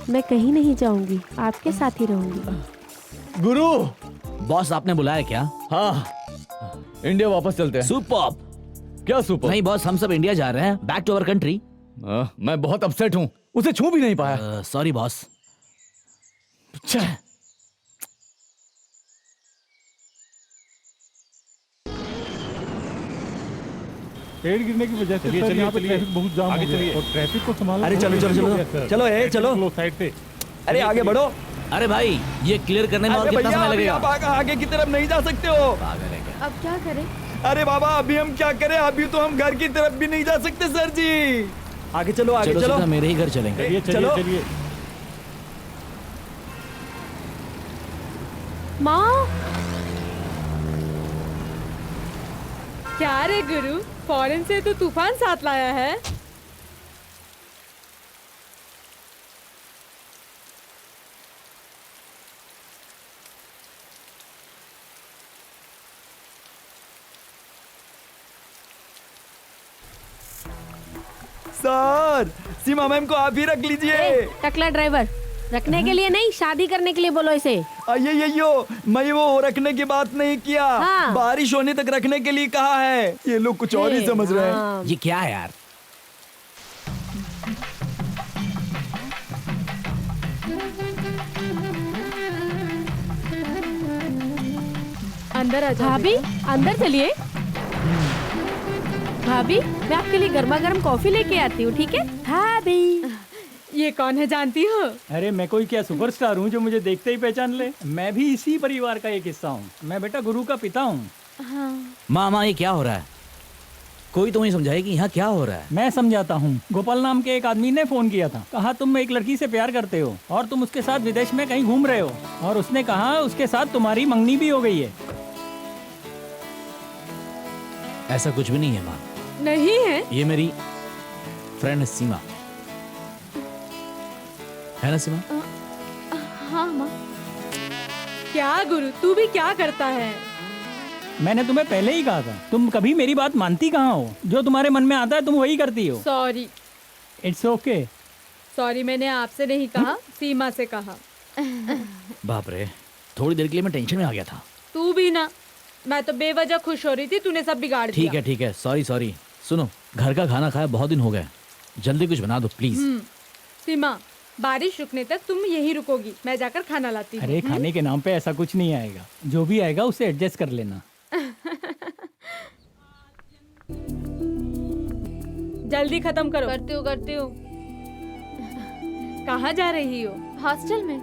मैं कहीं नहीं जाऊंगी, आपके साथ ही रहूंगी। गुरु, बॉस आपने बुलाया क्या? हाँ, इंडिया वापस चलते हैं। सुपर्ब। क्या सुपर? नहीं बॉस, हम सब इंडिया जा रहे हैं, बैक टू अवर कंट्री। मैं बहुत अपसेट हूँ, उसे छू भी नहीं पाया। Sorry boss. पेड़ गिरने की वजह से सर यहाँ पे ट्रैफिक बहुत जाम हो गया और ट्रैफिक को संभालना। अरे चलो चलो साइड से। अरे आगे बढ़ो। अरे भाई, ये क्लियर करने में और कितना समय लगेगा? आप आगे की तरफ नहीं जा सकते हो। अब क्या करें? अरे बाबा, अभी हम क्या करें? अभी तो हम घर की तरफ भी नहीं जा सकते सर जी। आगे चलो, आगे चलो। सीधा मेरे ही घर चलेंगे। चलिए। माँ, क्या रे गुरु, फॉरेन से तो तूफान साथ लाया है। सर, सीमा मैम को आप ही रख लीजिए। टकला ड्राइवर, रखने के लिए नहीं, शादी करने के लिए बोलो इसे। ये मैं वो रखने की बात नहीं किया। हाँ। बारिश होने तक रखने के लिए कहा है। ये लोग कुछ और ही समझ रहे हैं। ये क्या है यार? अंदर आ जाओ। भाभी, अंदर चलिए। भाभी, मैं आपके लिए गर्मा गर्म कॉफी लेके आती हूँ, ठीक है? भाभी। ये कौन है जानती हो? अरे मैं कोई क्या सुपरस्टार हूँ जो मुझे देखते ही पहचान ले? मैं भी इसी परिवार का एक हिस्सा हूँ। मैं बेटा गुरु का पिता हूँ। माँ, ये क्या हो रहा है? कोई तुम्हें समझाए कि यहाँ क्या हो रहा है। मैं समझाता हूँ। गोपाल नाम के एक आदमी ने फोन किया था, कहा तुम एक लड़की से प्यार करते हो और तुम उसके साथ विदेश में कहीं घूम रहे हो, और उसने कहा उसके साथ तुम्हारी मंगनी भी हो गई है। ऐसा कुछ भी नहीं है माँ। नहीं है? ये मेरी फ्रेंड है सीमा, है ना सीमा? हाँ माँ। क्या गुरु, तू भी क्या करता है? मैंने तुम्हें पहले ही कहा था, तुम कभी मेरी बात मानती कहाँ हो? जो तुम्हारे मन में आता है तुम वही करती हो। सॉरी। It's okay. सॉरी, मैंने आपसे नहीं कहा, सीमा से कहा। बाप रे, थोड़ी देर के लिए मैं टेंशन में आ गया था। तू भी ना, मैं तो बेवजह खुश हो रही थी, तूने सब बिगाड़ दिया। ठीक है, सॉरी। सुनो, घर का खाना खाया बहुत दिन हो गए, जल्दी कुछ बना दो प्लीज। सीमा, बारिश रुकने तक तुम यहीं रुकोगी, मैं जाकर खाना लाती हूँ। अरे खाने के नाम पे ऐसा कुछ नहीं आएगा, जो भी आएगा उसे एडजस्ट कर लेना। जल्दी खत्म करो। करती हूँ। कहाँ जा रही हो? हॉस्टल में।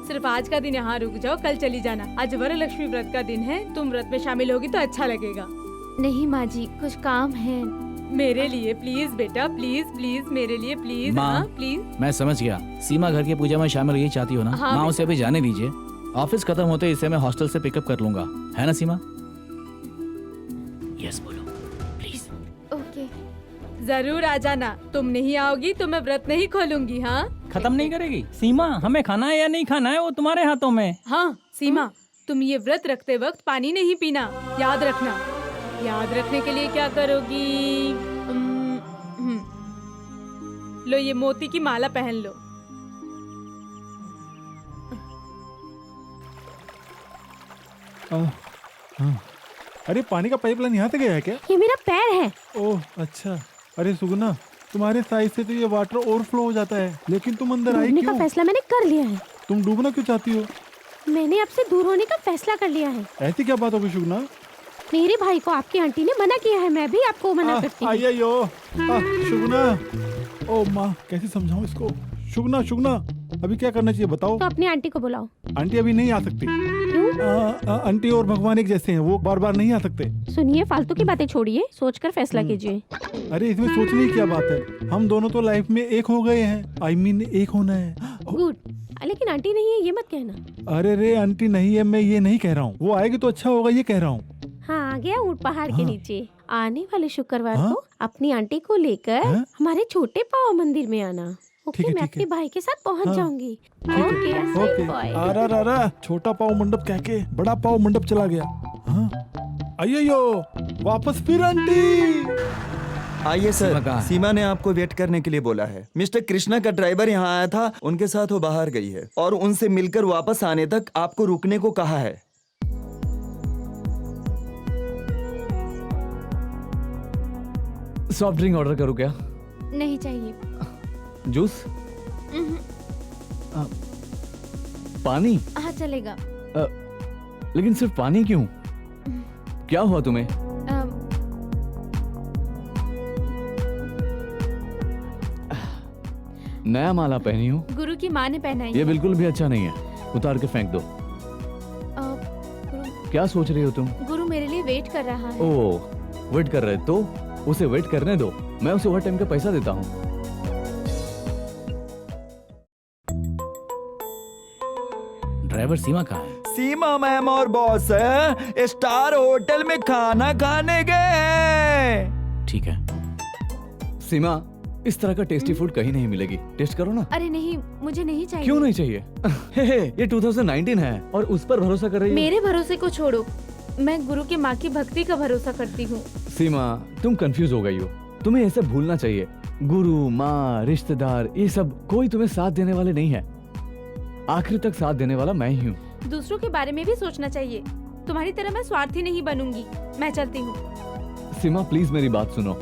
सिर्फ आज का दिन यहाँ रुक जाओ, कल चली जाना। आज वरलक्ष्मी व्रत का दिन है, तुम व्रत में शामिल होगी तो अच्छा लगेगा। नहीं माँ जी, कुछ काम है। मेरे लिए प्लीज बेटा, प्लीज मेरे लिए प्लीज। माँ, हाँ प्लीज। मैं समझ गया, सीमा घर की पूजा में शामिल यही चाहती हो ना? हाँ, माँ उसे अभी जाने दीजिए, ऑफिस खत्म होते इसे मैं हॉस्टल से पिकअप कर लूंगा, है ना सीमा? यस बोलो प्लीज। ओके। जरूर आ जाना, तुम नहीं आओगी तो मैं व्रत नहीं खोलूंगी। हाँ खत्म नहीं करेगी? सीमा, हमें खाना है या नहीं खाना है वो तुम्हारे हाथों में। हाँ सीमा, तुम ये व्रत रखते वक्त पानी नहीं पीना, याद रखना। याद रखने के लिए क्या करोगी? लो ये मोती की माला पहन लो। अरे पानी का पाइपलाइन यहाँ से गया है क्या? ये मेरा पैर है। ओह अच्छा। अरे सुगना, तुम्हारे साइज से तो ये वाटर ओवरफ्लो हो जाता है, लेकिन तुम अंदर आई डूबने क्यों? का फैसला मैंने कर लिया है। तुम डूबना क्यों चाहती हो? मैंने आपसे दूर होने का फैसला कर लिया है। ऐसी क्या बात होगी सुगना? मेरे भाई को आपकी आंटी ने मना किया है, मैं भी आपको मना करती हूँ। आइयो सुगना, ओ माँ कैसे समझाऊं इसको? सुगना, अभी क्या करना चाहिए बताओ? तो अपनी आंटी को बुलाओ। आंटी अभी नहीं आ सकती। क्यों? आंटी और भगवान एक जैसे हैं, वो बार बार नहीं आ सकते। सुनिए, फालतू की बातें छोड़िए, सोचकर फैसला कीजिए। अरे इसमें सोचने की क्या बात है, हम दोनों तो लाइफ में एक हो गए हैं। I mean, एक होना है। गुड, लेकिन आंटी नहीं है ये मत कहना। अरे रे आंटी नहीं है, मैं ये नहीं कह रहा हूँ, वो आएगी तो अच्छा होगा ये कह रहा हूँ। हाँ, आ गया ऊंट पहाड़ के नीचे। आने वाले शुक्रवार हाँ? को अपनी आंटी को लेकर हाँ? हमारे छोटे पाव मंदिर में आना। ठीक ओके, है, मैं ठीक अपने है। भाई के साथ पहुंच हाँ। जाऊंगी। Okay okay boy. आरा छोटा पाव मंडप कह के बड़ा पाव मंडप चला गया। हाँ अयो वापस फिर आंटी। आइए सीमा सर, कहाँ है? सीमा ने आपको वेट करने के लिए बोला है। मिस्टर कृष्णा का ड्राइवर यहाँ आया था, उनके साथ वो बाहर गई है और उनसे मिलकर वापस आने तक आपको रुकने को कहा है। सॉफ्ट ड्रिंक ऑर्डर करूँ क्या? नहीं चाहिए। जूस? पानी? हाँ चलेगा। लेकिन सिर्फ पानी क्यों? क्या हुआ तुम्हें? नया माला पहनी हो? गुरु की माँ ने पहनाई ये है। बिल्कुल भी अच्छा नहीं है, उतार के फेंक दो। क्या सोच रही हो तुम? गुरु मेरे लिए वेट कर रहा है। ओह, वेट कर रहे तो उसे वेट करने दो, मैं उसे ओवर टाइम का पैसा देता हूँ। ड्राइवर सीमा कहाँ है? सीमा मैम और बॉस स्टार होटल में खाना खाने गए हैं। ठीक है। सीमा, इस तरह का टेस्टी फूड कहीं नहीं मिलेगी, टेस्ट करो ना। अरे नहीं, मुझे नहीं चाहिए। क्यों नहीं चाहिए? हे, ये 2019 है और उस पर भरोसा कर रही हो। मेरे भरोसे को छोड़ो, मैं गुरु के माँ की भक्ति का भरोसा करती हूँ। सीमा, तुम कंफ्यूज हो गई हो, तुम्हें ये सब भूलना चाहिए। गुरु, माँ, रिश्तेदार, ये सब कोई तुम्हें साथ देने वाले नहीं है। आखिर तक साथ देने वाला मैं ही हूँ। दूसरों के बारे में भी सोचना चाहिए। तुम्हारी तरह मैं स्वार्थी नहीं बनूंगी। मैं चलती हूँ। सीमा प्लीज मेरी बात सुनो।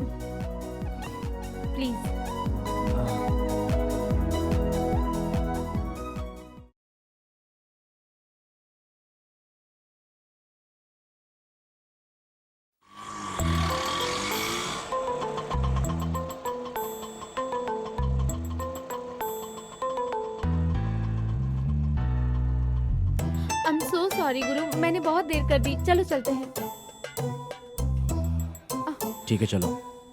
प्लीज। I'm so sorry गुरु, मैंने बहुत देर कर दी। चलो चलते हैं। ठीक है चलो।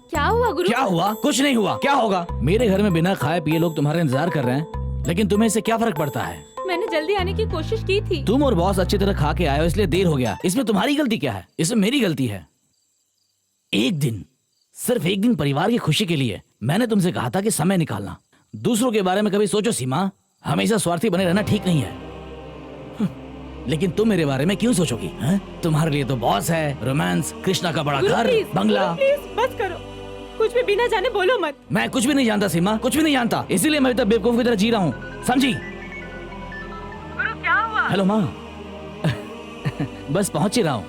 क्या हुआ गुरु? क्या हुआ? कुछ नहीं हुआ। क्या होगा? मेरे घर में बिना खाए पिए लोग तुम्हारा इंतजार कर रहे हैं, लेकिन तुम्हें इससे क्या फर्क पड़ता है? मैंने जल्दी आने की कोशिश की थी। तुम और बॉस अच्छी तरह खा के आए हो इसलिए देर हो गया। इसमें तुम्हारी गलती क्या है? इसमें मेरी गलती है। एक दिन, सिर्फ एक दिन परिवार की खुशी के लिए मैंने तुमसे कहा था कि समय निकालना। दूसरों के बारे में कभी सोचो सीमा, हमेशा स्वार्थी बने रहना ठीक नहीं है। लेकिन तुम मेरे बारे में क्यों सोचोगी? तुम्हारे लिए तो बॉस है, रोमांस, कृष्णा का बड़ा घर, बंगला। प्लीज बस करो, कुछ भी बिना जाने बोलो मत। मैं कुछ भी नहीं जानता सीमा, कुछ भी नहीं जानता, इसीलिए मैं अभी तक बेवकूफ की तरह जी रहा हूँ, समझी? गुरु क्या हुआ? हेलो माँ। बस पहुँच ही रहा हूँ,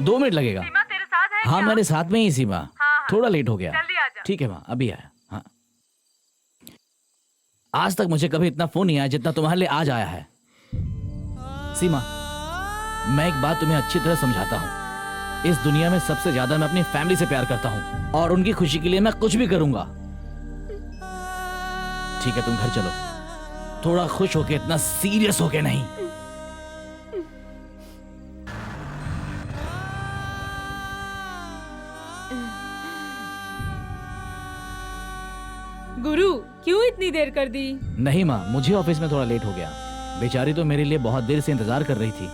2 मिनट लगेगा। सीमा तेरे साथ है? हाँ क्या? मेरे साथ में ही सीमा। हाँ। थोड़ा लेट हो गया। जल्दी आ जा। ठीक है माँ, अभी आया। हाँ, आज तक मुझे कभी इतना फोन नहीं आया जितना तुम्हारे लिए आज आया है। सीमा, मैं एक बात तुम्हें अच्छी तरह समझाता हूँ। इस दुनिया में सबसे ज्यादा मैं अपनी फैमिली से प्यार करता हूँ और उनकी खुशी के लिए मैं कुछ भी करूंगा। ठीक है तुम घर चलो, थोड़ा खुश होके, इतना सीरियस होके नहीं। गुरु क्यों इतनी देर कर दी? नहीं माँ, मुझे ऑफिस में थोड़ा लेट हो गया। बेचारी तो मेरे लिए बहुत देर से इंतजार कर रही थी।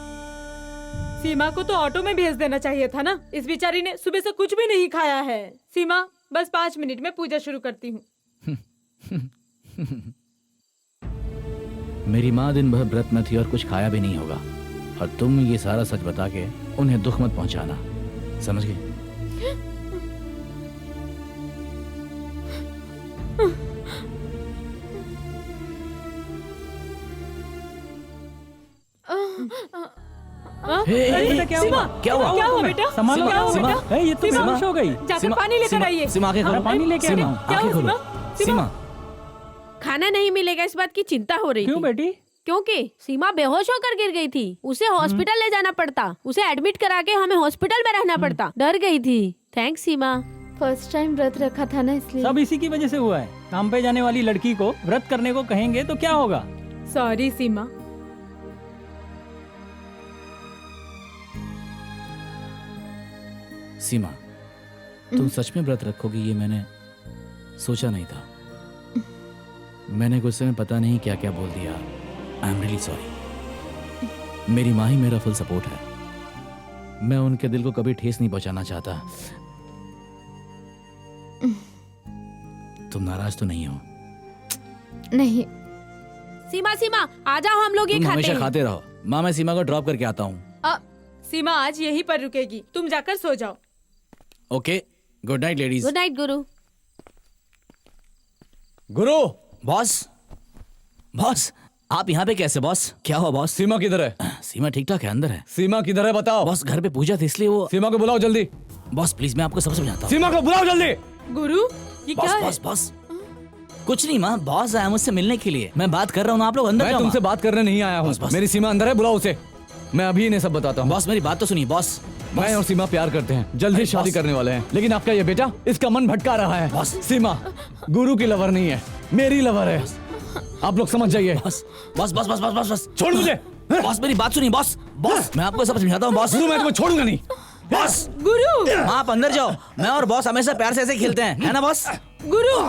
सीमा को तो ऑटो में भेज देना चाहिए था ना। इस बेचारी ने सुबह से कुछ भी नहीं खाया है। सीमा बस 5 मिनट में पूजा शुरू करती हूँ। मेरी माँ दिन भर व्रत में थी और कुछ खाया भी नहीं होगा, और तुम ये सारा सच बता के उन्हें दुख मत पहुंचाना, समझ गए? अरे क्या सीमा, हुआ? क्या हुआ? क्या हुआ बेटा? संभालो, क्या हुआ सीमा, बेटा? ये तो सीमा, बेहोश हो गई। जाकर पानी लेकर आइए। सीमा आंखें खोलो। पानी लेके आ रही हूँ। सीमा क्या आंखें हुआ खोलो। सीमा? सीमा, खाना नहीं मिलेगा इस बात की चिंता हो रही क्यों थी। बेटी? क्योंकि सीमा बेहोश होकर गिर गई थी। उसे हॉस्पिटल ले जाना पड़ता, उसे एडमिट करा के हमें हॉस्पिटल में रहना पड़ता। डर गई थी। थैंक्स सीमा। फर्स्ट टाइम व्रत रखा था ना, इसलिए। सब इसी की वजह से हुआ है। काम पे जाने वाली लड़की को व्रत करने को कहेंगे तो क्या होगा? सॉरी सीमा। सीमा, तुम सच में व्रत रखोगी ये मैंने सोचा नहीं था। मैंने गुस्से में पता नहीं क्या क्या बोल दिया। I am really sorry. मेरी माँ ही मेरा फुल सपोर्ट है। मैं उनके दिल को कभी ठेस नहीं पहुंचाना चाहता। तुम नाराज तो नहीं हो? नहीं। सीमा सीमा आ जाओ, हम लोग ये तुम खाते हमेशा हैं। खाते रहो। माँ मैं सीमा को ड्रॉप करके आता हूँ। सीमा आज यहीं पर रुकेगी, तुम जाकर सो जाओ। Okay, good night ladies. Good night गुरु। गुरु, बॉस, बॉस आप यहाँ पे कैसे? बॉस क्या हुआ बॉस? सीमा किधर है? सीमा ठीक ठाक है, अंदर है। सीमा किधर है बताओ। बॉस घर पे पूजा थी इसलिए वो। सीमा को बुलाओ जल्दी। बॉस प्लीज, मैं आपको सब समझाता हूँ। सीमा को बुलाओ जल्दी। गुरु ये बॉस क्या है? बॉस बॉस कुछ नहीं माँ, बॉस आया मुझसे मिलने के लिए। मैं बात कर रहा हूँ ना, आप लोग अंदर मैं जाओ। तुमसे माँ। बात करने नहीं आया हूँ। बस, बस। मेरी सीमा अंदर है, बुलाओ उसे। मैं अभी इन्हें सब बताता हूँ। बॉस मेरी बात तो सुनिए बॉस। मैं और सीमा प्यार करते हैं, जल्दी अरे शादी बॉस। करने वाले हैं, लेकिन आपका ये बेटा इसका मन भटका रहा है। बॉस। सीमा गुरु की लवर नहीं है, मेरी लवर है। आप लोग समझ जाइए। Boss boss boss boss boss boss boss छोड़ मुझे। बॉस मेरी बात सुनिए बॉस। बॉस मैं आपको सब समझाता हूँ बॉस। गुरु मैं तुम्हें छोड़ूंगा नहीं। बॉस गुरु माँ आप अंदर जाओ। मैं और बॉस हमेशा प्यार से ऐसे खेलते हैं, है ना boss? Guru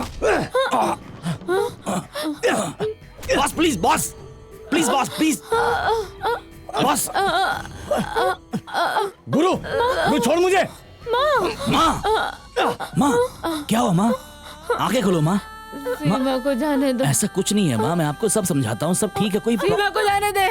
boss please, boss please, boss please, boss. गुरु गुरु छोड़ मुझे। माँ माँ क्या हुआ माँ? आंखें खोलो माँ। सीमा को जाने दो। ऐसा कुछ नहीं है माँ, मैं आपको सब समझाता हूँ, सब ठीक है। कोई सीमा को जाने दे।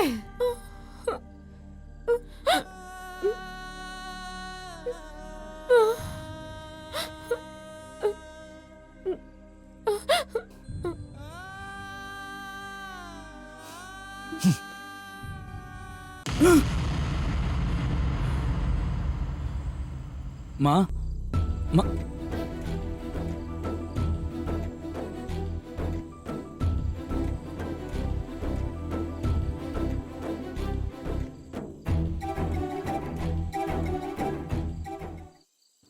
माँ माँ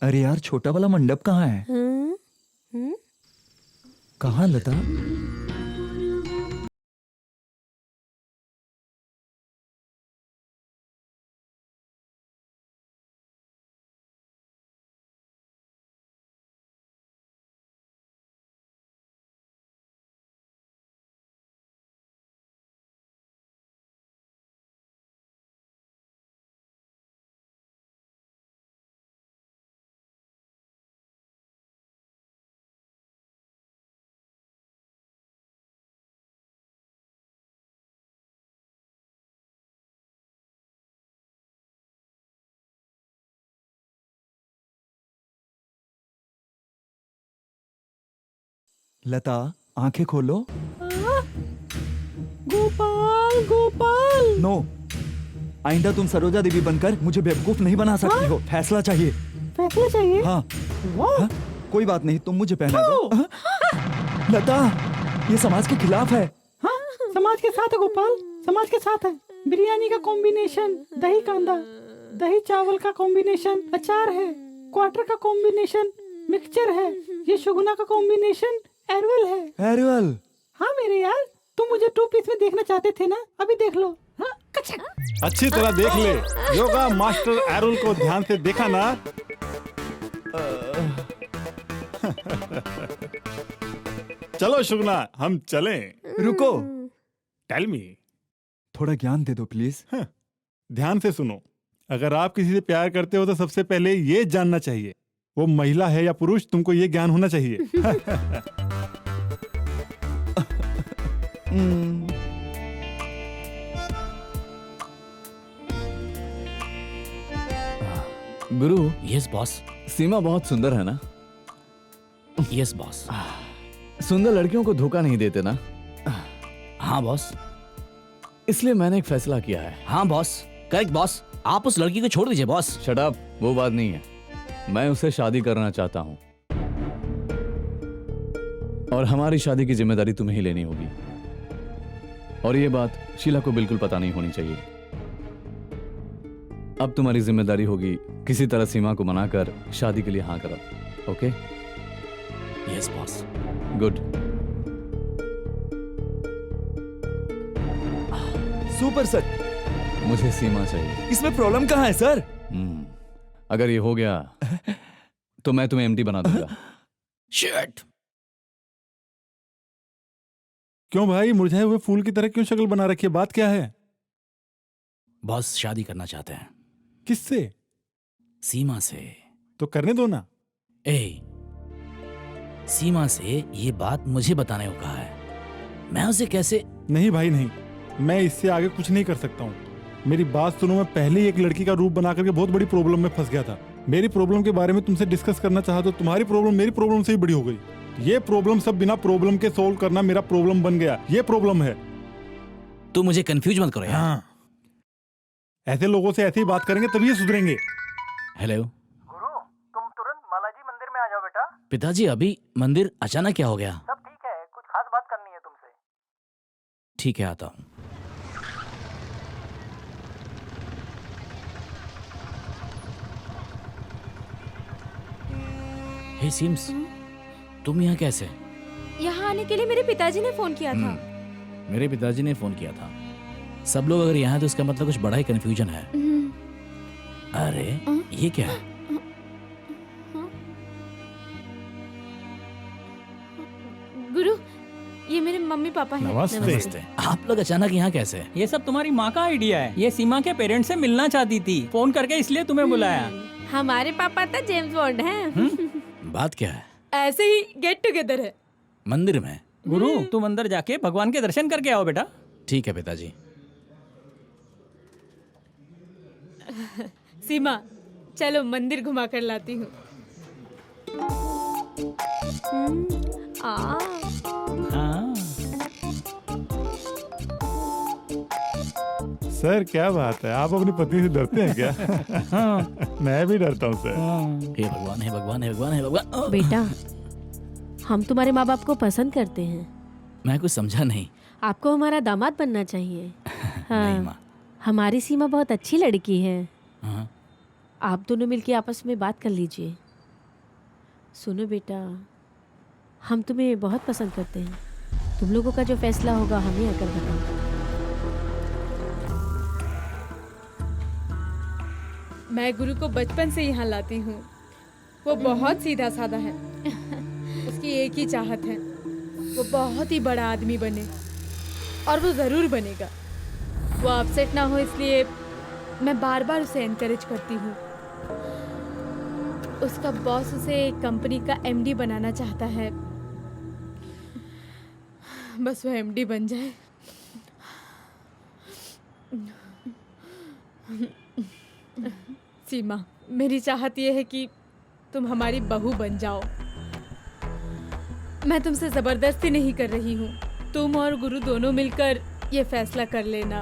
अरे यार, छोटा वाला मंडप कहाँ है? कहाँ लता? लता आंखें खोलो। गोपाल गोपाल। नो, आइंदा तुम सरोजा देवी बनकर मुझे बेवकूफ नहीं बना सकती हो। फैसला चाहिए। फैसला चाहिए। हाँ। हाँ? कोई बात नहीं, तुम मुझे पहना दो। हाँ? लता, ये समाज के खिलाफ है। हाँ, समाज के साथ है गोपाल, समाज के साथ है। बिरयानी का कॉम्बिनेशन, दही कांदा, दही चावल का कॉम्बिनेशन, अचार है, क्वार्टर का कॉम्बिनेशन, मिक्सचर है, ये शुगुना का कॉम्बिनेशन एरवल है। एरवल? हाँ मेरे यार, तुम मुझे 2 पीस में देखना चाहते थे ना, अभी देख लो। हाँ, अच्छी तरह देख ले। योगा मास्टर एरवल को ध्यान से देखा ना। चलो शुगना, हम चलें। रुको। Tell me. थोड़ा ज्ञान दे दो प्लीज। ध्यान से सुनो। अगर आप किसी से प्यार करते हो तो सबसे पहले ये जानना चाहिए वो महिला है या पुरुष। तुमको ये ज्ञान होना चाहिए। गुरु, यस बॉस। सीमा बहुत सुंदर है ना? Yes boss. सुंदर लड़कियों को धोखा नहीं देते ना? हाँ बॉस। इसलिए मैंने एक फैसला किया है। हाँ बॉस, करेक्ट बॉस। आप उस लड़की को छोड़ दीजिए बॉस। शट अप, वो बात नहीं है। मैं उससे शादी करना चाहता हूं और हमारी शादी की जिम्मेदारी तुम्हें ही लेनी होगी। और ये बात शीला को बिल्कुल पता नहीं होनी चाहिए। अब तुम्हारी जिम्मेदारी होगी किसी तरह सीमा को मनाकर शादी के लिए हाँ करो। Okay? Yes boss. Good. Super sir. मुझे सीमा चाहिए। इसमें प्रॉब्लम कहाँ है सर? अगर ये हो गया तो मैं तुम्हें एमडी बना दूंगा। शिट। क्यों भाई, मुरझाए हुए फूल की तरह क्यों शक्ल बना रखी है? बात क्या है? बॉस शादी करना चाहते हैं। किससे? सीमा से। तो करने दो ना। सीमा से ये बात मुझे बताने को कहा है। मैं उसे कैसे? नहीं भाई नहीं, मैं इससे आगे कुछ नहीं कर सकता हूँ। मेरी बात सुनो, मैं पहले ही एक लड़की का रूप बना करके बहुत बड़ी प्रॉब्लम में फंस गया था। मेरी प्रॉब्लम के बारे में तुमसे डिस्कस करना चाहा तो तुम्हारी प्रॉब्लम मेरी प्रॉब्लम से ही बड़ी हो गई। ये प्रॉब्लम सब बिना प्रॉब्लम के सोल्व करना मेरा प्रॉब्लम बन गया। ये प्रॉब्लम है। तू मुझे कंफ्यूज मत करो यार। हाँ। ऐसे लोगों से ऐसे ही बात करेंगे तभी ये सुधरेंगे। हेलो गुरु, तुम तुरंत बालाजी मंदिर में आ जाओ बेटा। पिताजी, अभी मंदिर अचानक क्या हो गया? सब ठीक है, कुछ खास बात करनी है तुमसे। ठीक है, आता हूँ। हे सिम्स, तुम यहाँ कैसे? यहाँ आने के लिए मेरे पिताजी ने फोन किया था। मेरे पिताजी ने फोन किया था। सब लोग अगर यहाँ है तो इसका मतलब कुछ बड़ा ही कंफ्यूजन है। अरे ये क्या है? गुरु, ये मेरे मम्मी पापा हैं। नमस्ते। आप लोग अचानक यहाँ कैसे? ये सब तुम्हारी माँ का आइडिया है। ये सीमा के पेरेंट्स से मिलना चाहती थी, फोन करके इसलिए तुम्हें बुलाया। हमारे पापा तो जेम्स बॉन्ड हैं। बात क्या है? ऐसे ही गेट टुगेदर है मंदिर में। गुरु, तुम अंदर जाके भगवान के दर्शन करके आओ बेटा। ठीक है पिताजी। सीमा, चलो मंदिर घुमा कर लाती हूँ। सर क्या बात है, आप अपनी पत्नी से डरते हैं क्या? हाँ। मैं भी डरता हूँ सर। हे भगवान, हे भगवान, हे भगवान, हे भगवान। बेटा, हम तुम्हारे माँ बाप को पसंद करते हैं। मैं कुछ समझा नहीं। आपको हमारा दामाद बनना चाहिए। नहीं माँ। हमारी सीमा बहुत अच्छी लड़की है। हाँ। आप दोनों मिलके आपस में बात कर लीजिए। सुनो बेटा, हम तुम्हें बहुत पसंद करते हैं। तुम लोगों का जो फैसला होगा हम ही आकर बताएंगे। मैं गुरु को बचपन से यहाँ लाती हूँ। वो बहुत सीधा साधा है। उसकी एक ही चाहत है, वो बहुत ही बड़ा आदमी बने, और वो जरूर बनेगा। वो अपसेट ना हो इसलिए मैं बार बार उसे एनकरेज करती हूँ। उसका बॉस उसे कंपनी का एमडी बनाना चाहता है। बस वो एमडी बन जाए। सीमा, मेरी चाहत ये है कि तुम हमारी बहू बन जाओ। मैं तुमसे जबरदस्ती नहीं कर रही हूँ। तुम और गुरु दोनों मिलकर ये फैसला कर लेना।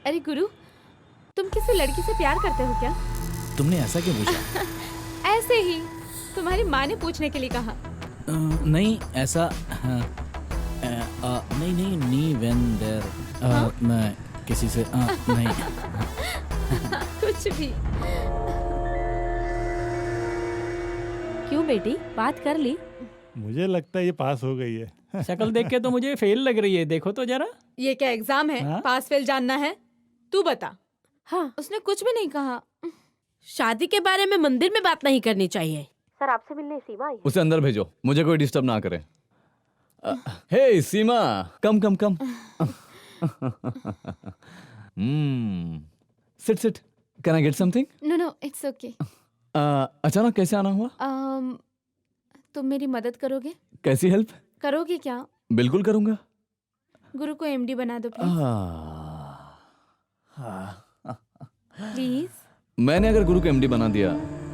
अरे गुरु, तुम किसी लड़की से प्यार करते हो क्या? तुमने ऐसा क्यों पूछा? ऐसे ही, तुम्हारी माँ ने पूछने के लिए कहा। नहीं ऐसा नहीं नहीं नी वेन देर मैं किसी से नहीं। कुछ भी। क्यों बेटी, बात कर ली? मुझे लगता है ये पास हो गई है। शक्ल देख के तो मुझे फेल लग रही है, देखो तो जरा। ये क्या एग्जाम है? हाँ? पास फेल जानना है? तू बता। हाँ, उसने कुछ भी नहीं कहा। शादी के बारे में मंदिर में बात नहीं करनी चाहिए। सर आपसे मिलने सीमा आई। उसे अंदर भेजो, मुझे कोई डिस्टर्ब ना करे। Hey Seema, come come come. Sit sit, can I get something? No no, it's okay. अचानक कैसे आना हुआ? तुम मेरी मदद करोगे? कैसी हेल्प? करोगे क्या? बिल्कुल करूंगा। गुरु को एमडी बना दो प्लीज। प्लीज। मैंने अगर गुरु को एमडी बना दिया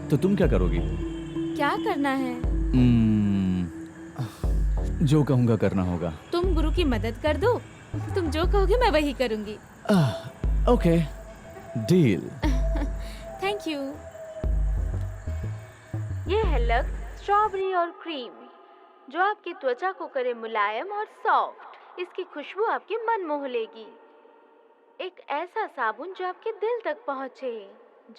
तो तुम क्या करोगी? क्या करना है? जो कहूंगा करना होगा। तुम गुरु की मदद कर दो, तुम जो कहोगे मैं वही करूंगी। Okay, deal. Thank you. ये है लक्स स्ट्रॉबेरी और क्रीम, जो आपकी त्वचा को करे मुलायम और सॉफ्ट। इसकी खुशबू आपके मन मोह लेगी। एक ऐसा साबुन जो आपके दिल तक पहुँचे,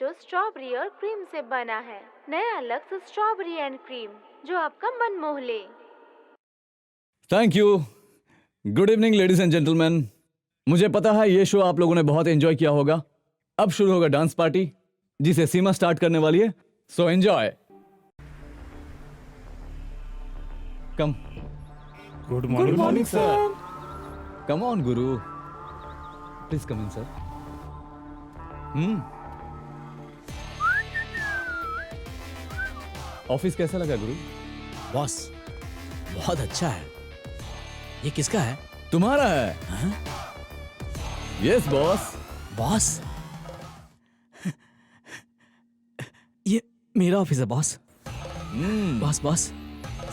जो स्ट्रॉबेरी और क्रीम से बना है। नया लक्स स्ट्रॉबेरी एंड क्रीम, जो आपका मन मोह ले। Thank you. Good evening ladies and gentleman. मुझे पता है ये शो आप लोगों ने बहुत एंजॉय किया होगा। अब शुरू होगा डांस पार्टी, जिसे सीमा स्टार्ट करने वाली है। So enjoy. Come. Good morning sir. Come on Guru, please come in sir. Office कैसा लगा गुरु? बॉस बहुत अच्छा है। ये किसका है? तुम्हारा है। Yes boss. बॉस ये मेरा ऑफिस है boss. Boss boss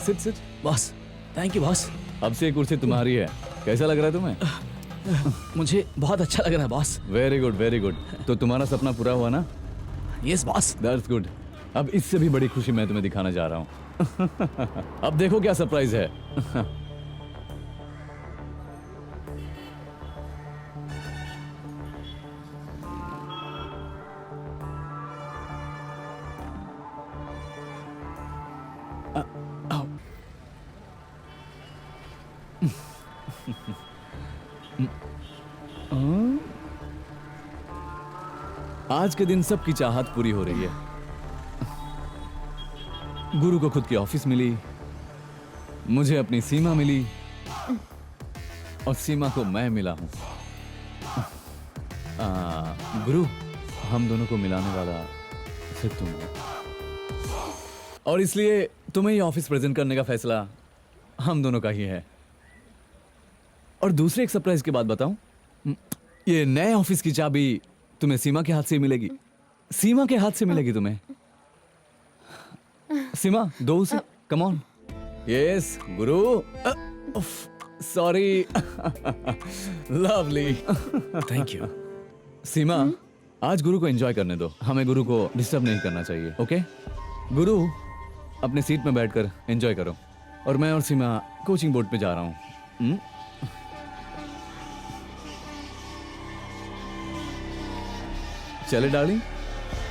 sit sit. Boss thank you boss. अब से ये कुर्सी तुम्हारी है। कैसा लग रहा है तुम्हें? मुझे बहुत अच्छा लग रहा है boss. Very good very good. तो तुम्हारा सपना पूरा हुआ ना? Yes boss. That's good. अब इससे भी बड़ी खुशी मैं तुम्हें दिखाने जा रहा हूँ। अब देखो क्या सरप्राइज है। आज के दिन सबकी चाहत पूरी हो रही है। गुरु को खुद की ऑफिस मिली, मुझे अपनी सीमा मिली, और सीमा को मैं मिला हूं। गुरु, हम दोनों को मिलाने वाला सिर्फ तुम हो, और इसलिए तुम्हें ये ऑफिस प्रेजेंट करने का फैसला हम दोनों का ही है। और दूसरे एक सरप्राइज की बात बताऊं, ये नए ऑफिस की चाबी तुम्हें सीमा के हाथ से मिलेगी। सीमा के हाथ से मिलेगी तुम्हें। सीमा दो उसे। Come on. Yes guru. Sorry. Lovely. Thank you. Seema, आज गुरु को एंजॉय करने दो, हमें गुरु को डिस्टर्ब नहीं करना चाहिए। ओके गुरु, अपने सीट में बैठकर एंजॉय करो, और मैं और सीमा कोचिंग बोर्ड पे जा रहा हूँ। चले डार्लिंग,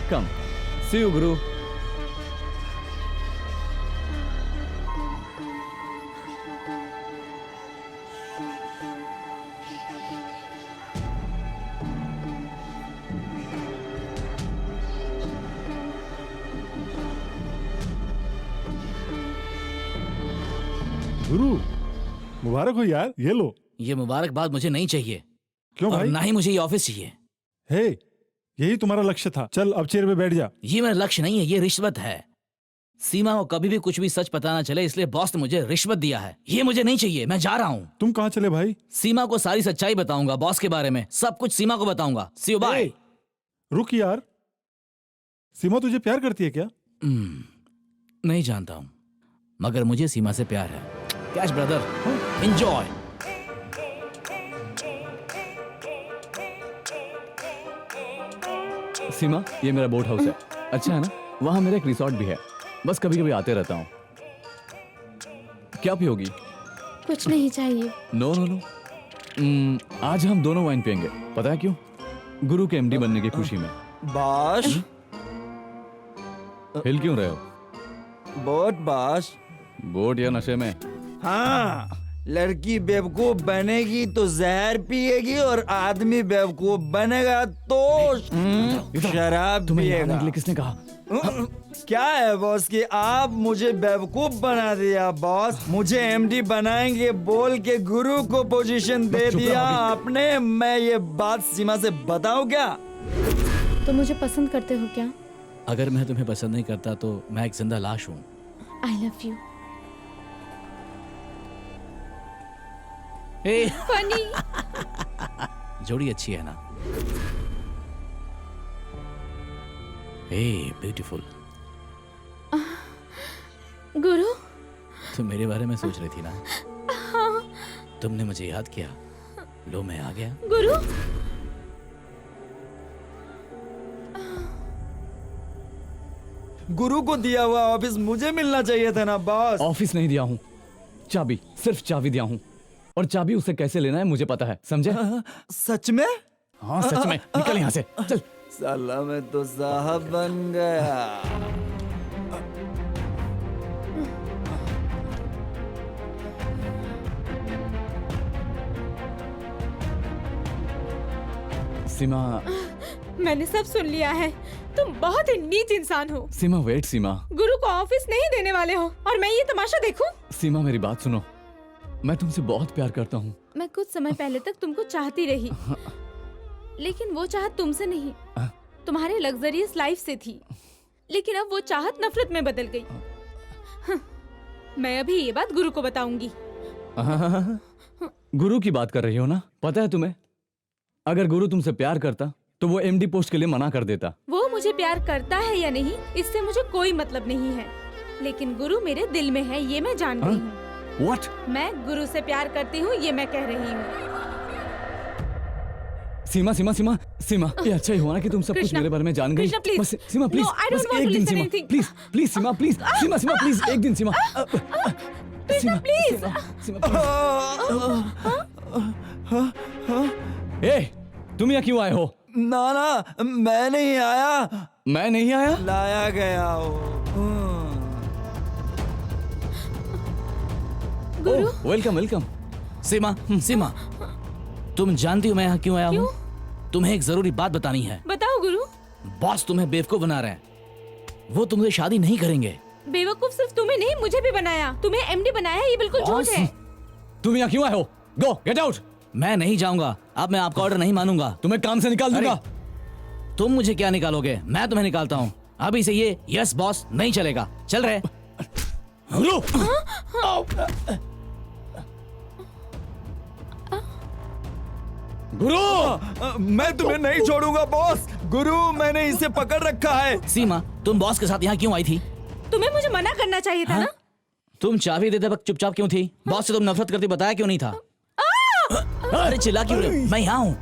कम। सी यू गुरु। गुरु मुबारक हो यार, ये लो। ये मुबारकबाद मुझे नहीं चाहिए। क्यों और भाई? ना ही मुझे ये ऑफिस चाहिए। हे, यही तुम्हारा लक्ष्य था। चल अब चेयर पे बैठ जा। ये मेरा लक्ष्य नहीं है, ये रिश्वत है। सीमा को कभी भी कुछ भी सच पता ना चले, इसलिए बॉस ने मुझे रिश्वत दिया है। ये मुझे नहीं चाहिए, मैं जा रहा हूँ। तुम कहाँ चले भाई? सीमा को सारी सच्चाई बताऊंगा, बॉस के बारे में सब कुछ सीमा को बताऊंगा। सी यू बाय। रुक यार, सीमा तुझे प्यार करती है क्या? नहीं जानता हूँ, मगर मुझे सीमा से प्यार है। Cash brother, enjoy. सीमा, ये मेरा बोट हाउस है। अच्छा है ना? वहाँ मेरा एक रिसोर्ट भी है, बस कभी कभी आते रहता हूँ। क्या पियोगी? कुछ नहीं चाहिए। नो नो नो, आज हम दोनों वाइन पियेंगे। पता है क्यों? गुरु के एमडी बनने की खुशी में। बॉस, हिल क्यों रहे हो? Boat boss. बोट या नशे में? हाँ, लड़की बेवकूफ बनेगी तो जहर पिएगी और आदमी बेवकूफ बनेगा तो शराब तुम्हें यहाँ आने पिएगा। के लिए किसने कहा? क्या है बॉस कि आप मुझे बेवकूफ बना दिया बॉस। मुझे एमडी बनाएंगे बोल के गुरु को पोजीशन दे दिया आपने। मैं ये बात सीमा से बताऊं क्या? तो मुझे पसंद करते हो क्या? अगर मैं तुम्हें पसंद नहीं करता तो मैं एक जिंदा लाश हूँ। I love you. फनी। जोड़ी अच्छी है ना? Hey beautiful. गुरु, तुम मेरे बारे में सोच रही थी ना? हाँ। तुमने मुझे याद किया। लो मैं आ गया। गुरु, गुरु को दिया हुआ ऑफिस मुझे मिलना चाहिए था ना बॉस। ऑफिस नहीं दिया हूँ, चाबी, सिर्फ चाबी दिया हूँ। और चाबी उसे कैसे लेना है मुझे पता है, समझे? सच में? हाँ सच में। निकल यहाँ से, चल। साला मैं तो साहब बन गया। सीमा, मैंने सब सुन लिया है। तुम बहुत ही नीच इंसान हो। सीमा वेट सीमा। गुरु को ऑफिस नहीं देने वाले हो और मैं ये तमाशा देखूं? सीमा मेरी बात सुनो, मैं तुमसे बहुत प्यार करता हूँ। मैं कुछ समय पहले तक तुमको चाहती रही, लेकिन वो चाहत तुमसे नहीं, तुम्हारे लग्जरियस लाइफ से थी। लेकिन अब वो चाहत नफरत में बदल गई। मैं अभी ये बात गुरु को बताऊंगी। गुरु की बात कर रही हो ना? पता है तुम्हें, अगर गुरु तुमसे प्यार करता तो वो एमडी पोस्ट के लिए मना कर देता। वो मुझे प्यार करता है या नहीं इससे मुझे कोई मतलब नहीं है, लेकिन गुरु मेरे दिल में है, ये मैं जान गई हूँ। What? मैं गुरु से प्यार करती हूँ, ये मैं कह रही हूँ। सीमा सीमा सीमा सीमा, ये अच्छा ही हुआ ना कि तुम सब कुछ मेरे बारे में जान गई। कृष्णा, please. बस सीमा प्लीज, No, I don't बस want एक to दिन listen Seema, anything. Please please Seema please, Seema Seema please एक दिन सीमा। कृष्णा प्लीज। ए, तुम यहाँ क्यों आए हो? ना ना, मैं नहीं आया। मैं नहीं आया? लाया गया हो। गुरु, वेलकम वेलकम। सीमा, सीमा, तुम जानती हो मैं यहाँ क्यों आया हूँ? तुम्हें एक जरूरी बात बतानी है। बताओ गुरु। बॉस तुम्हें बेवकूफ बना रहे हैं, वो तुमसे शादी नहीं करेंगे। बेवकूफ सिर्फ तुम्हें नहीं, मुझे भी बनाया। तुम्हें एमडी बनाया, ये बिल्कुल झूठ है। तुम यहाँ क्यों आए हो? गो गेट आउट। मैं नहीं जाऊंगा, अब मैं आपका ऑर्डर नहीं मानूंगा। तुम्हें काम से निकाल दूंगा। तुम मुझे क्या निकालोगे? मैं तुम्हें निकालता हूँ। अभी से ये यस बॉस नहीं चलेगा। चल रहे? गुरु, मैं तुम्हें नहीं छोड़ूंगा बॉस। गुरु, मैंने इसे पकड़ रखा है। सीमा, तुम बॉस के साथ यहाँ क्यों आई थी? तुम्हें मुझे मना करना चाहिए था ना? तुम चाबी देते वक्त चुपचाप क्यों थी? बॉस से तुम नफरत करती बताया क्यों नहीं था? अरे चिल्ला क्यों रहे हो? मैं यहाँ हूँ।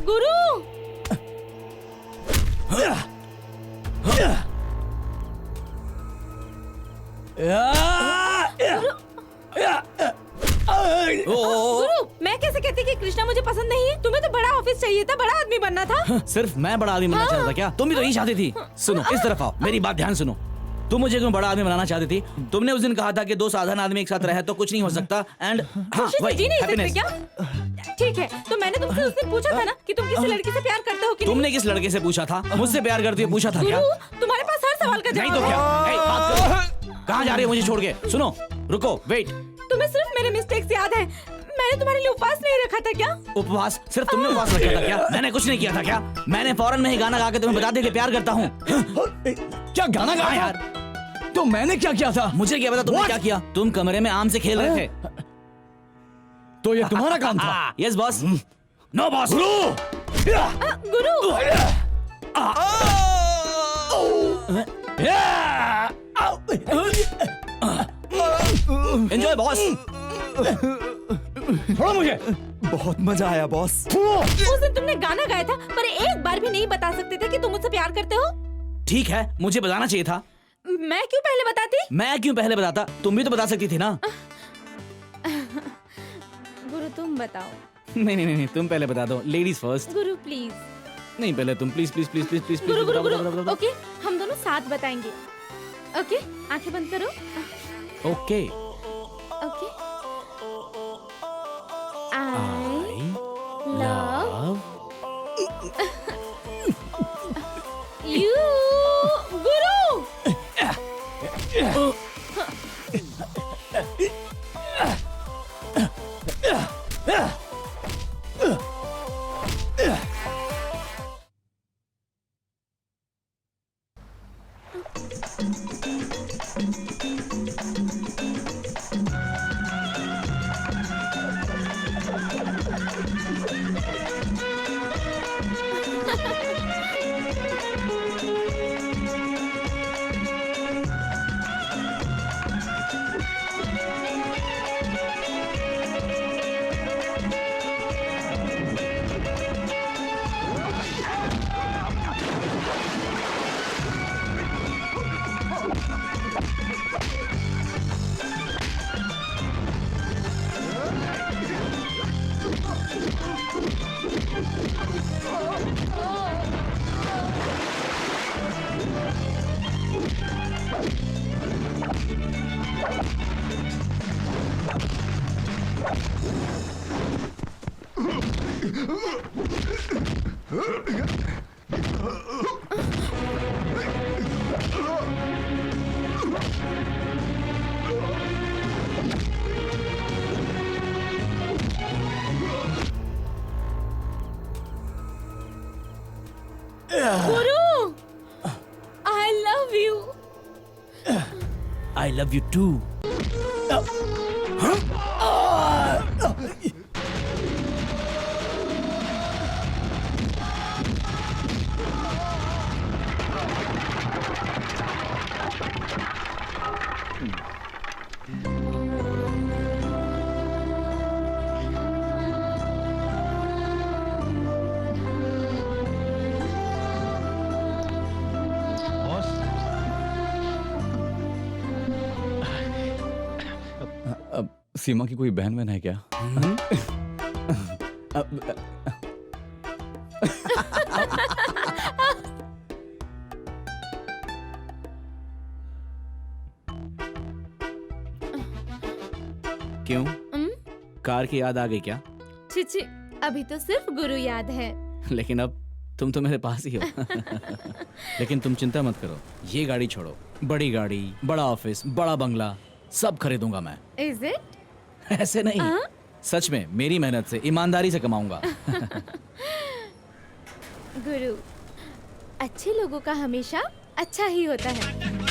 गुरु, गुरु, मैं कैसे कहती कि कृष्णा मुझे पसंद नहीं है? तुम्हें तो बड़ा ऑफिस चाहिए था, बड़ा आदमी बनना था। सिर्फ मैं बड़ा आदमी बनना चाहता था क्या? तुम भी तो यही चाहती थी। सुनो, इस तरफ आओ, मेरी बात ध्यान सुनो। तुम मुझे क्यों बड़ा आदमी बनाना चाहती थी? तुमने उस दिन कहा था कि दो साधारण आदमी एक साथ रहे तो कुछ नहीं हो सकता। एंड खुशी से जी नहीं सकते क्या? ठीक है, तो मैंने तुमसे उस दिन पूछा था ना कि तुम किसी लड़की से प्यार करते हो कि तुमने किस लड़के से पूछा था? मुझसे प्यार करती हो पूछा था क्या? गुरु, तुम्हारे पास हर सवाल का नहीं जवाब तो क्या? ए, बात करो। कहाँ जा रही हो मुझे छोड़ के? सुनो, रुको, वेट। तुम्हें सिर्फ मेरे मिस्टेक्स याद है। मैंने तुम्हारे लिए उपवास नहीं रखा था क्या? उपवास? सिर्फ तुमने उपवास रखा था क्या? मैंने कुछ नहीं किया था क्या? मैंने फौरन में ही गाना गा के तुम्हें बता दिया कि प्यार करता हूँ। क्या गाना गाया यार? तो मैंने क्या किया था? मुझे क्या पता तुमने क्या किया? तुम कमरे में आम से खेल रहे थे। तो ये तुम्हारा काम था? Yes boss. No boss. गुरु एंजॉय बॉस। छोड़ो मुझे। बहुत मजा आया बॉस। उस दिन तुमने गाना गाया था पर एक बार भी नहीं बता सकते थे कि तुम मुझसे प्यार करते हो। ठीक है, मुझे बताना चाहिए था। मैं क्यों पहले बताती? मैं क्यों पहले बताता? तुम भी तो बता सकती थी ना। गुरु तुम बताओ। नहीं, तुम पहले बता दो। Ladies first. Guru please. नहीं, पहले तुम please please please please please. Guru Guru Guru okay, हम दोनों साथ बताएंगे। ओके, आंखें बंद करो। Okay. Okay. I love you Guru. I love you too. सीमा की कोई बहन है क्या? क्यों? कार की याद आ गई क्या? छी, अभी तो सिर्फ गुरु याद है। लेकिन अब तुम तो मेरे पास ही हो। लेकिन तुम चिंता मत करो, ये गाड़ी छोड़ो, बड़ी गाड़ी, बड़ा ऑफिस, बड़ा बंगला सब खरीदूंगा मैं। Is it? ऐसे नहीं, सच में मेरी मेहनत से, ईमानदारी से कमाऊंगा। गुरु, अच्छे लोगों का हमेशा अच्छा ही होता है।